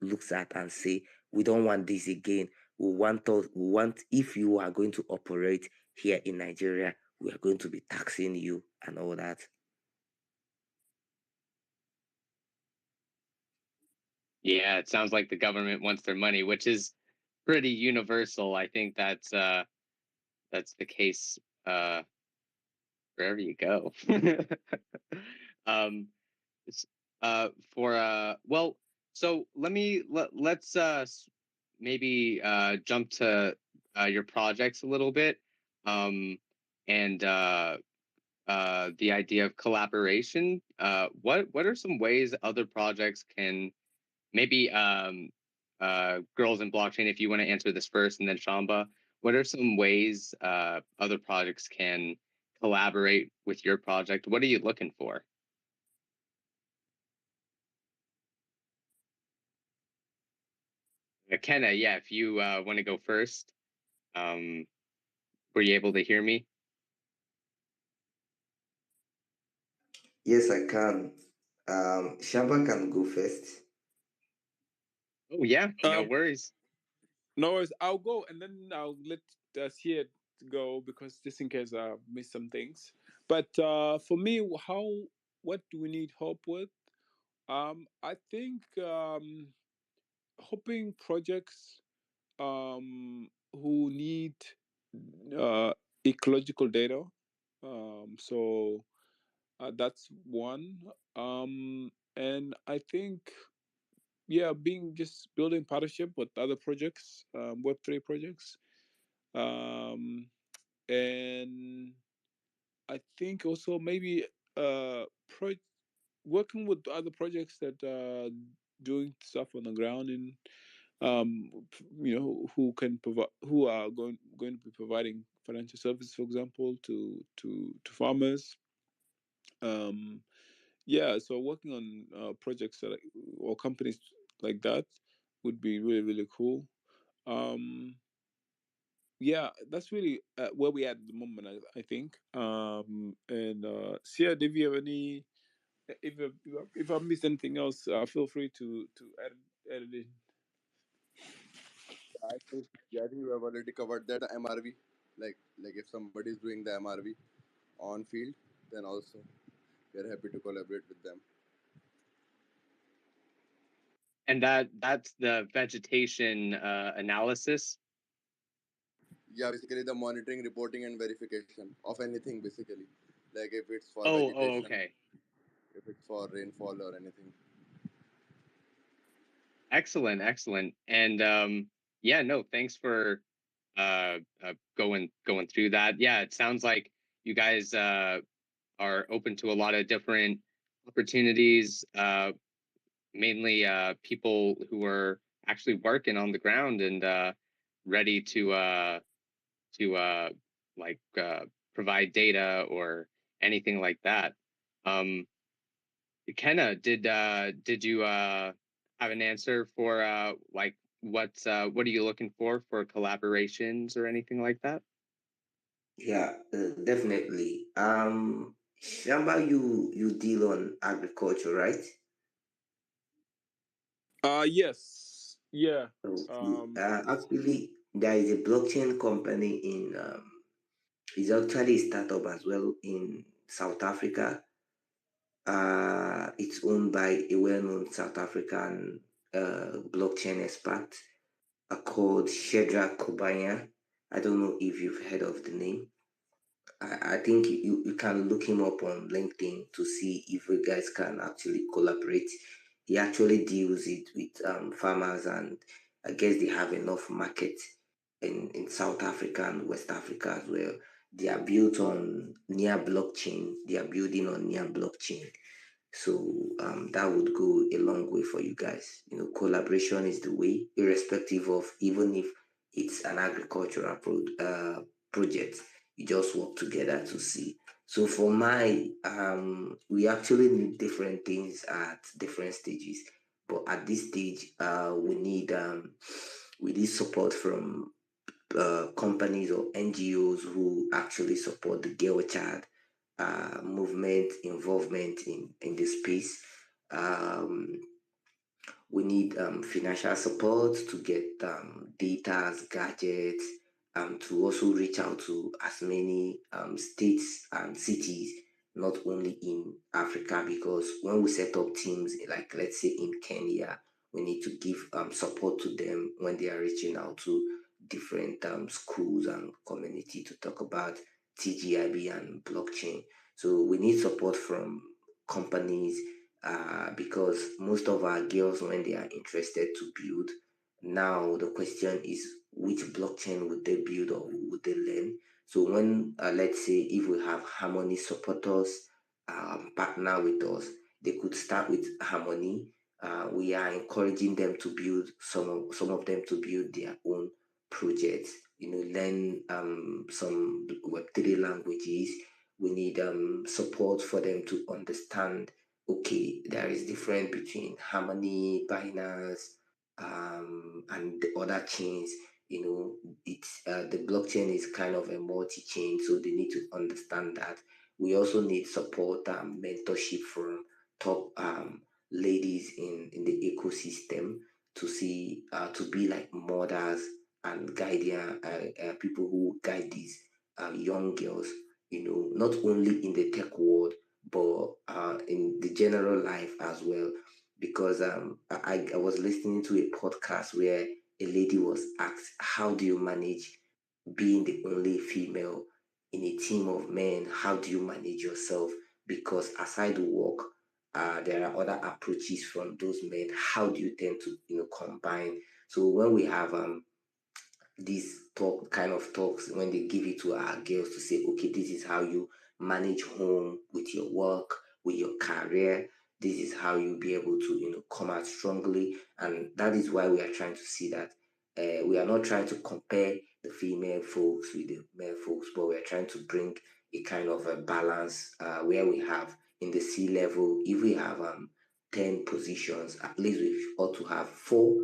looks at and say, we don't want this again. We want if you are going to operate here in Nigeria, we are going to be taxing you and all that.
Yeah, it sounds like the government wants their money, which is pretty universal. I think that's the case wherever you go. um, for well, so let's maybe jump to your projects a little bit, and the idea of collaboration. What are some ways other projects can maybe girls in blockchain? If you want to answer this first, and then Shamba, what are some ways other projects can collaborate with your project? What are you looking for? Kenna, yeah, if you want to go first, um, were you able to hear me?
Yes, I can. Shamba can go first.
Oh yeah, no
Um,
worries.
no worries. I'll go and then I'll let Sia go because just in case I miss some things. But for me, what do we need help with? I think helping projects who need uh, ecological data. So that's one. And I think being just building partnership with other projects, Web3 projects, um, and I think also maybe pro- working with other projects that doing stuff on the ground and who are going to be providing financial services, for example, to farmers. Um, so working on projects or companies like that would be really really cool. Um, that's really where we at the moment. I think. And Sia, if you have any, if I missed anything else, feel free to add it in.
I think you have already covered that. MRV, like if somebody is doing the MRV on field, then also we are happy to collaborate with them.
And that's the vegetation analysis.
Yeah, basically the monitoring, reporting, and verification of anything. Basically, like if it's for
Oh,
vegetation,
okay.
if it's for rainfall or anything.
Excellent. And yeah, no, thanks for going through that. Yeah, it sounds like you guys are open to a lot of different opportunities, mainly people who are actually working on the ground and ready to like provide data or anything like that. Um, Kenna, did you have an answer for like what are you looking for collaborations or anything like that?
Yeah, definitely. Shamba, you deal on agriculture, right?
Yes, yeah.
Okay.
Um,
Actually, there is a blockchain company in it's actually a startup as well in South Africa. It's owned by a well-known South African blockchain expert called Shedrack Kobanya. I don't know if you've heard of the name. I think you can look him up on LinkedIn to see if you guys can actually collaborate. He actually deals it with farmers, and I guess they have enough market in South Africa and West Africa as well. They are built on near blockchain. They are building on near blockchain. So that would go a long way for you guys. Collaboration is the way, irrespective of even if it's an agricultural project. You just work together to see. So for my, we actually need different things at different stages. But at this stage, we need support from companies or NGOs who actually support the girl child movement involvement in the space. Um, we need financial support to get data, gadgets, to also reach out to as many states and cities, not only in Africa, because when we set up teams, like let's say in Kenya, we need to give support to them when they are reaching out to different schools and community to talk about TGIB and blockchain. So we need support from companies, because most of our girls, when they are interested to build, now the question is which blockchain would they build or would they learn. So when let's say if we have Harmony supporters partner with us, they could start with Harmony. We are encouraging them to build some of them to build their own projects. Learn some Web3 languages. We need support for them to understand. Okay, there is difference between Harmony, Binance, and the other chains. It's the blockchain is kind of a multi-chain, so they need to understand that. We also need support and mentorship from top ladies in the ecosystem to see to be like mothers and guardian people who guide these young girls. Not only in the tech world but in the general life as well. Because I was listening to a podcast where a lady was asked, how do you manage being the only female in a team of men? How do you manage yourself? Because aside work, there are other approaches from those men. How do you tend to combine? So when we have these talks, when they give it to our girls to say, okay, this is how you manage home with your work, with your career. This is how you be able to come out strongly. And that is why we are trying to see that we are not trying to compare the female folks with the male folks, but we are trying to bring a kind of a balance, where we have in the C level, if we have 10 positions, at least we ought to have four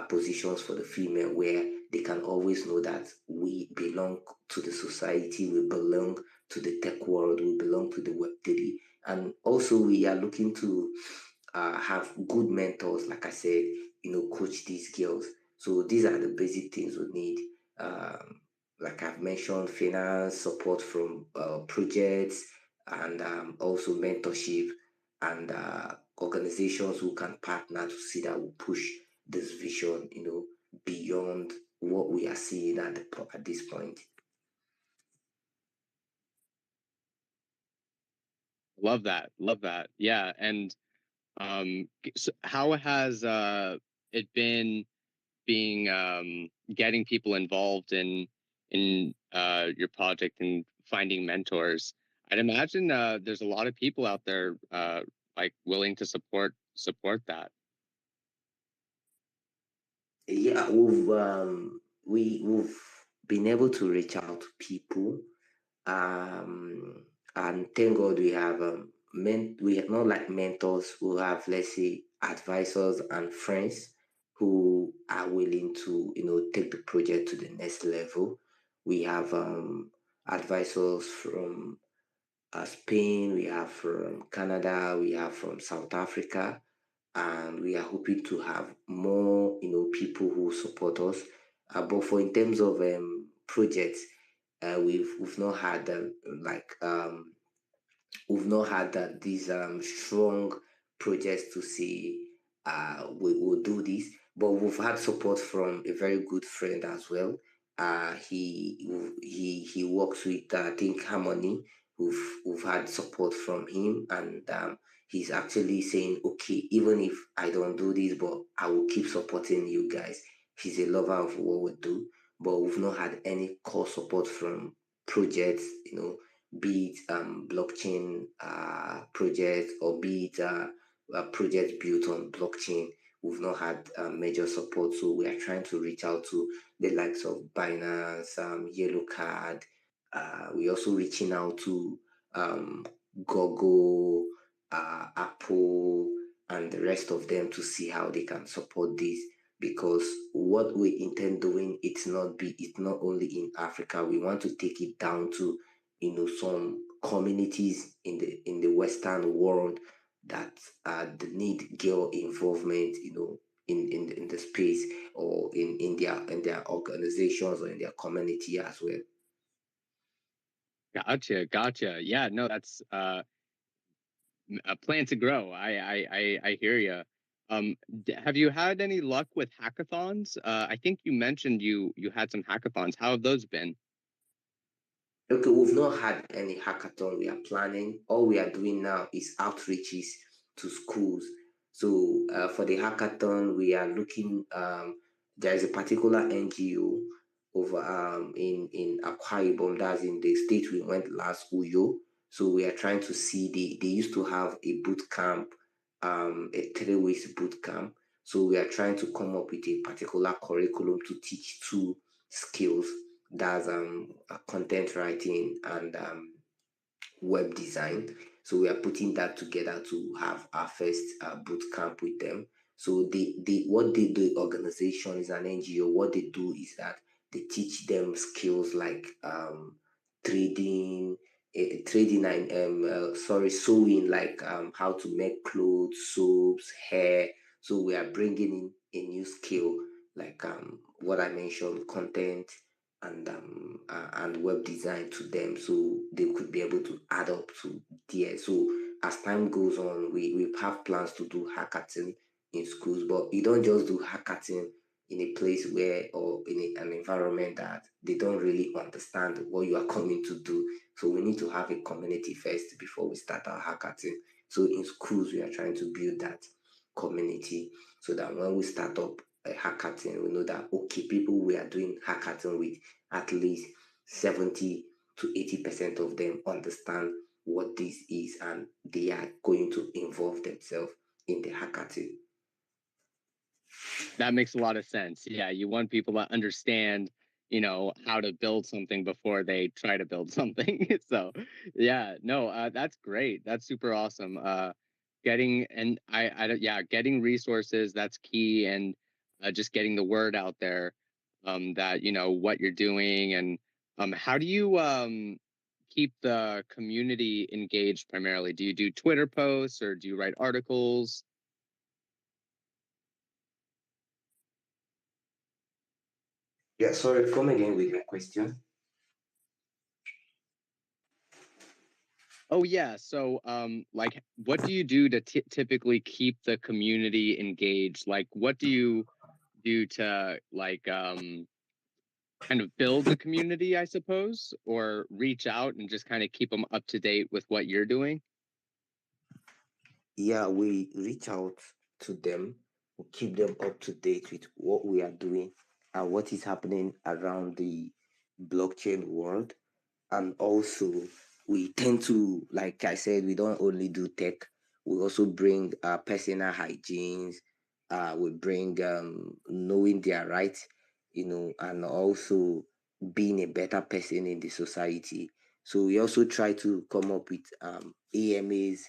positions for the female, where they can always know that we belong to the society, we belong to the tech world, we belong to the Web3. And also, we are looking to have good mentors, like I said, coach these girls. So, these are the basic things we need. Like I've mentioned, finance, support from projects, and also mentorship, and organizations who can partner to see that we push this vision, beyond what we are seeing at this point.
Love that. Love that. Yeah. And so how has it been being getting people involved in your project and finding mentors? I'd imagine there's a lot of people out there like willing to support that.
Yeah, we've been able to reach out to people, and thank God we have we have not like mentors, who have, let's say, advisors and friends who are willing to take the project to the next level. We have advisors from Spain, we have from Canada, we have from South Africa, and we are hoping to have more, people who support us. But for in terms of projects, we've not had like we've not had these strong projects to say we will do this, but we've had support from a very good friend as well. He works with I think Harmony. We've had support from him, and he's actually saying, okay, even if I don't do this, but I will keep supporting you guys. He's a lover of what we do, but we've not had any core support from projects, be it blockchain projects, or be it a project built on blockchain. We've not had major support, so we are trying to reach out to the likes of Binance, Yellow Card. We're also reaching out to um, Google, Apple, and the rest of them to see how they can support this. Because what we intend doing, it's not only in Africa. We want to take it down to some communities in the Western world that they need girl involvement, in the space, or in their organizations, or in their community as well.
Gotcha. Yeah, no, that's a plan to grow. I hear you. Have you had any luck with hackathons? I think you mentioned you had some hackathons. How have those been?
Okay, we've not had any hackathon we are planning. All we are doing now is outreaches to schools. So for the hackathon, we are looking. There is a particular NGO over in Akwa Ibom, that's in the state we went last, Uyo. So we are trying to see, they used to have a boot camp, a 3 weeks boot camp. So we are trying to come up with a particular curriculum to teach two skills, that's content writing and web design. So we are putting that together to have our first boot camp with them. So the organization is an NGO. What they do is that they teach them skills like trading, trading and sewing, like how to make clothes, soaps, hair. So we are bringing in a new skill, like what I mentioned, content and web design to them, so they could be able to add up to there. So as time goes on, we have plans to do hackathon in schools, but you don't just do hackathon in a place where, or in an environment that they don't really understand what you are coming to do. So we need to have a community first before we start our hackathon. So in schools, we are trying to build that community, so that when we start up a hackathon, we know that okay, people we are doing hackathon with, at least 70 to 80% of them understand what this is, and they are going to involve themselves in the hackathon.
That makes a lot of sense. Yeah, you want people to understand, how to build something before they try to build something. So, yeah, no, that's great. That's super awesome. Getting and yeah, getting resources, that's key, and just getting the word out there, that what you're doing, and how do you keep the community engaged primarily? Do you do Twitter posts, or do you write articles?
Yeah, sorry, come again with your question.
Oh yeah. So, like, what do you do to typically keep the community engaged? Like, what do you do to, like, kind of build the community, I suppose, or reach out and just kind of keep them up to date with what you're doing?
Yeah, we reach out to them, we keep them up to date with what we are doing and what is happening around the blockchain world. And also, we tend to, like I said, we don't only do tech, we also bring personal hygienes, we bring knowing their rights, and also being a better person in the society. So we also try to come up with AMAs,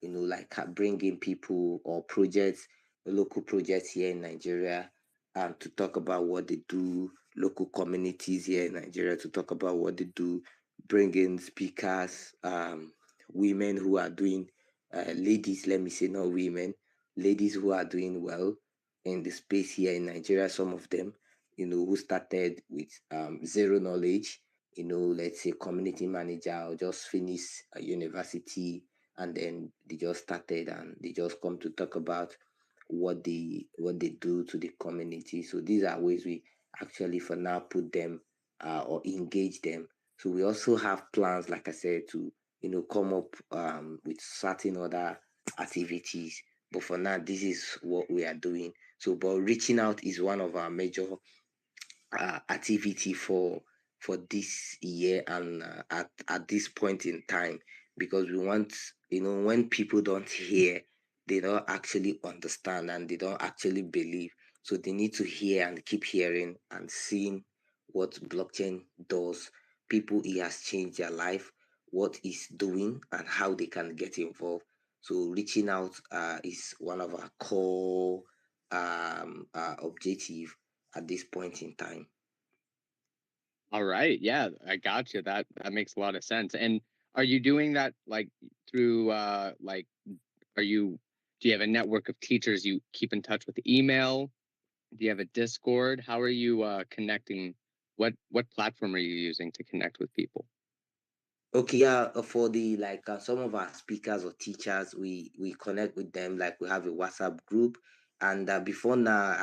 like bringing people or projects, local projects here in Nigeria, to talk about what they do, local communities here in Nigeria to talk about what they do, bring in speakers, women who are doing, ladies, let me say, not women, ladies who are doing well in the space here in Nigeria, some of them, who started with zero knowledge, let's say community manager, or just finished a university, and then they just started and they just come to talk about what they do to the community. So these are ways we actually for now put them, or engage them. So we also have plans, like I said, to come up with certain other activities. But for now, this is what we are doing. So, but reaching out is one of our major activity for this year, and at this point in time, because we want, when people don't hear, they don't actually understand and they don't actually believe. So they need to hear and keep hearing and seeing what blockchain does. People, it has changed their life, what it's doing, and how they can get involved. So reaching out is one of our core objective at this point in time.
All right. Yeah, I got you. That makes a lot of sense. And are you doing that, like, through like Are you do you have a network of teachers you keep in touch with email? Do you have a Discord? How are you connecting? What platform are you using to connect with people?
Okay, yeah, for the like some of our speakers or teachers, we connect with them. Like we have a WhatsApp group, and before now,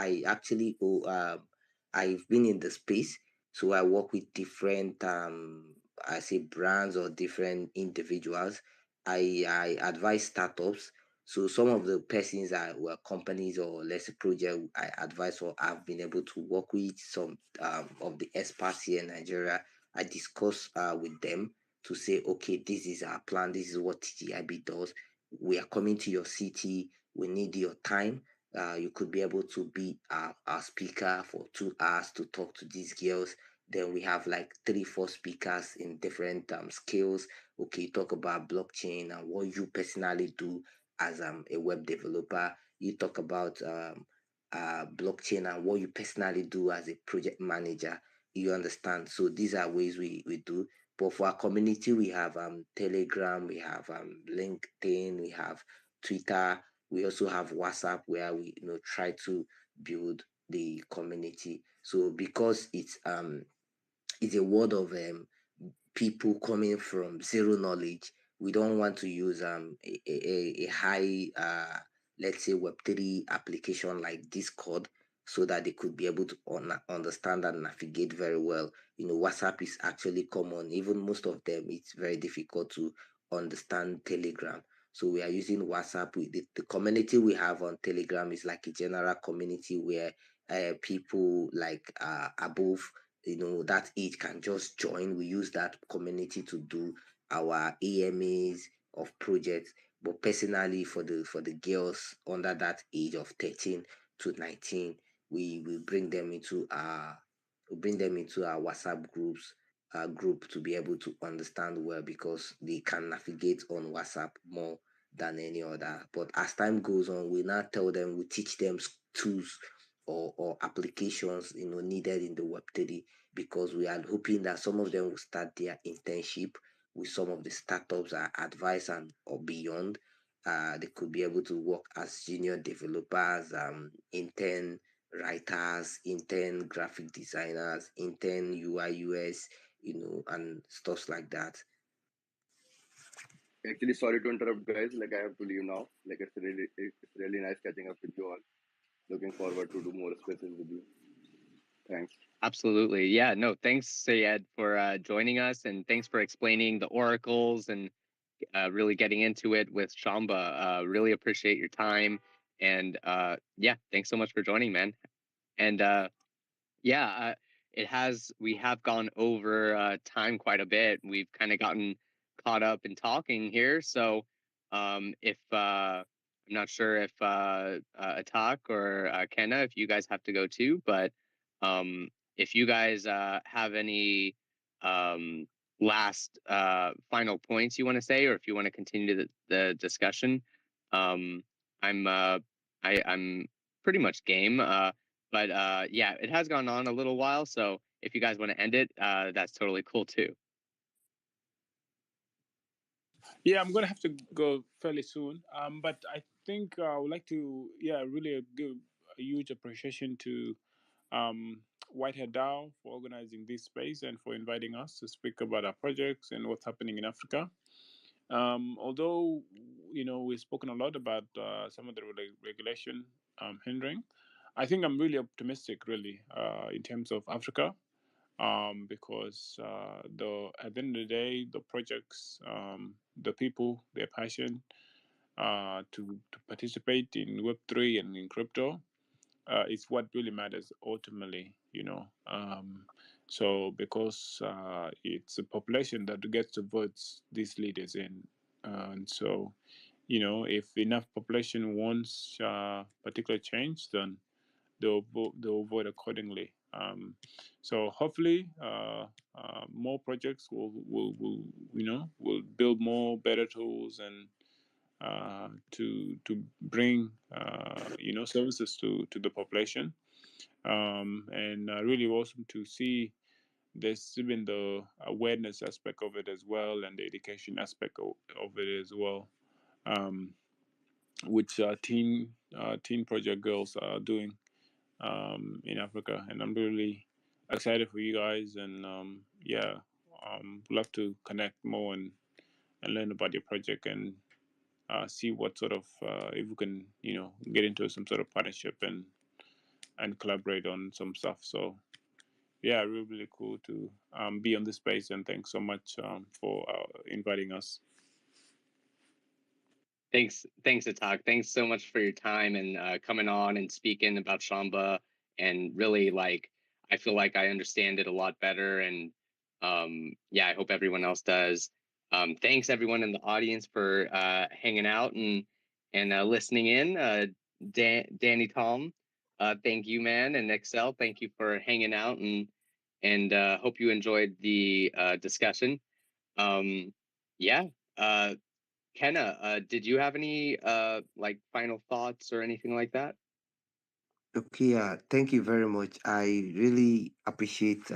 I've been in the space, so I work with different I say brands or different individuals. I advise startups. So some of the persons that were companies or let's say project I advise or I've been able to work with some of the experts here in Nigeria. I discuss with them to say, okay, this is our plan, this is what TGIB does. We are coming to your city, we need your time. You could be able to be our speaker for 2 hours to talk to these girls. Then we have like 3, 4 speakers in different skills. Okay, talk about blockchain and what you personally do as a web developer. You talk about blockchain and what you personally do as a project manager. You understand? So these are ways we do. But for our community, we have Telegram, we have LinkedIn, we have Twitter, we also have WhatsApp where we try to build the community. So because it's a world of people coming from zero knowledge. We don't want to use a high let's say Web3 application like Discord so that they could be able to understand and navigate very well. WhatsApp is actually common. Even most of them, it's very difficult to understand Telegram. So we are using WhatsApp. The community we have on Telegram is like a general community where people like above that age can just join. We use that community to do our AMAs of projects. But personally, for the girls under that age of 13 to 19, we bring them into our WhatsApp group to be able to understand well because they can navigate on WhatsApp more than any other. But as time goes on, we now tell them, we teach them tools or applications needed in the Web3 because we are hoping that some of them will start their internship with some of the startups at advice and or beyond. They could be able to work as junior developers, intern writers, intern graphic designers, intern UI US, and stuff like that.
Actually, sorry to interrupt, guys. Like I have to leave now. Like it's really nice catching up with you all. Looking forward to do more spaces with you. Thanks.
Absolutely. Yeah, no, thanks, Sayed, for joining us, and thanks for explaining the oracles and really getting into it with Shamba. Really appreciate your time. And yeah, thanks so much for joining, man. And yeah, we have gone over time quite a bit. We've kind of gotten caught up in talking here. So if I'm not sure if Atak or Kenna, if you guys have to go too, but if you guys have any um, last final points you want to say, or if you want to continue the discussion, um, I'm pretty much game. But yeah, it has gone on a little while, so if you guys want to end it, that's totally cool too.
Yeah, I'm gonna have to go fairly soon. But I think I would like to, really give a huge appreciation to Whitehead DAO for organizing this space and for inviting us to speak about our projects and what's happening in Africa. Although we've spoken a lot about some of the regulation hindering, I think I'm really optimistic, really, in terms of Africa, because the at the end of the day, the projects, the people, their passion to participate in Web3 and in crypto is what really matters ultimately. So because it's the population that gets to vote these leaders in, and so if enough population wants particular change, then they'll vote accordingly. So hopefully, more projects will build more better tools and to bring services to the population, and really awesome to see there's even the awareness aspect of it as well and the education aspect of it as well. Um, which teen project girls are doing in Africa, and I'm really excited for you guys. And love to connect more and learn about your project and see what sort of if we can get into some sort of partnership and collaborate on some stuff. So yeah, really cool to be on this space, and thanks so much for inviting us.
Thanks, Atak. Thanks so much for your time and coming on and speaking about Shamba. And really, like, I feel like I understand it a lot better. And yeah, I hope everyone else does. Thanks everyone in the audience for hanging out and listening in. Danny, Tom, thank you, man, and Excel, thank you for hanging out and hope you enjoyed the discussion. Yeah. Kenna, did you have any like final thoughts or anything like that?
Okay, thank you very much. I really appreciate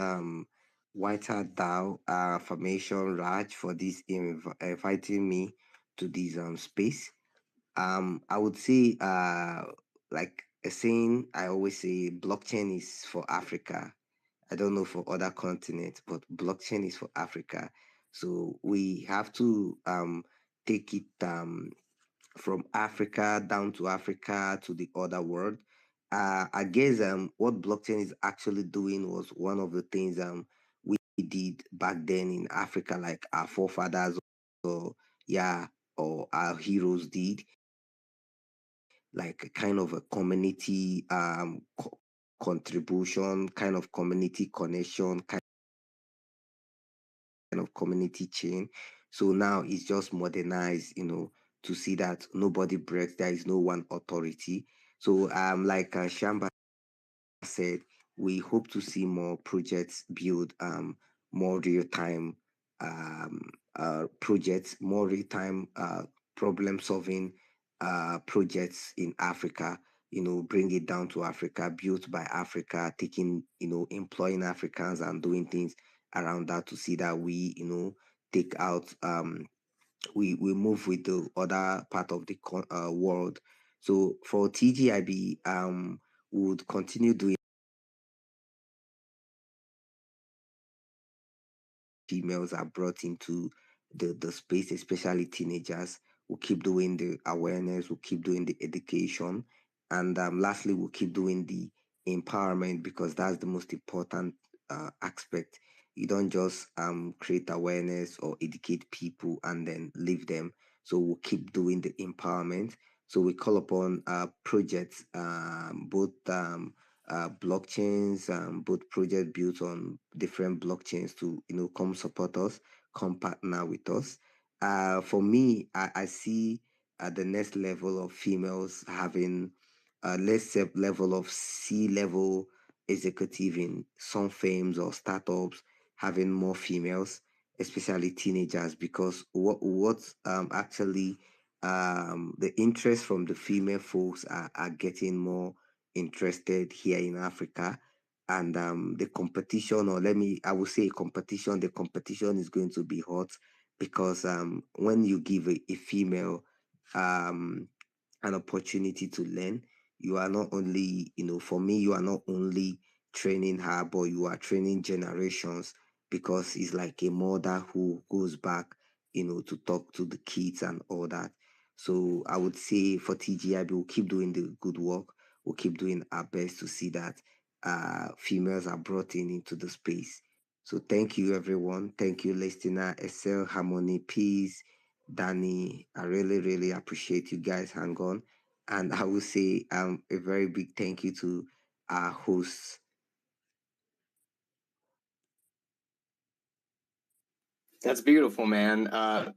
White Hat DAO Formation Raj for this inviting me to this space. I would say like a saying I always say, blockchain is for Africa. I don't know for other continents, but blockchain is for Africa. So we have to take it from Africa down to Africa to the other world. I guess what blockchain is actually doing was one of the things we did back then in Africa, like our forefathers or yeah, or our heroes did, like a kind of a community contribution, kind of community connection, kind of community chain. So now it's just modernized, to see that nobody breaks, there is no one authority. So like Shamba said, we hope to see more projects build more real-time projects, more real-time problem solving projects in Africa, bring it down to Africa, built by Africa, taking, employing Africans and doing things around that to see that we, take out, we move with the other part of the world. So for TGIB, we would continue doing females are brought into the space, especially teenagers. We'll keep doing the awareness, we'll keep doing the education, and lastly, we'll keep doing the empowerment because that's the most important aspect. You don't just create awareness or educate people and then leave them. So we'll keep doing the empowerment. So we call upon projects, both blockchains, both projects built on different blockchains to come support us, come partner with us. For me, I see the next level of females having let's say level of C-level executive in some firms or startups having more females, especially teenagers, because what actually the interest from the female folks are getting more interested here in Africa. And the competition, or I would say competition, the competition is going to be hot because when you give a female um, an opportunity to learn, you are not only, for me, you are not only training her, but you are training generations because it's like a mother who goes back, to talk to the kids and all that. So I would say for TGIB, we'll keep doing the good work. We'll keep doing our best to see that females are brought into the space. So thank you, everyone. Thank you, listener, Excel, Harmony, Peace, Danny. I really, really appreciate you guys hang on. And I will say a very big thank you to our hosts.
That's beautiful, man.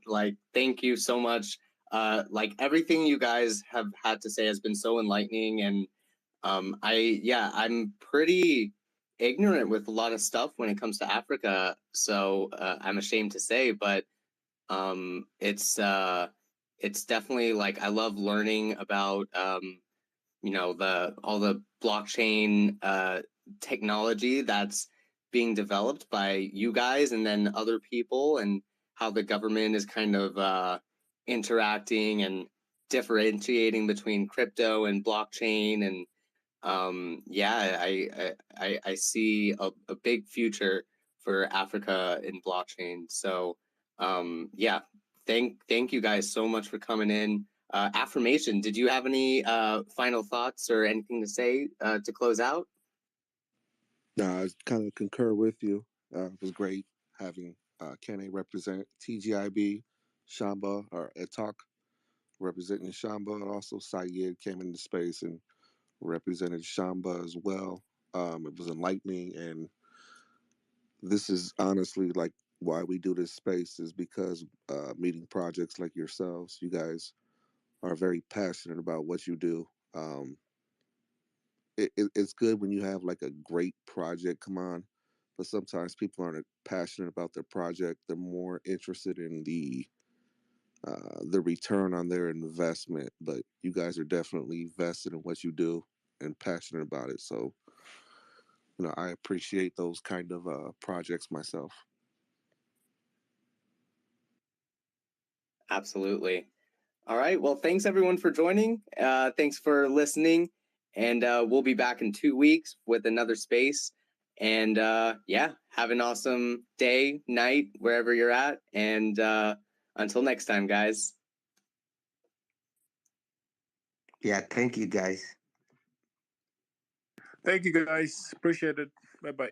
Like, thank you so much. Like everything you guys have had to say has been so enlightening, and I'm pretty ignorant with a lot of stuff when it comes to Africa. So I'm ashamed to say, but it's definitely like I love learning about all the blockchain technology that's being developed by you guys and then other people, and how the government is kind of interacting and differentiating between crypto and blockchain, and yeah, I see a big future for Africa in blockchain. So yeah, thank you guys so much for coming in. Affirmation, did you have any final thoughts or anything to say to close out?
No, I kind of concur with you. It was great having Kane represent TGIB, Shamba, or Etok representing Shamba, and also Syed came into space and represented Shamba as well. It was enlightening, and this is honestly like why we do this space is because meeting projects like yourselves, you guys are very passionate about what you do. It's good when you have like a great project come on, but sometimes people aren't passionate about their project. They're more interested in the return on their investment. But you guys are definitely vested in what you do and passionate about it. So, I appreciate those kind of projects myself.
Absolutely. All right. Well, thanks everyone for joining. Thanks for listening. And we'll be back in 2 weeks with another space. And yeah, have an awesome day, night, wherever you're at. And until next time, guys.
Yeah, thank you guys.
Thank you, guys. Appreciate it. Bye bye.